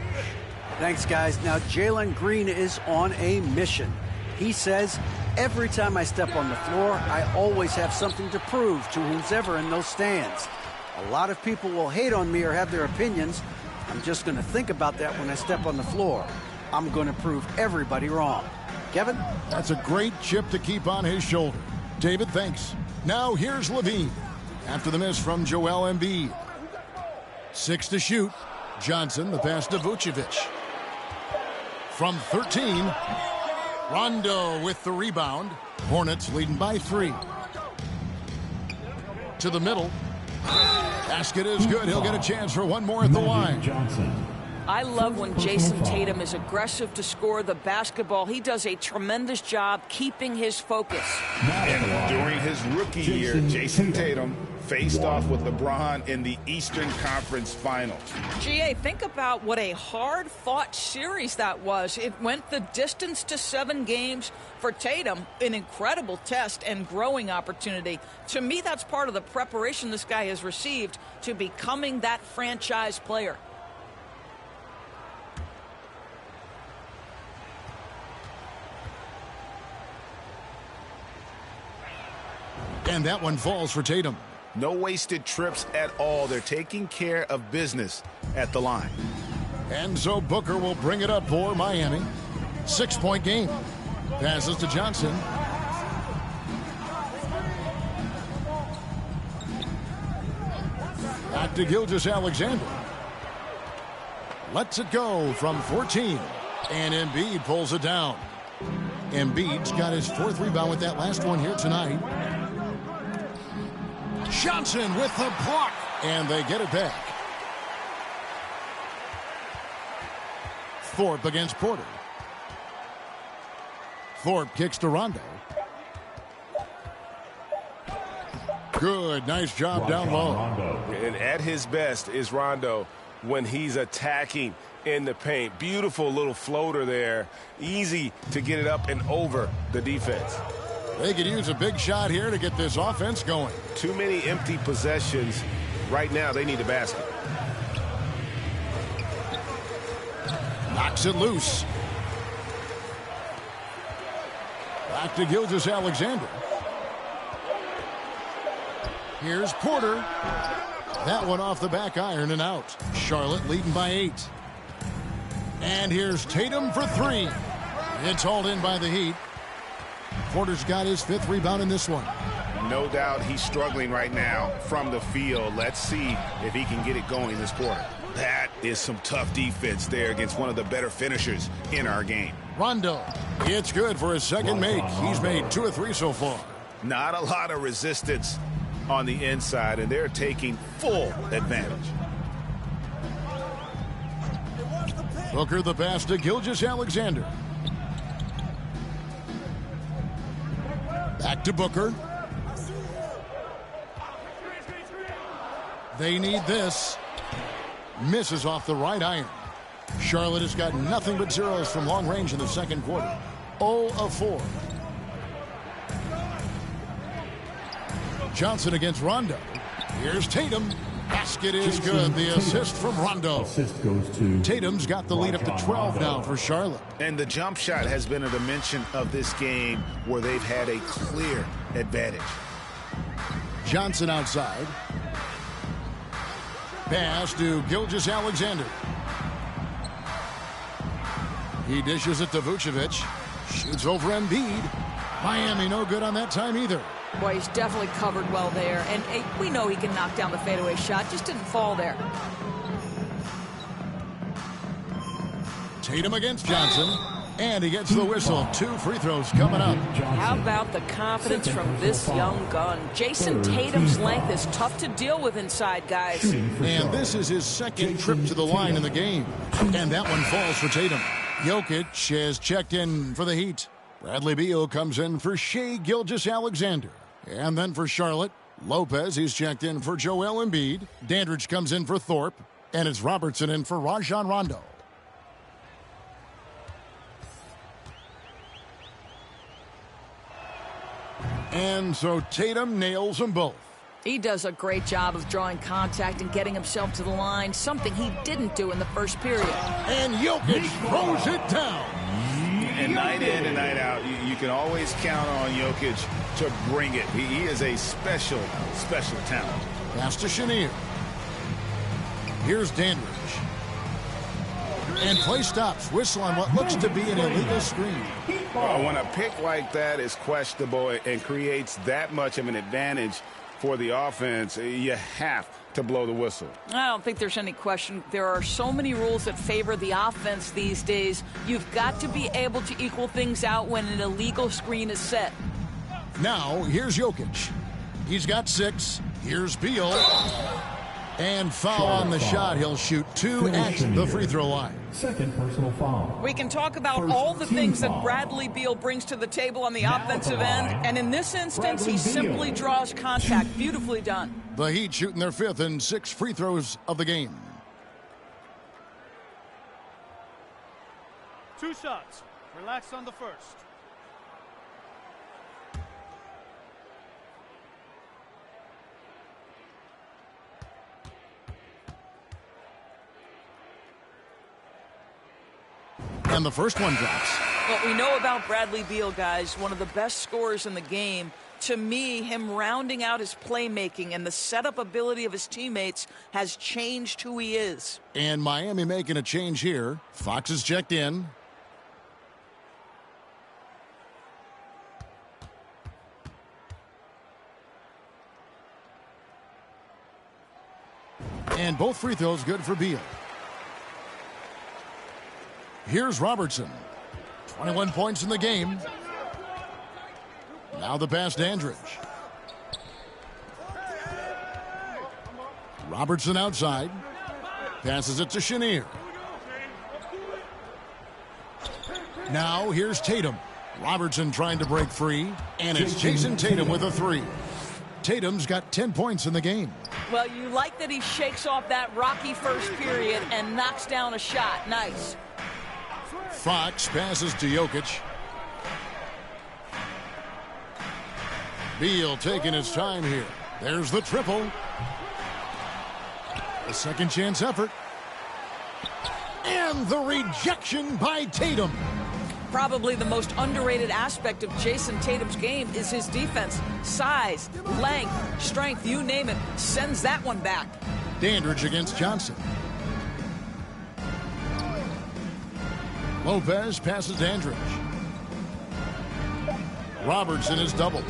Thanks, guys. Now, Jalen Green is on a mission. He says, every time I step on the floor, I always have something to prove to who's ever in those stands. A lot of people will hate on me or have their opinions. I'm just going to think about that when I step on the floor. I'm going to prove everybody wrong. Kevin? That's a great chip to keep on his shoulder. David, thanks. Now here's Levine. After the miss from Joel Embiid. 6 to shoot. Johnson, the pass to Vucevic. From 13, Rondo with the rebound. Hornets leading by 3. To the middle. Basket is good. He'll get a chance for one more at the line. I love when Jason Tatum is aggressive to score the basketball. He does a tremendous job keeping his focus. And during his rookie year, Jason Tatum faced off with LeBron in the Eastern Conference Finals. GA, think about what a hard-fought series that was. It went the distance to 7 games. For Tatum, an incredible test and growing opportunity. To me, that's part of the preparation this guy has received to becoming that franchise player. And that one falls for Tatum. No wasted trips at all. They're taking care of business at the line. And so Booker will bring it up for Miami. 6-point game. Passes to Johnson. Back to Gilgeous-Alexander. Lets it go from 14. And Embiid pulls it down. Embiid's got his 4th rebound with that last one here tonight. Johnson with the block. And they get it back. Thorpe against Porter. Thorpe kicks to Rondo. Good, nice job down low. And at his best is Rondo when he's attacking in the paint. Beautiful little floater there. Easy to get it up and over the defense. They could use a big shot here to get this offense going. Too many empty possessions. Right now, they need a basket. Knocks it loose. Back to Gilgeous-Alexander. Here's Porter. That one off the back iron and out. Charlotte leading by 8. And here's Tatum for 3. It's hauled in by the Heat. Porter's got his 5th rebound in this one. No doubt he's struggling right now from the field. Let's see if he can get it going this quarter. That is some tough defense there against one of the better finishers in our game. Rondo. It's good for his second make. He's made 2 of 3 so far. Not a lot of resistance on the inside, and they're taking full advantage. Booker the pass to Gilgeous-Alexander. Back to Booker. They need this. Misses off the right iron. Charlotte has got nothing but zeros from long range in the second quarter. 0 of 4. Johnson against Rondo. Here's Tatum. Basket is good. The assist from Rondo. Assist goes to Tatum's got the lead up to 12 now for Charlotte. And the jump shot has been a dimension of this game where they've had a clear advantage. Johnson outside. Pass to Gilgeous-Alexander. He dishes it to Vucevic. Shoots over Embiid. Miami no good on that time either. Boy, he's definitely covered well there. And we know he can knock down the fadeaway shot. Just didn't fall there. Tatum against Johnson. And he gets the whistle. 2 free throws coming up. How about the confidence from this young gun? Jason Tatum's length is tough to deal with inside, guys. And this is his second trip to the line in the game. And that one falls for Tatum. Jokic has checked in for the Heat. Bradley Beal comes in for Shai Gilgeous-Alexander. And then for Charlotte, Lopez, he's checked in for Joel Embiid. Dandridge comes in for Thorpe. And it's Robertson in for Rajon Rondo. And so Tatum nails them both. He does a great job of drawing contact and getting himself to the line, something he didn't do in the first period. And Jokic throws it down. And night in and night out, you can always count on Jokic to bring it. He is a special, special talent. Pass to Chenier. Here's Dandridge. And play stops. Whistle on what looks to be an illegal screen. Well, when a pick like that is questionable and creates that much of an advantage for the offense, you have to blow the whistle. I don't think there's any question. There are so many rules that favor the offense these days. You've got to be able to equal things out when an illegal screen is set. Now, here's Jokic. He's got 6. Here's Beal. And foul on the shot. He'll shoot 2 at the free throw line. Second personal foul. We can talk about all the things that Bradley Beal brings to the table on the offensive end. And in this instance, he simply draws contact. Beautifully done. The Heat shooting their 5th and 6th free throws of the game. 2 shots. Relax on the first. And the first one drops. What we know about Bradley Beal, guys, one of the best scorers in the game. To me, him rounding out his playmaking and the setup ability of his teammates has changed who he is. And Miami making a change here. Fox is checked in. And both free throws good for Beal. Here's Robertson. 21 points in the game. Now the pass to Dandridge. Robertson outside. Passes it to Chenier. Now here's Tatum. Robertson trying to break free. And it's Jason Tatum with a 3. Tatum's got 10 points in the game. Well, you like that he shakes off that rocky first period and knocks down a shot. Nice. Fox passes to Jokic. Beal taking his time here. There's the triple. A second chance effort. And the rejection by Tatum. Probably the most underrated aspect of Jason Tatum's game is his defense. Size, length, strength, you name it, sends that one back. Dandridge against Johnson. Lopez passes Dandridge. Robertson is doubled.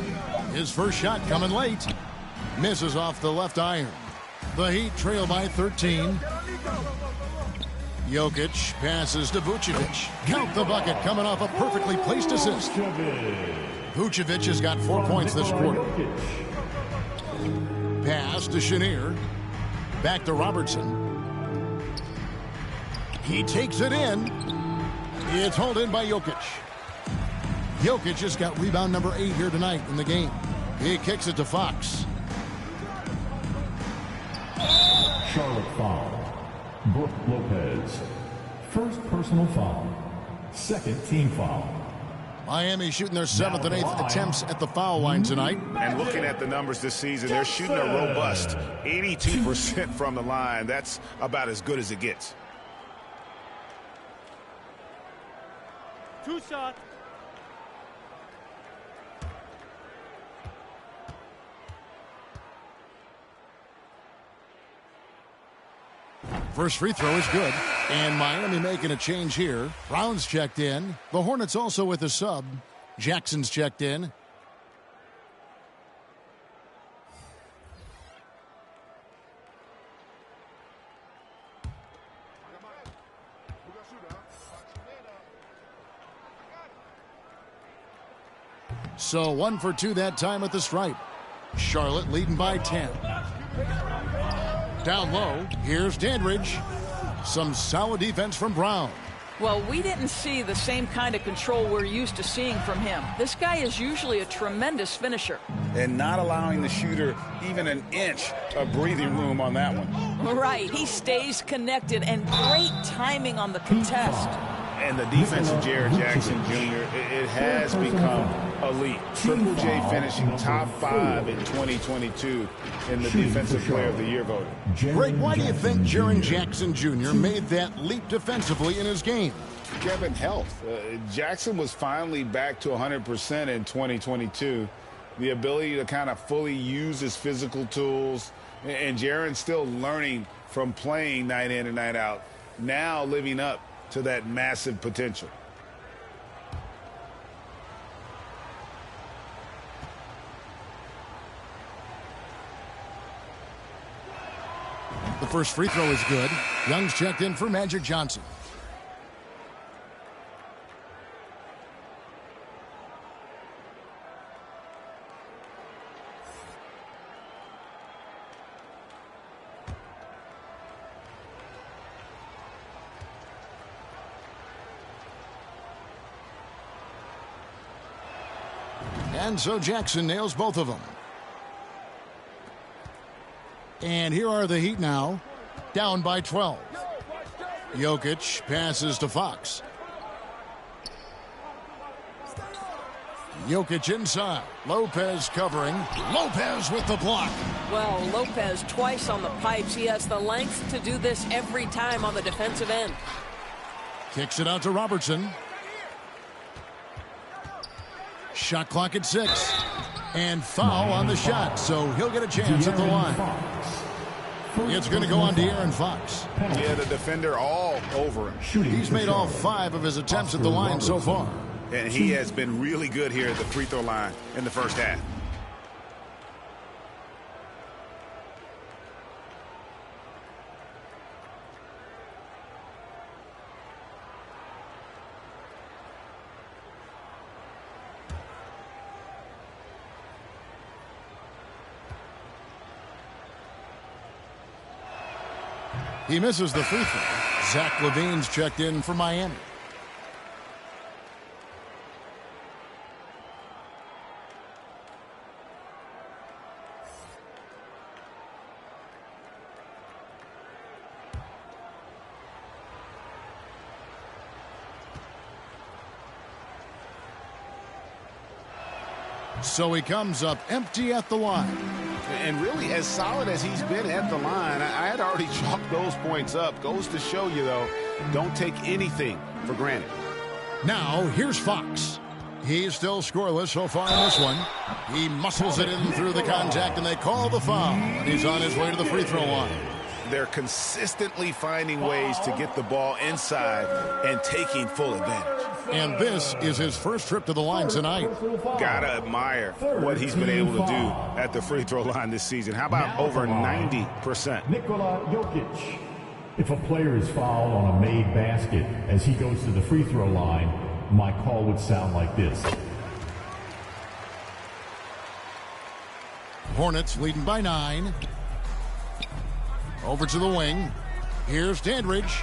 His first shot coming late. Misses off the left iron. The Heat trail by 13. Jokic passes to Vucevic. Count the bucket coming off a perfectly placed assist. Vucevic has got 4 points this quarter. Pass to Chenier. Back to Robertson. He takes it in. It's hauled in by Jokic. Jokic has got rebound number 8 here tonight in the game. He kicks it to Fox. Charlotte foul. Brook Lopez. First personal foul. Second team foul. Miami shooting their 7th and 8th attempts at the foul line tonight. And looking at the numbers this season, they're shooting a robust 82% from the line. That's about as good as it gets. 2 shots. First free throw is good. And Miami making a change here. Brown's checked in. The Hornets also with a sub. Jackson's checked in. So 1 for 2 that time at the stripe. Charlotte leading by 10. Down low, here's Dandridge. Some solid defense from Brown. Well, we didn't see the same kind of control we're used to seeing from him. This guy is usually a tremendous finisher. And not allowing the shooter even an inch of breathing room on that one. Right, he stays connected and great timing on the contest. And the defense of Jared Jackson Jr., it has become elite. Triple J finishing top 5 in 2022 in the Defensive Player of the Year voting. Greg, why do you think Jaren Jackson Jr. made that leap defensively in his game? Kevin, health. Jackson was finally back to 100% in 2022. The ability to kind of fully use his physical tools. And Jaren's still learning from playing night in and night out. Now living up to that massive potential. The first free throw is good. Young's checked in for Magic Johnson. And so Jackson nails both of them. And here are the Heat now, down by 12. Jokic passes to Fox. Jokic inside. Lopez covering. Lopez with the block. Well, Lopez twice on the pipes. He has the length to do this every time on the defensive end. Kicks it out to Robertson. Shot clock at 6. And foul on the shot, so he'll get a chance at the line. It's going to go on to Aaron Fox. Yeah, the defender all over him. He's made all 5 of his attempts at the line so far. And he has been really good here at the free throw line in the first half. He misses the free throw. Zach LaVine's checked in for Miami. So he comes up empty at the line. And really, as solid as he's been at the line, I had already chalked those points up. Goes to show you, though, Don't take anything for granted. Now, here's Fox. He's still scoreless so far in this one. He muscles it in through the contact, and they call the foul. And he's on his way to the free throw line. They're consistently finding ways to get the ball inside and taking full advantage. And this is his first trip to the line tonight. Gotta admire what he's been able to do at the free throw line this season. How about over 90%? Nikola Jokic. If a player is fouled on a made basket as he goes to the free throw line, my call would sound like this. Hornets leading by 9. Over to the wing. Here's Dandridge.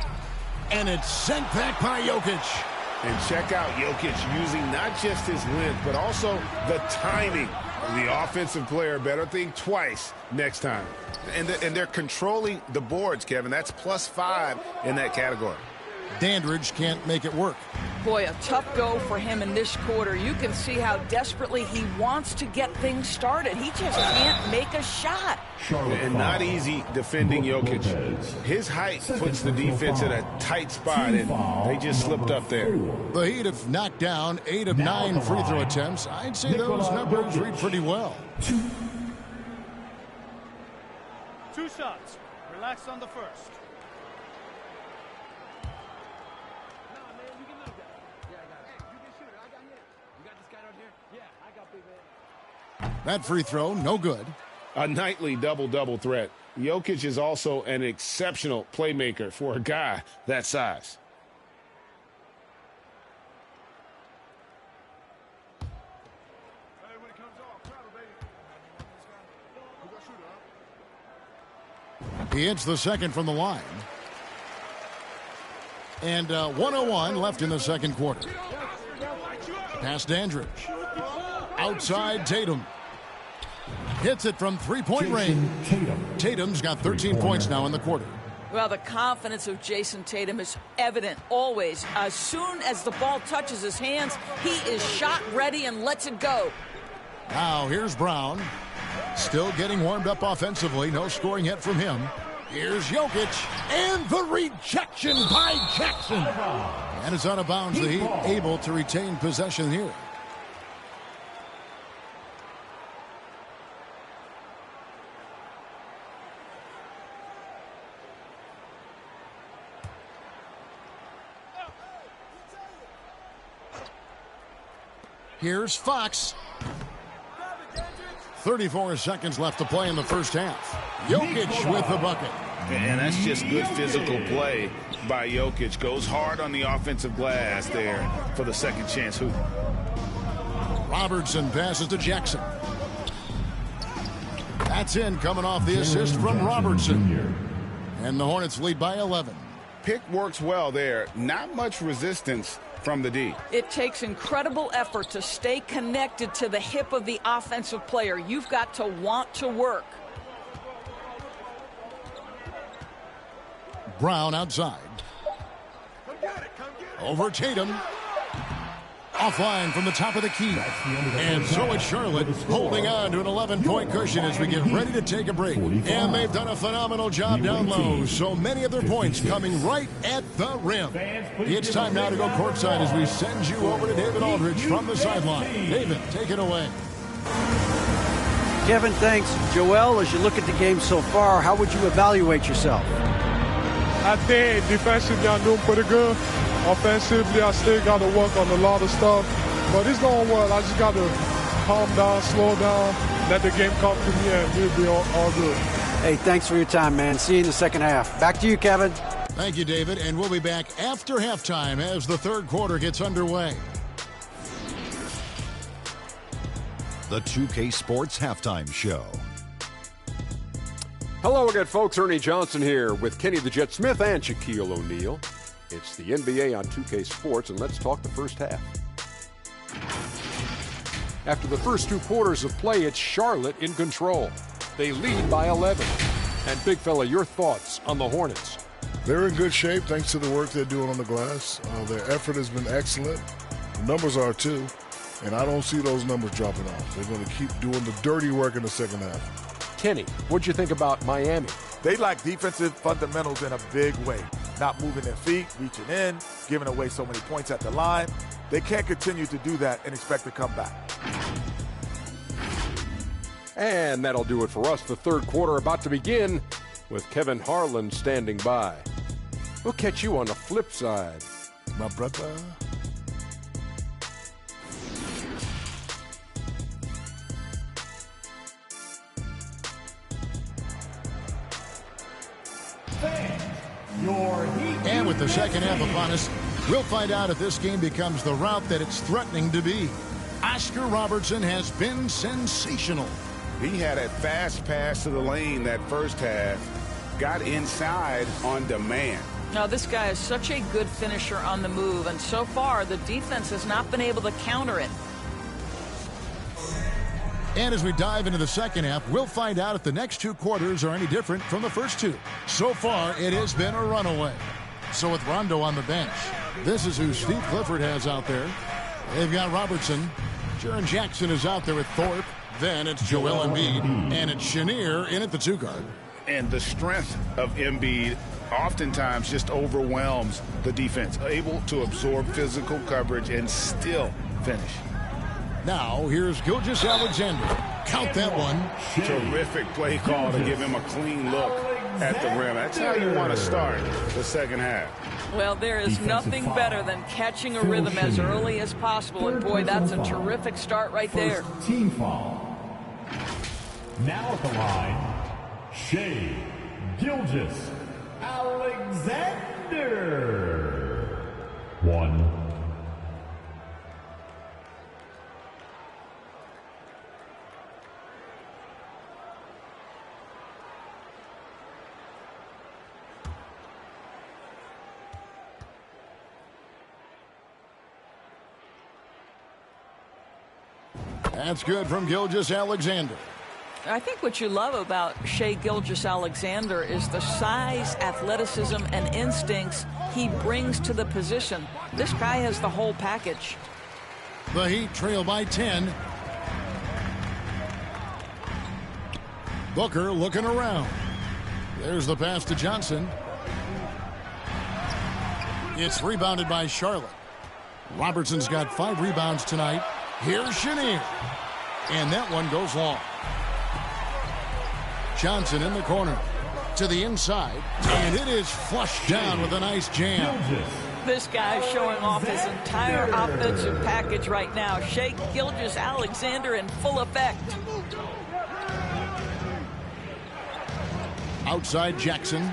And it's sent back by Jokic. And check out Jokic using not just his length, but also the timing. The offensive player better think twice next time. And they're controlling the boards, Kevin. That's +5 in that category. Dandridge can't make it work. Boy, a tough go for him in this quarter. You can see how desperately he wants to get things started. He just can't make a shot. And not easy defending Jokic. His height puts the defense in a tight spot, and they just slipped up there. The Heat have knocked down 8 of 9 free throw attempts. I'd say those numbers read pretty well. 2 shots. Relax on the first. That free throw, no good. A nightly double-double threat. Jokic is also an exceptional playmaker for a guy that size. He hits the second from the line. And 1:01 left in the second quarter. Pass Dandridge. Outside Tatum. Hits it from three-point range. Tatum's got 13 points now in the quarter. Well, the confidence of Jason Tatum is evident always. As soon as the ball touches his hands, he is shot ready and lets it go. Now here's Brown. Still getting warmed up offensively. No scoring yet from him. Here's Jokic. And the rejection by Jackson. And it's out of bounds. The Heat able to retain possession here. Here's Fox. 34 seconds left to play in the first half. Jokic with the bucket. And that's just good physical play by Jokic. Goes hard on the offensive glass there for the second chance hoop. Robertson passes to Jackson. That's in, coming off the assist from Robertson. And the Hornets lead by 11. Pick works well there. Not much resistance from the D. It takes incredible effort to stay connected to the hip of the offensive player. You've got to want to work. Brown outside. Over Tatum. Offline from the top of the key. And so it's Charlotte holding on to an 11-point cushion as we get ready to take a break. And they've done a phenomenal job down low. So many of their points coming right at the rim. It's time now to go courtside as we send you over to David Aldridge from the sideline. David, take it away. Kevin, thanks. Joel, as you look at the game so far, how would you evaluate yourself? I think defensively I'm doing pretty good. Offensively, I still got to work on a lot of stuff. But it's going well. I just got to calm down, slow down, let the game come to me, and we'll be all good. Hey, thanks for your time, man. See you in the second half. Back to you, Kevin. Thank you, David. And we'll be back after halftime as the third quarter gets underway. The 2K Sports Halftime Show. Hello again, folks. Ernie Johnson here with Kenny the Jet Smith and Shaquille O'Neal. It's the NBA on 2K Sports, and let's talk the first half. After the first 2 quarters of play, it's Charlotte in control. They lead by 11. And, big fella, your thoughts on the Hornets? They're in good shape thanks to the work they're doing on the glass. Their effort has been excellent. The numbers are too. And I don't see those numbers dropping off. They're going to keep doing the dirty work in the second half. Kenny, what'd you think about Miami? They lack defensive fundamentals in a big way. not moving their feet, reaching in, giving away so many points at the line. They can't continue to do that and expect to come back. And that'll do it for us. The third quarter about to begin with Kevin Harlan standing by. We'll catch you on the flip side, my brother. And with the second half upon us, we'll find out if this game becomes the route that it's threatening to be. Oscar Robertson has been sensational. He had a fast pass to the lane that first half, got inside on demand. Now, this guy is such a good finisher on the move, and so far the defense has not been able to counter it. And as we dive into the second half, we'll find out if the next two quarters are any different from the first two. So far, it has been a runaway. So with Rondo on the bench, this is who Steve Clifford has out there. They've got Robertson. Jaren Jackson is out there with Thorpe. Then it's Joel Embiid, and it's Chenier in at the 2 guard. And the strength of Embiid oftentimes just overwhelms the defense, able to absorb physical coverage and still finish. Now, here's Gilgeous-Alexander. Count that one. Terrific play call to give him a clean look at the rim. That's how you want to start the second half. Well, there is nothing better than catching a rhythm as early as possible, and boy, that's a terrific start right there. Team foul. Now at the line, Shea Gilgeous-Alexander. 1. That's good from Gilgeous-Alexander. I think what you love about Shea Gilgeous-Alexander is the size, athleticism, and instincts he brings to the position. This guy has the whole package. The Heat trail by 10. Booker looking around. There's the pass to Johnson. It's rebounded by Charlotte. Robertson's got 5 rebounds tonight. Here's Chenier. And that one goes long. Johnson in the corner. To the inside. And it is flushed down with a nice jam. This guy is showing off his entire offensive package right now. Shea Gilgeous-Alexander in full effect. Outside Jackson.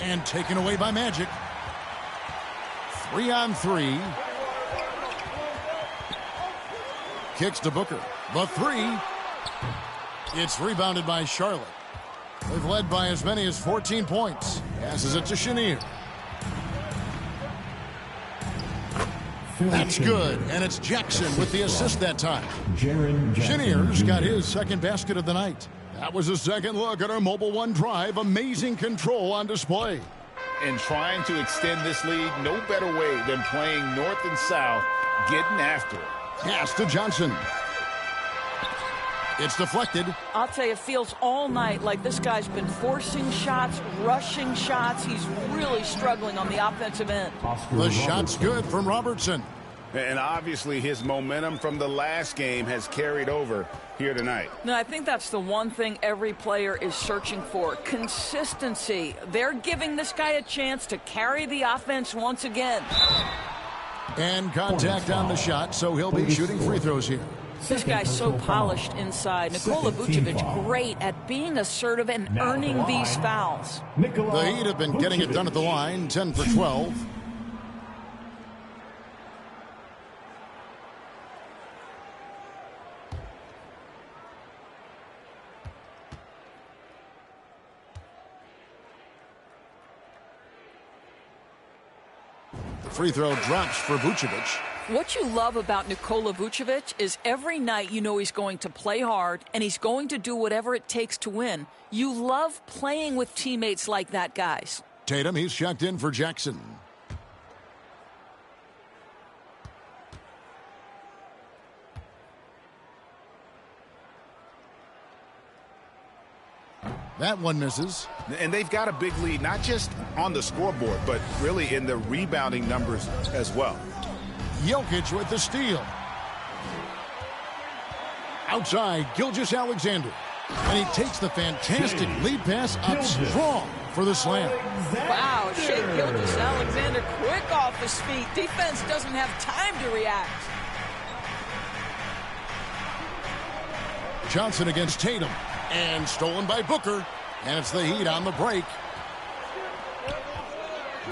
And taken away by Magic. 3-on-3. Kicks to Booker. The 3. It's rebounded by Charlotte. They've led by as many as 14 points. Passes it to Chenier. That's good, and it's Jackson with the assist that time. Chenier's got his second basket of the night. That was a second look at our Mobile One drive. Amazing control on display. And trying to extend this lead, no better way than playing north and south, getting after it. Pass to Johnson. It's deflected. I'll tell you, it feels all night like this guy's been forcing shots, rushing shots. He's really struggling on the offensive end. The shot's good from Robertson. And obviously his momentum from the last game has carried over here tonight. No, I think that's the one thing every player is searching for. Consistency. They're giving this guy a chance to carry the offense once again. And contact on the shot, so he'll be shooting free throws here. This guy's so polished inside. Nikola Vucevic, great at being assertive and earning these fouls. The Heat have been getting it done at the line, 10 for 12. The free throw drops for Vucevic. What you love about Nikola Vucevic is every night you know he's going to play hard and he's going to do whatever it takes to win. You love playing with teammates like that, guys. Tatum, he's checked in for Jackson. That one misses. And they've got a big lead, not just on the scoreboard, but really in the rebounding numbers as well. Jokic with the steal. Outside, Gilgeous-Alexander. And he takes the fantastic lead pass up strong for the slam. Wow, Shea Gilgeous-Alexander quick off his feet. Defense doesn't have time to react. Johnson against Tatum. And stolen by Booker. And it's the Heat on the break.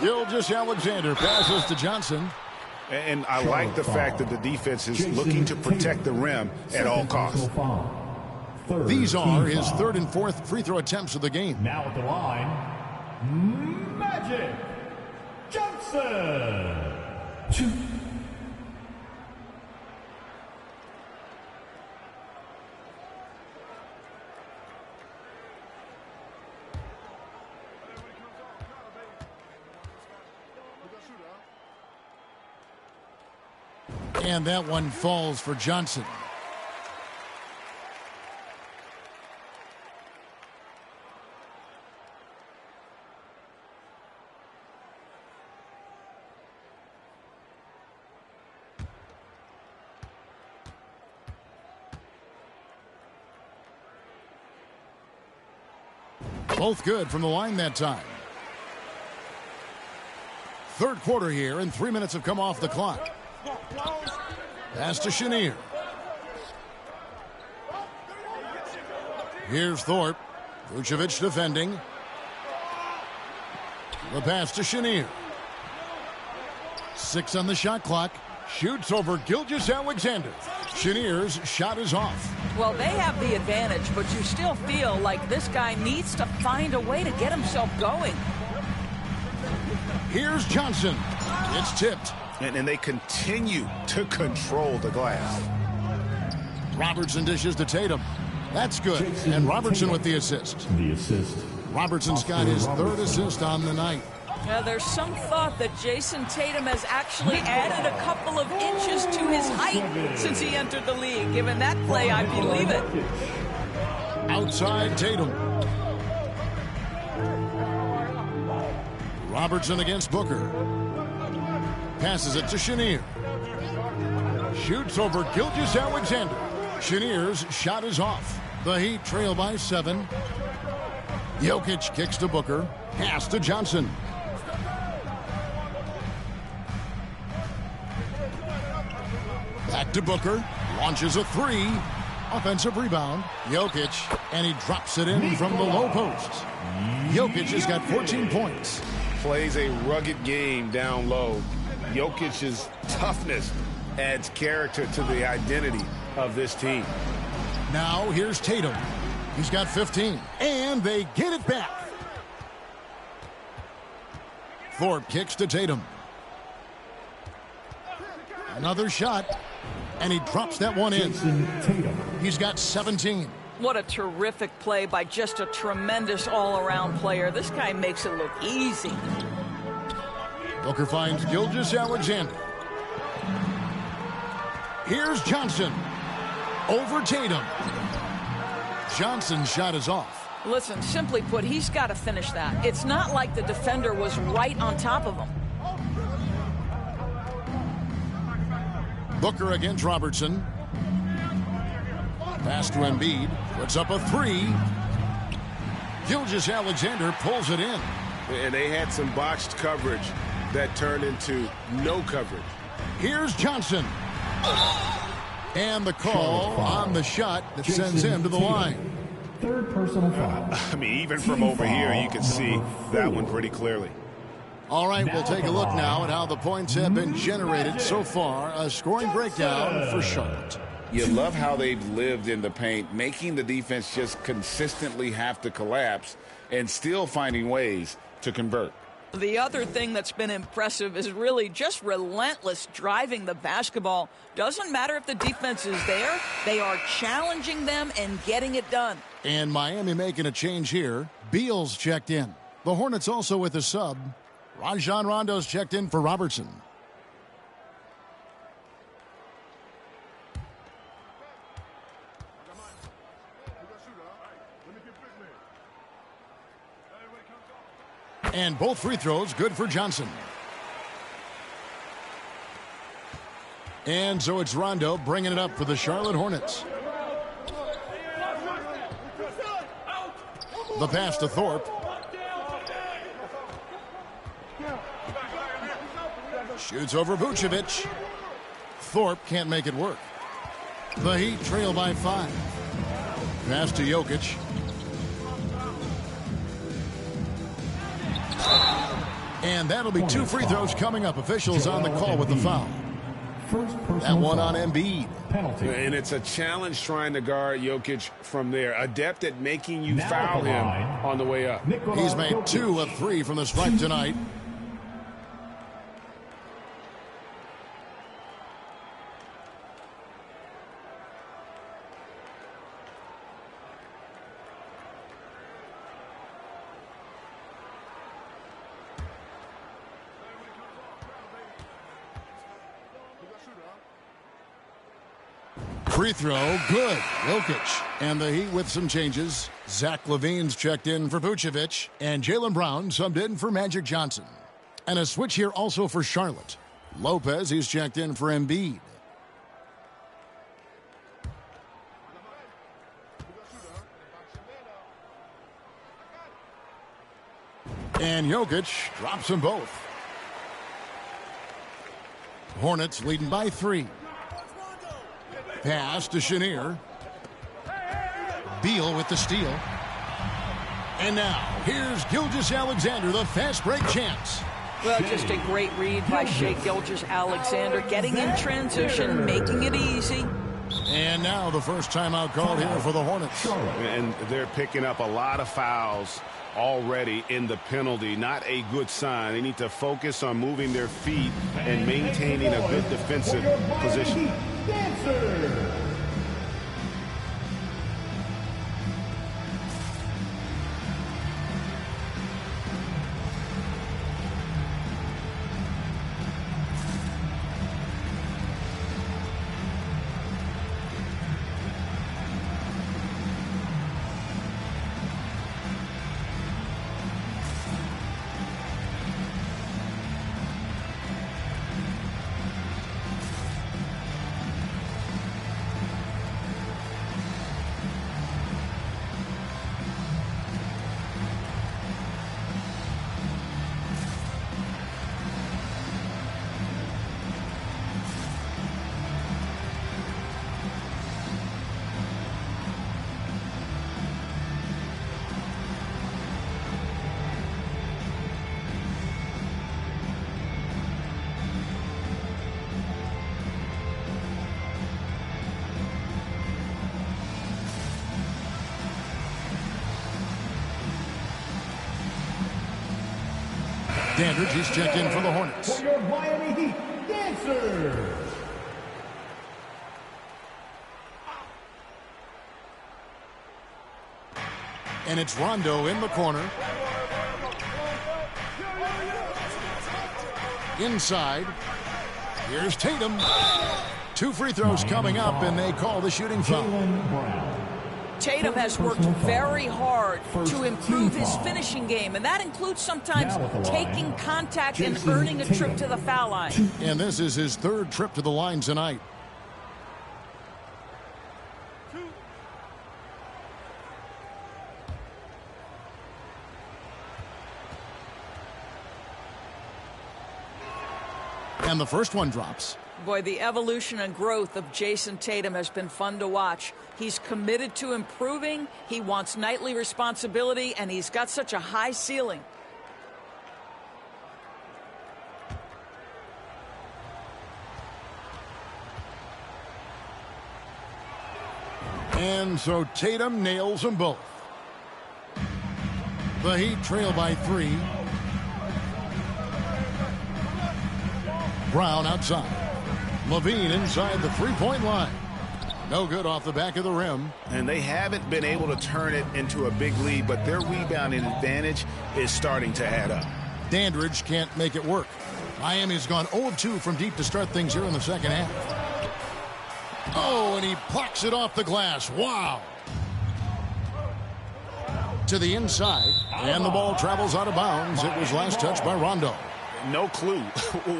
Gilgeous-Alexander passes to Johnson. And I like the fact that the defense is looking to protect the rim at all costs. These are his third and fourth free throw attempts of the game. Now at the line, Magic Johnson. 2. And that one falls for Johnson. Both good from the line that time. Third quarter here, and 3 minutes have come off the clock. Pass to Chenier. Here's Thorpe. Vucevic defending. The pass to Chenier. 6 on the shot clock. Shoots over Gilgeous-Alexander. Chenier's shot is off. Well, they have the advantage, but you still feel like this guy needs to find a way to get himself going. Here's Johnson. It's tipped. And they continue to control the glass. Robertson dishes to Tatum. That's good. And Robertson with the assist. Robertson's got his third assist on the night. Now, there's some thought that Jason Tatum has actually added a couple of inches to his height since he entered the league. Given that play, I believe it. Outside Tatum. Robertson against Booker. Passes it to Chenier. Shoots over Gilgeous-Alexander. Chenier's shot is off. The Heat trail by 7. Jokic kicks to Booker. Pass to Johnson. Back to Booker. Launches a 3. Offensive rebound. Jokic. And he drops it in from the low post. Jokic has got 14 points. Plays a rugged game down low. Jokic's toughness adds character to the identity of this team. Now here's Tatum. He's got 15. And they get it back. Thorpe kicks to Tatum. Another shot. And he drops that one in. He's got 17. What a terrific play by just a tremendous all-around player. This guy makes it look easy. Booker finds Gilgeous-Alexander. Here's Johnson. Over Tatum. Johnson's shot is off. Listen, simply put, he's got to finish that. It's not like the defender was right on top of him. Booker against Robertson. Pass to Embiid. Puts up a 3. Gilgeous-Alexander pulls it in. And they had some botched coverage that turned into no coverage. Here's Johnson. And the call on the shot that sends him to the line. Third personal foul. I mean, even from over here, you can see that one pretty clearly. All right, we'll take a look now at how the points have been generated so far. A scoring breakdown for Charlotte. You love how they've lived in the paint, making the defense just consistently have to collapse and still finding ways to convert. The other thing that's been impressive is really just relentless driving the basketball. Doesn't matter if the defense is there, they are challenging them and getting it done. And Miami making a change here. Beal's checked in. The Hornets also with a sub. Rajon Rondo's checked in for Robertson. And both free throws good for Johnson. And so it's Rondo bringing it up for the Charlotte Hornets. The pass to Thorpe. Shoots over Vucevic. Thorpe can't make it work. The Heat trail by 5. Pass to Jokic. And that'll be 2 free throws coming up. Officials on the call with the foul. That one on Embiid. And it's a challenge trying to guard Jokic from there. Adept at making you foul him on the way up. He's made 2 of 3 from the stripe tonight. Free throw, good. Jokic. And the Heat with some changes. Zach LaVine's checked in for Vucevic. And Jaylen Brown subbed in for Magic Johnson. And a switch here also for Charlotte. Lopez, he's checked in for Embiid. And Jokic drops them both. Hornets leading by 3. Pass to Chenier. Beal with the steal. And now, here's Gilgeous-Alexander, the fast break chance. Well, just a great read by Shai Gilgeous-Alexander, getting in transition, making it easy. And now the first timeout called here for the Hornets. And they're picking up a lot of fouls already in the penalty. Not a good sign. They need to focus on moving their feet and maintaining a good defensive position. Dandridge, he's checked in for the Hornets. For your Miami Heat, Dancer. And it's Rondo in the corner. Inside. Here's Tatum. 2 free throws coming up, and they call the shooting foul. Tatum has worked very hard to improve his finishing game, and that includes sometimes taking contact and earning a trip to the foul line. And this is his 3rd trip to the line tonight. And the first one drops. Boy, the evolution and growth of Jason Tatum has been fun to watch. He's committed to improving. He wants nightly responsibility, and he's got such a high ceiling. And so Tatum nails them both. The Heat trail by 3. Brown outside. LaVine inside the 3-point line. No good off the back of the rim. And they haven't been able to turn it into a big lead, but their rebounding advantage is starting to add up. Dandridge can't make it work. Miami's gone 0-2 from deep to start things here in the second half. Oh, and he plucks it off the glass. Wow. To the inside, and the ball travels out of bounds. It was last touched by Rondo. No clue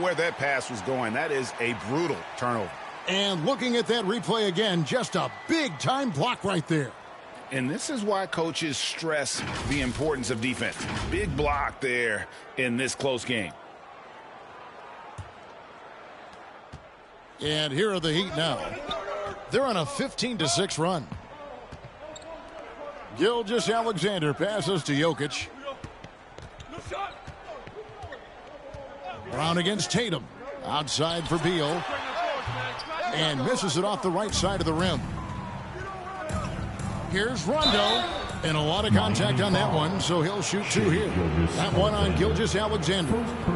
where that pass was going. That is a brutal turnover. And looking at that replay again, just a big-time block right there. And this is why coaches stress the importance of defense. Big block there in this close game. And here are the Heat now. They're on a 15-6 run. Gilgeous-Alexander passes to Jokic. Brown against Tatum. Outside for Beal. And misses it off the right side of the rim. Here's Rondo. And a lot of contact on that one, so he'll shoot 2 here. That one on Gilgeous-Alexander.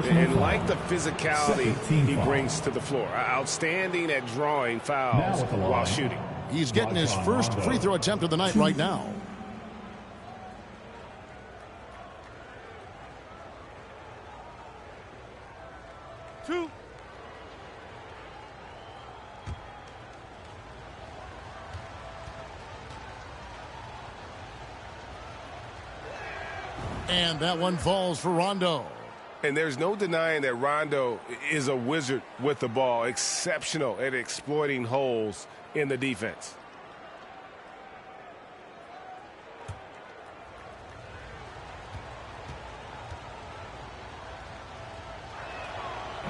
And like the physicality he brings to the floor. Outstanding at drawing fouls while shooting. He's getting his first free throw attempt of the night right now. Two. And that one falls for Rondo. And there's no denying that Rondo is a wizard with the ball. Exceptional at exploiting holes in the defense.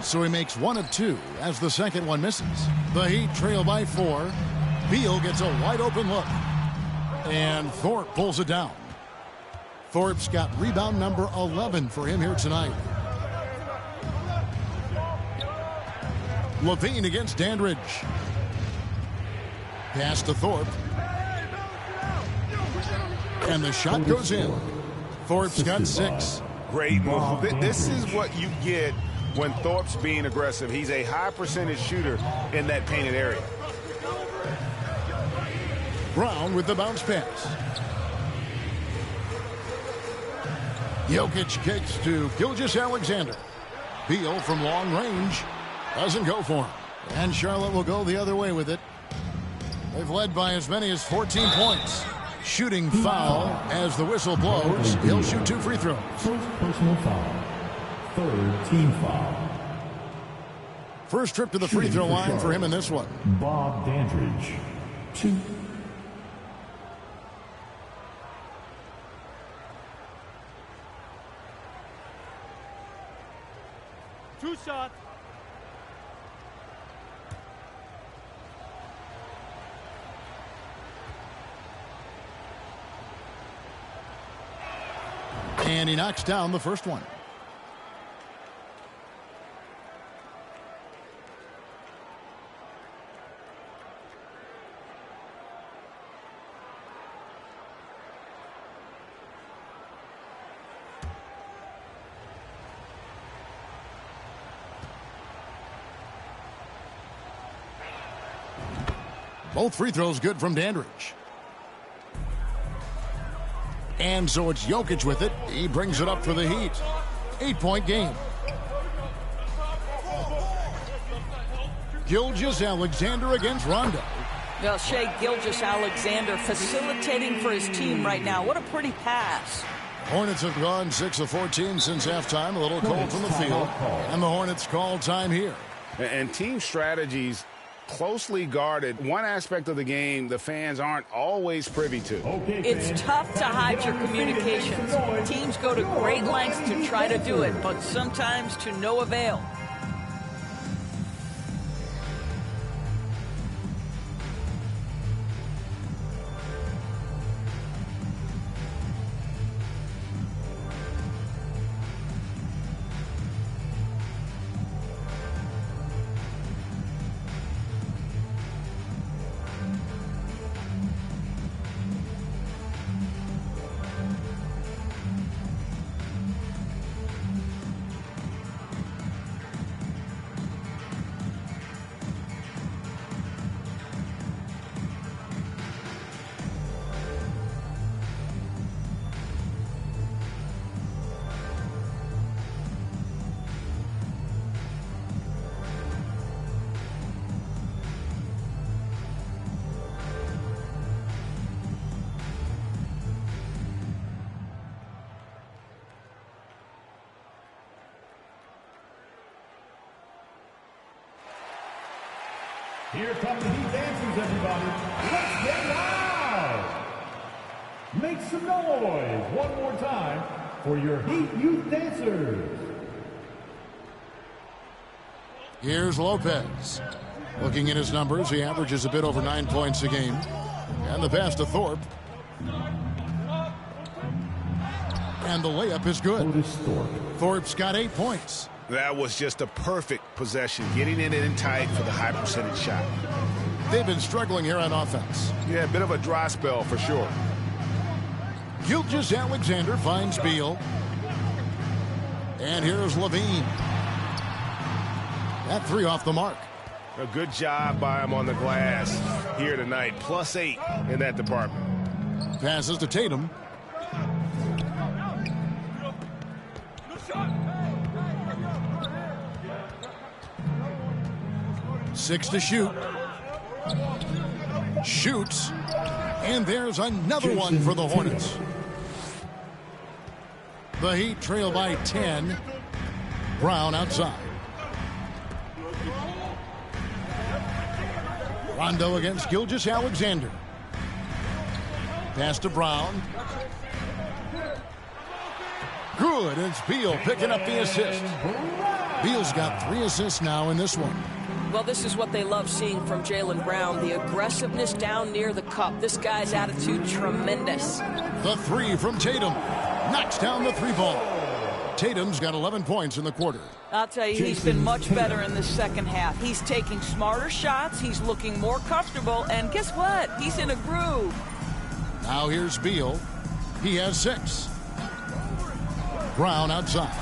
So he makes 1 of 2 as the second one misses. The Heat trail by 4. Beal gets a wide open look. And Thorpe pulls it down. Thorpe's got rebound number 11 for him here tonight. Levine against Dandridge. Pass to Thorpe. And the shot goes in. Thorpe's got 6. Great move. This is what you get when Thorpe's being aggressive. He's a high percentage shooter in that painted area. Brown with the bounce pass. Jokic kicks to Gilgeous-Alexander. Beal from long range doesn't go for him. And Charlotte will go the other way with it. They've led by as many as 14 points. Shooting foul as the whistle blows. He'll shoot 2 free throws. First personal foul. Third team foul. First trip to the free throw line for him in this one. Bob Dandridge. 2. Two shots. And he knocks down the first one. Both free throws good from Dandridge. And so it's Jokic with it. He brings it up for the Heat. 8-point game. Gilgeous-Alexander against Rondo. Well, Shea Gilgeous-Alexander facilitating for his team right now. What a pretty pass. Hornets have gone 6 of 14 since halftime. A little cold from the field. And the Hornets call time here. And team strategies closely guarded. One aspect of the game the fans aren't always privy to. It's tough to hide your communications. Teams go to great lengths to try to do it, but sometimes to no avail. Here come the Heat dancers, everybody. Let's get loud. Make some noise one more time for your Heat youth dancers. Here's Lopez. Looking at his numbers, he averages a bit over 9 points a game. And the pass to Thorpe. And the layup is good. Thorpe's got 8 points. That was just a perfect possession, getting it in tight for the high percentage shot. They've been struggling here on offense. Yeah, a bit of a dry spell for sure. Gilgeous-Alexander finds Beal. And here's Levine. That three off the mark. A good job by him on the glass here tonight. +8 in that department. Passes to Tatum. Six to shoot. Shoots. And there's another one for the Hornets. The Heat trail by 10. Brown outside. Rondo against Gilgeous-Alexander. Pass to Brown. Good. It's Beal picking up the assist. Beal's got 3 assists now in this one. Well, this is what they love seeing from Jaylen Brown, the aggressiveness down near the cup. This guy's attitude, tremendous. The three from Tatum. Knocks down the 3-ball. Tatum's got 11 points in the quarter. I'll tell you, he's been much better in the second half. He's taking smarter shots. He's looking more comfortable. And guess what? He's in a groove. Now here's Beal. He has 6. Brown outside.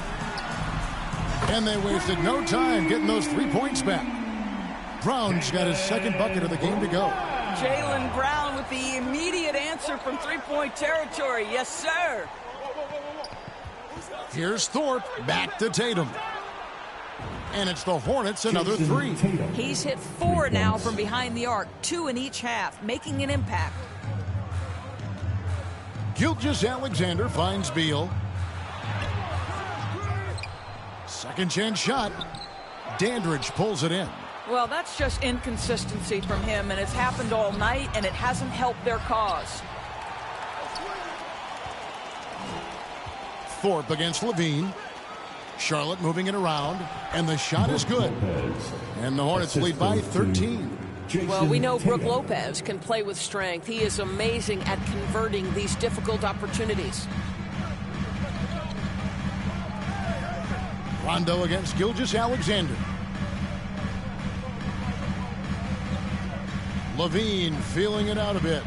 And they wasted no time getting those 3 points back. Brown's got his second bucket of the game to go. Jaylen Brown with the immediate answer from three-point territory. Yes, sir. Here's Thorpe. Back to Tatum. And it's the Hornets another 3. He's hit 4 now from behind the arc. 2 in each half, making an impact. Gilgeous-Alexander finds Beal. Second chance shot. Dandridge pulls it in. Well, that's just inconsistency from him, and it's happened all night, and it hasn't helped their cause. Thorpe against Levine. Charlotte moving it around, and the shot is good. And the Hornets lead by 13. Well, we know Brook Lopez can play with strength. He is amazing at converting these difficult opportunities. Rondo against Gilgeous-Alexander. Levine feeling it out a bit.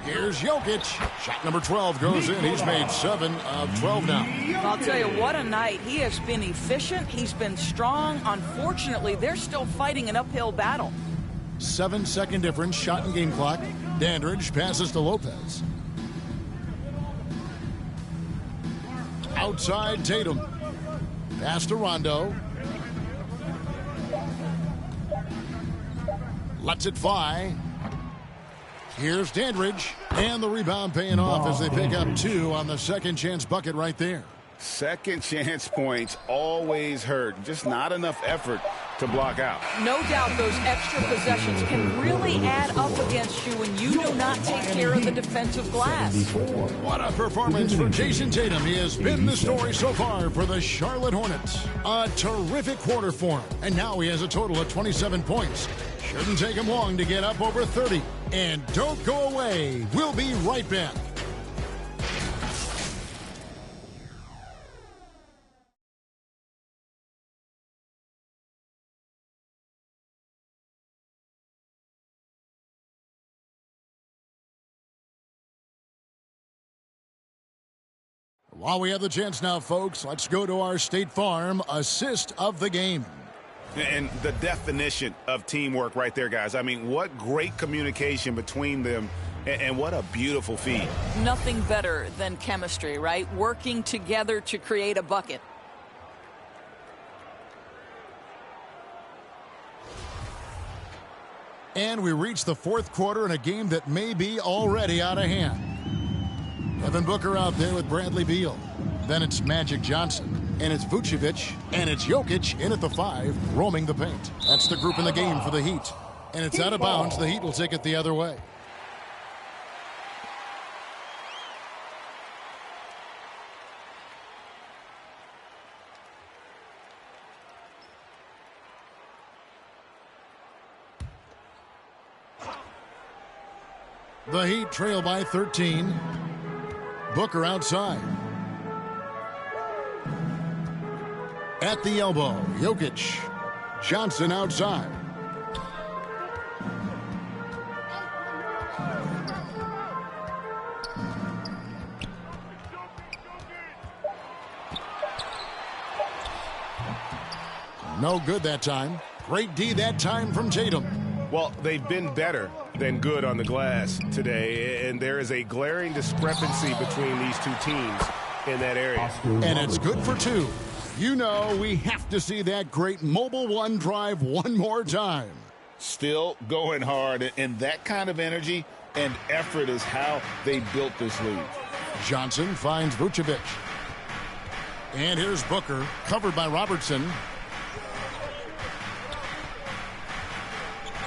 Here's Jokic. Shot number 12 goes in. He's made 7 of 12 now. I'll tell you, what a night. He has been efficient. He's been strong. Unfortunately, they're still fighting an uphill battle. 7-second difference. Shot and game clock. Dandridge passes to Lopez. Outside Tatum. Pass to Rondo. Lets it fly. Here's Dandridge. And the rebound paying off as they pick up 2 on the second chance bucket right there. Second chance points always hurt. Just not enough effort to block out. No doubt those extra possessions can really add up against you when you do not take care of the defensive glass. What a performance for Jason Tatum. He has been the story so far for the Charlotte Hornets. A terrific quarter for him. And now he has a total of 27 points. Shouldn't take him long to get up over 30. And don't go away. We'll be right back. While we have the chance now, folks, let's go to our State Farm assist of the game. And the definition of teamwork right there, guys. I mean, what great communication between them, and what a beautiful feed. Nothing better than chemistry, right? Working together to create a bucket. And we reach the fourth quarter in a game that may be already out of hand. Devin Booker out there with Bradley Beal. Then it's Magic Johnson. And it's Vucevic, and it's Jokic in at the 5, roaming the paint. That's the group in the game for the Heat. And it's out of bounds. The Heat will take it the other way. The Heat trail by 13. Booker outside. At the elbow, Jokic. Johnson outside. No good that time. Great D that time from Tatum. Well, they've been better than good on the glass today, and there is a glaring discrepancy between these two teams in that area. And it's good for 2. You know we have to see that great mobile one drive one more time. Still going hard, and that kind of energy and effort is how they built this lead. Johnson finds Vucevic. And here's Booker, covered by Robertson.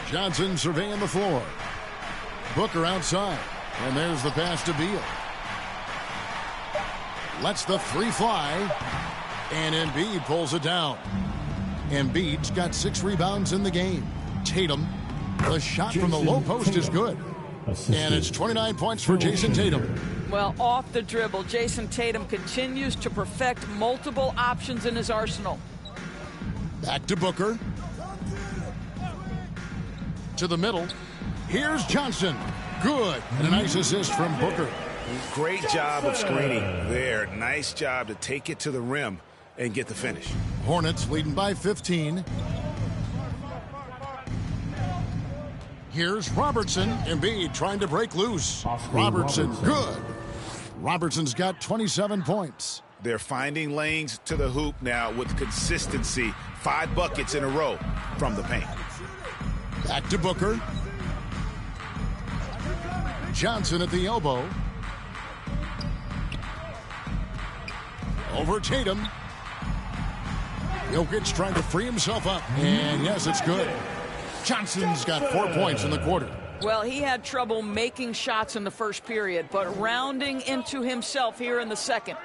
Johnson surveying the floor. Booker outside. And there's the pass to Beal. Lets the 3 fly. And Embiid pulls it down. Embiid's got 6 rebounds in the game. Tatum, the shot from the low post is good. And it's 29 points for Jason Tatum. Well, off the dribble, Jason Tatum continues to perfect multiple options in his arsenal. Back to Booker. To the middle. Here's Johnson. Good. And a nice assist from Booker. Great job of screening there. Nice job to take it to the rim and get the finish. Hornets leading by 15. Here's Robertson. Embiid trying to break loose. Robertson, good. Robertson's got 27 points. They're finding lanes to the hoop now with consistency. 5 buckets in a row from the paint. Back to Booker. Johnson at the elbow. Over Tatum. Jokic trying to free himself up. And yes, it's good. Johnson's got 4 points in the quarter. Well, he had trouble making shots in the first period, but rounding into himself here in the second.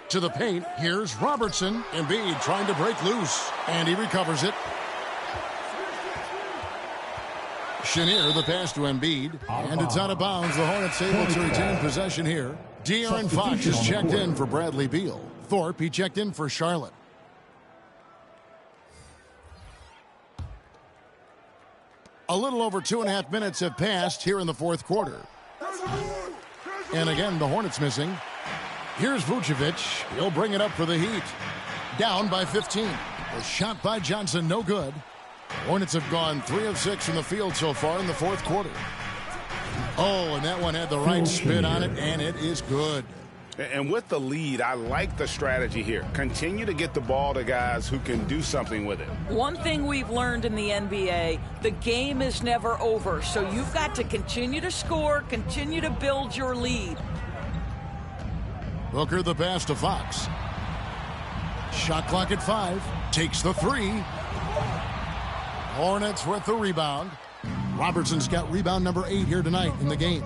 To the paint, here's Robertson. Embiid trying to break loose, and he recovers it. Chenier, the pass to Embiid, and it's out of bounds. The Hornets able to retain possession here. De'Aaron Fox is checked in for Bradley Beal. Thorpe, he checked in for Charlotte. A little over 2.5 minutes have passed here in the fourth quarter. And again, the Hornets missing. Here's Vucevic. He'll bring it up for the Heat. Down by 15. A shot by Johnson, no good. Hornets have gone 3 of 6 from the field so far in the fourth quarter. Oh, and that one had the right spin on it, and it is good. And with the lead, I like the strategy here. Continue to get the ball to guys who can do something with it. One thing we've learned in the NBA, the game is never over. So you've got to continue to score, continue to build your lead. Booker the pass to Fox. Shot clock at 5. Takes the 3. Hornets with the rebound. Robertson's got rebound number 8 here tonight in the game.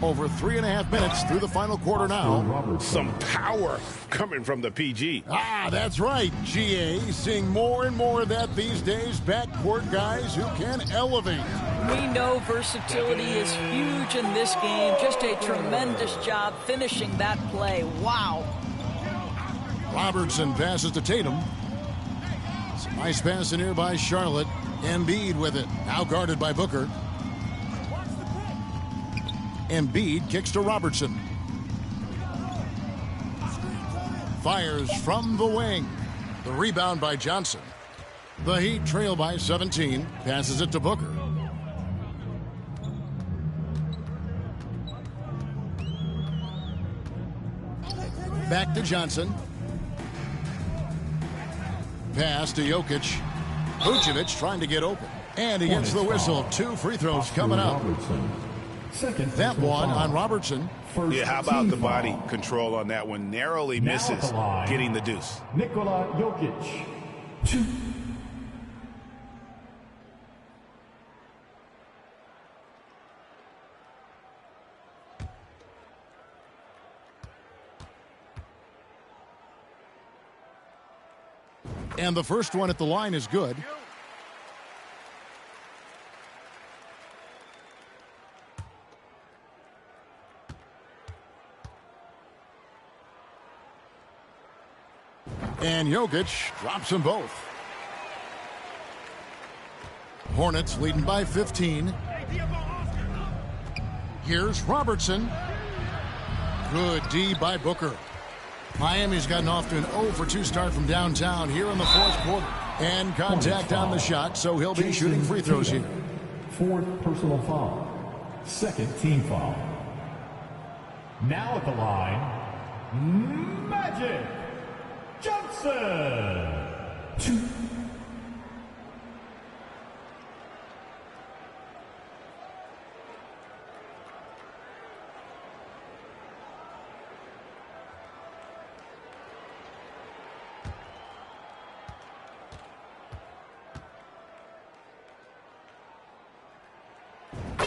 Over 3.5 minutes through the final quarter now. Some power coming from the PG. Ah, that's right, GA. Seeing more and more of that these days. Backcourt guys who can elevate. We know versatility is huge in this game. Just a tremendous job finishing that play. Wow. Robertson passes to Tatum. Some nice pass in here by Charlotte. Embiid with it. Now guarded by Booker. Embiid kicks to Robertson. Fires from the wing. The rebound by Johnson. The Heat trail by 17. Passes it to Booker. Back to Johnson. Pass to Jokic. Vucevic trying to get open. And he gets the whistle. 2 free throws coming up. That one on Robertson. Yeah, how about the body control on that one? Narrowly misses getting the deuce. Nikola Jokic. 2. And the first one at the line is good. And Jokic drops them both. Hornets leading by 15. Here's Robertson. Good D by Booker. Miami's gotten off to an 0-for-2 start from downtown here in the fourth quarter. And contact on the shot, so he'll be shooting free throws here. 4th personal foul. 2nd team foul. Now at the line, Magic Johnson. 2.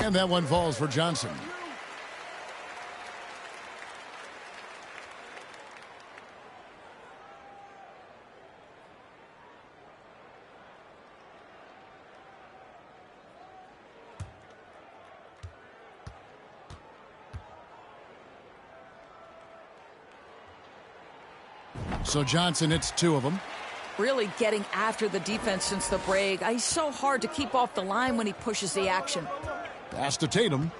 And that one falls for Johnson. So Johnson hits 2 of them. Really getting after the defense since the break. He's so hard to keep off the line when he pushes the action. Pass to Tatum.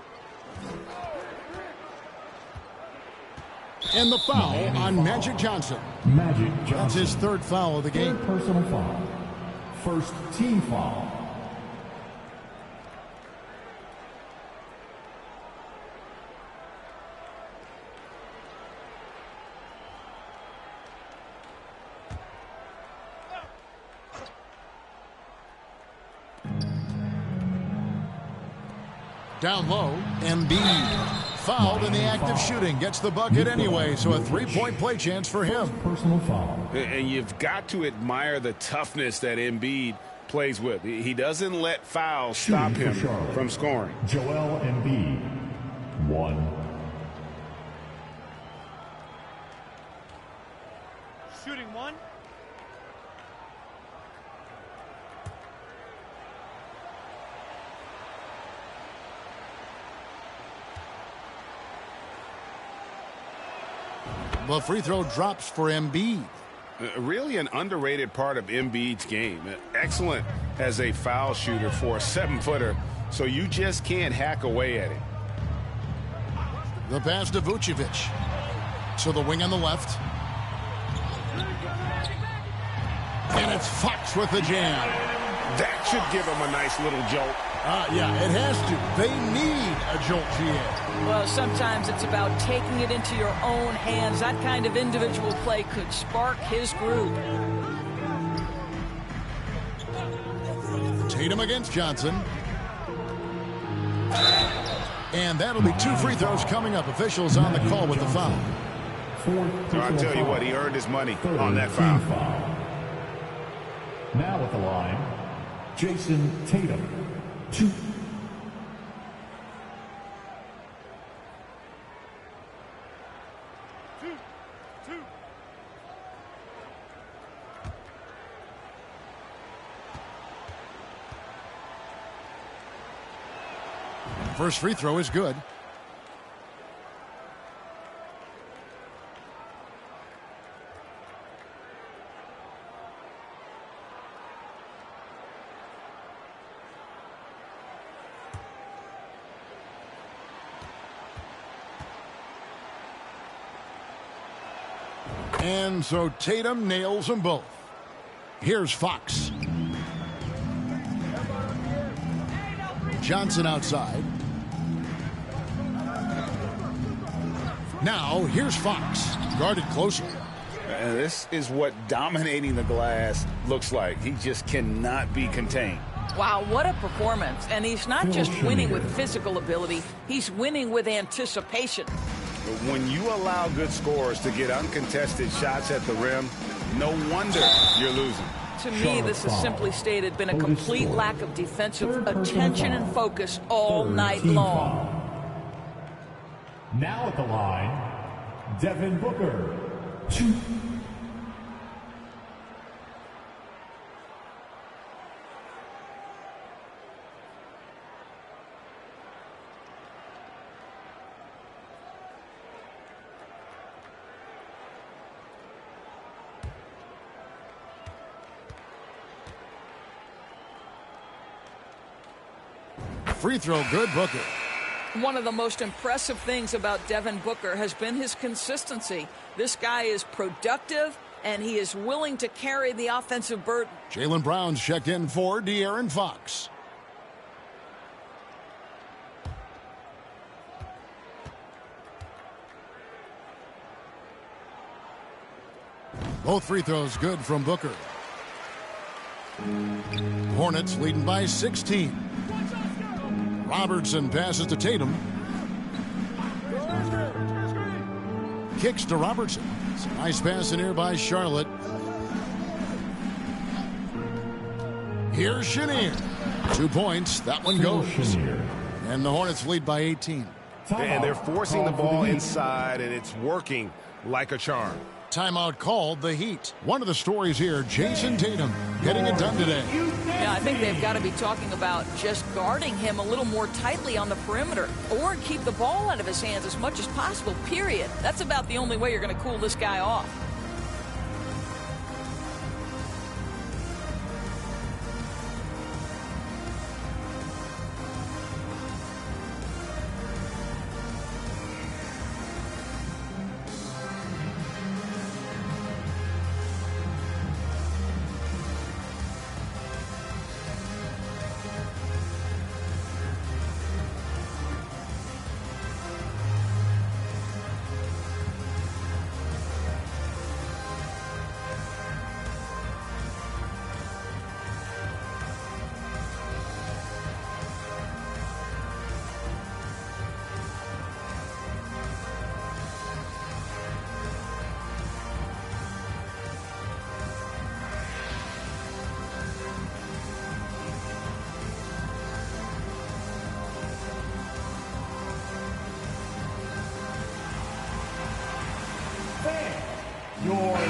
And the foul on Magic Johnson. Magic Johnson. That's his 3rd foul of the game. 3rd personal foul. 1st team foul. Down low, Embiid. Fouled in the act of shooting. Gets the bucket anyway, so a 3-point play chance for him. Personal foul. And you've got to admire the toughness that Embiid plays with. He doesn't let fouls stop him from scoring. Joel Embiid. 1. Shooting 1. The free throw drops for Embiid. Really an underrated part of Embiid's game. Excellent as a foul shooter for a 7-footer, so you just can't hack away at him. The pass to Vucevic. So the wing on the left. And it's Fox with the jam. That should give him a nice little jolt. Yeah, it has to. They need a jolt here. Well, sometimes it's about taking it into your own hands. That kind of individual play could spark his group. Tatum against Johnson. And that'll be 2 free throws coming up. Officials on the call with the foul. So I'll tell you what, he earned his money on that foul. Now at the line, Jason Tatum. 2. First free throw is good. And so Tatum nails them both. Here's Fox. Johnson outside. Now here's Fox. Guarded closer. This is what dominating the glass looks like. He just cannot be contained. Wow, what a performance. And he's not just winning with physical ability, he's winning with anticipation. But when you allow good scorers to get uncontested shots at the rim, no wonder you're losing. To me, this has simply stated been a complete lack of defensive attention and focus all night long. Now at the line, Devin Booker. 2. Free throw good, Booker. One of the most impressive things about Devin Booker has been his consistency. This guy is productive, and he is willing to carry the offensive burden. Jaylen Brown's checked in for De'Aaron Fox. Both free throws good from Booker. Hornets leading by 16. Robertson passes to Tatum. Kicks to Robertson. It's a nice pass in here by Charlotte. Here's Chenier. 2 points. That one goes. And the Hornets lead by 18. And they're forcing the ball inside, and it's working like a charm. Timeout called the Heat. One of the stories here, Jason Tatum getting it done today. Yeah, I think they've got to be talking about just guarding him a little more tightly on the perimeter or keep the ball out of his hands as much as possible, period. That's about the only way you're going to cool this guy off.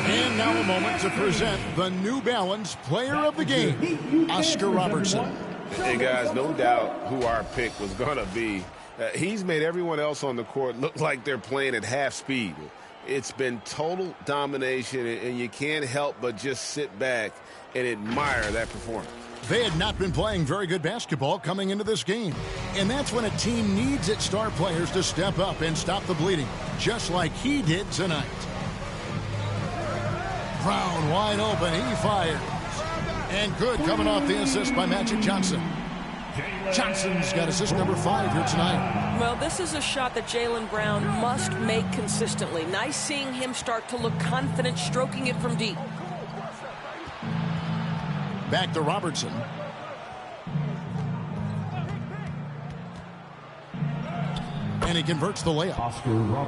And now a moment to present the New Balance Player of the Game, Oscar Robertson. Hey, guys, no doubt who our pick was going to be. He's made everyone else on the court look like they're playing at half speed. It's been total domination, and you can't help but just sit back and admire that performance. They had not been playing very good basketball coming into this game. And that's when a team needs its star players to step up and stop the bleeding, just like he did tonight. Brown wide open, he fires. And good coming off the assist by Magic Johnson. Johnson's got assist number 5 here tonight. Well, this is a shot that Jaylen Brown must make consistently. Nice seeing him start to look confident, stroking it from deep. Back to Robertson. And he converts the layup.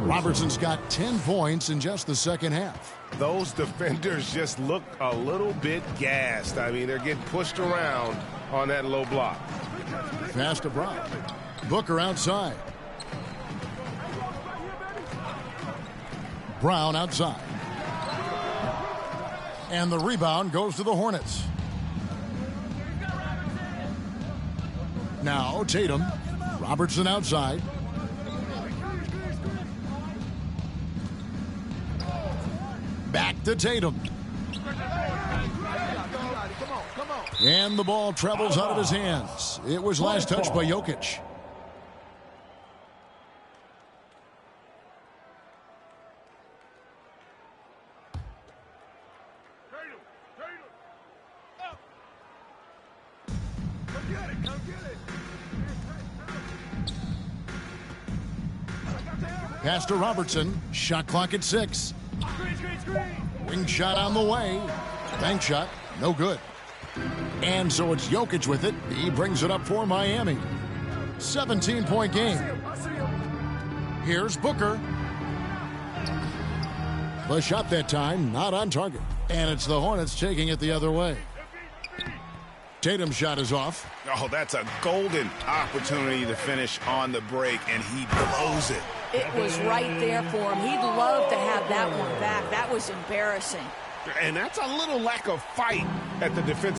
Robertson's got 10 points in just the second half. Those defenders just look a little bit gassed. I mean, they're getting pushed around on that low block. Pass to Brown. Booker outside. Brown outside. And the rebound goes to the Hornets. Now Tatum. Robertson outside. Back to Tatum. And the ball travels out of his hands. It was last touched by Jokic. Pass to Robertson. Shot clock at 6. Wing shot on the way. Bank shot. No good. And so it's Jokic with it. He brings it up for Miami. 17-point game. Here's Booker. The shot that time, not on target. And it's the Hornets taking it the other way. Tatum's shot is off. Oh, that's a golden opportunity to finish on the break, and he blows it. It was right there for him. He'd love to have that one back. That was embarrassing. And that's a little lack of fight at the defensive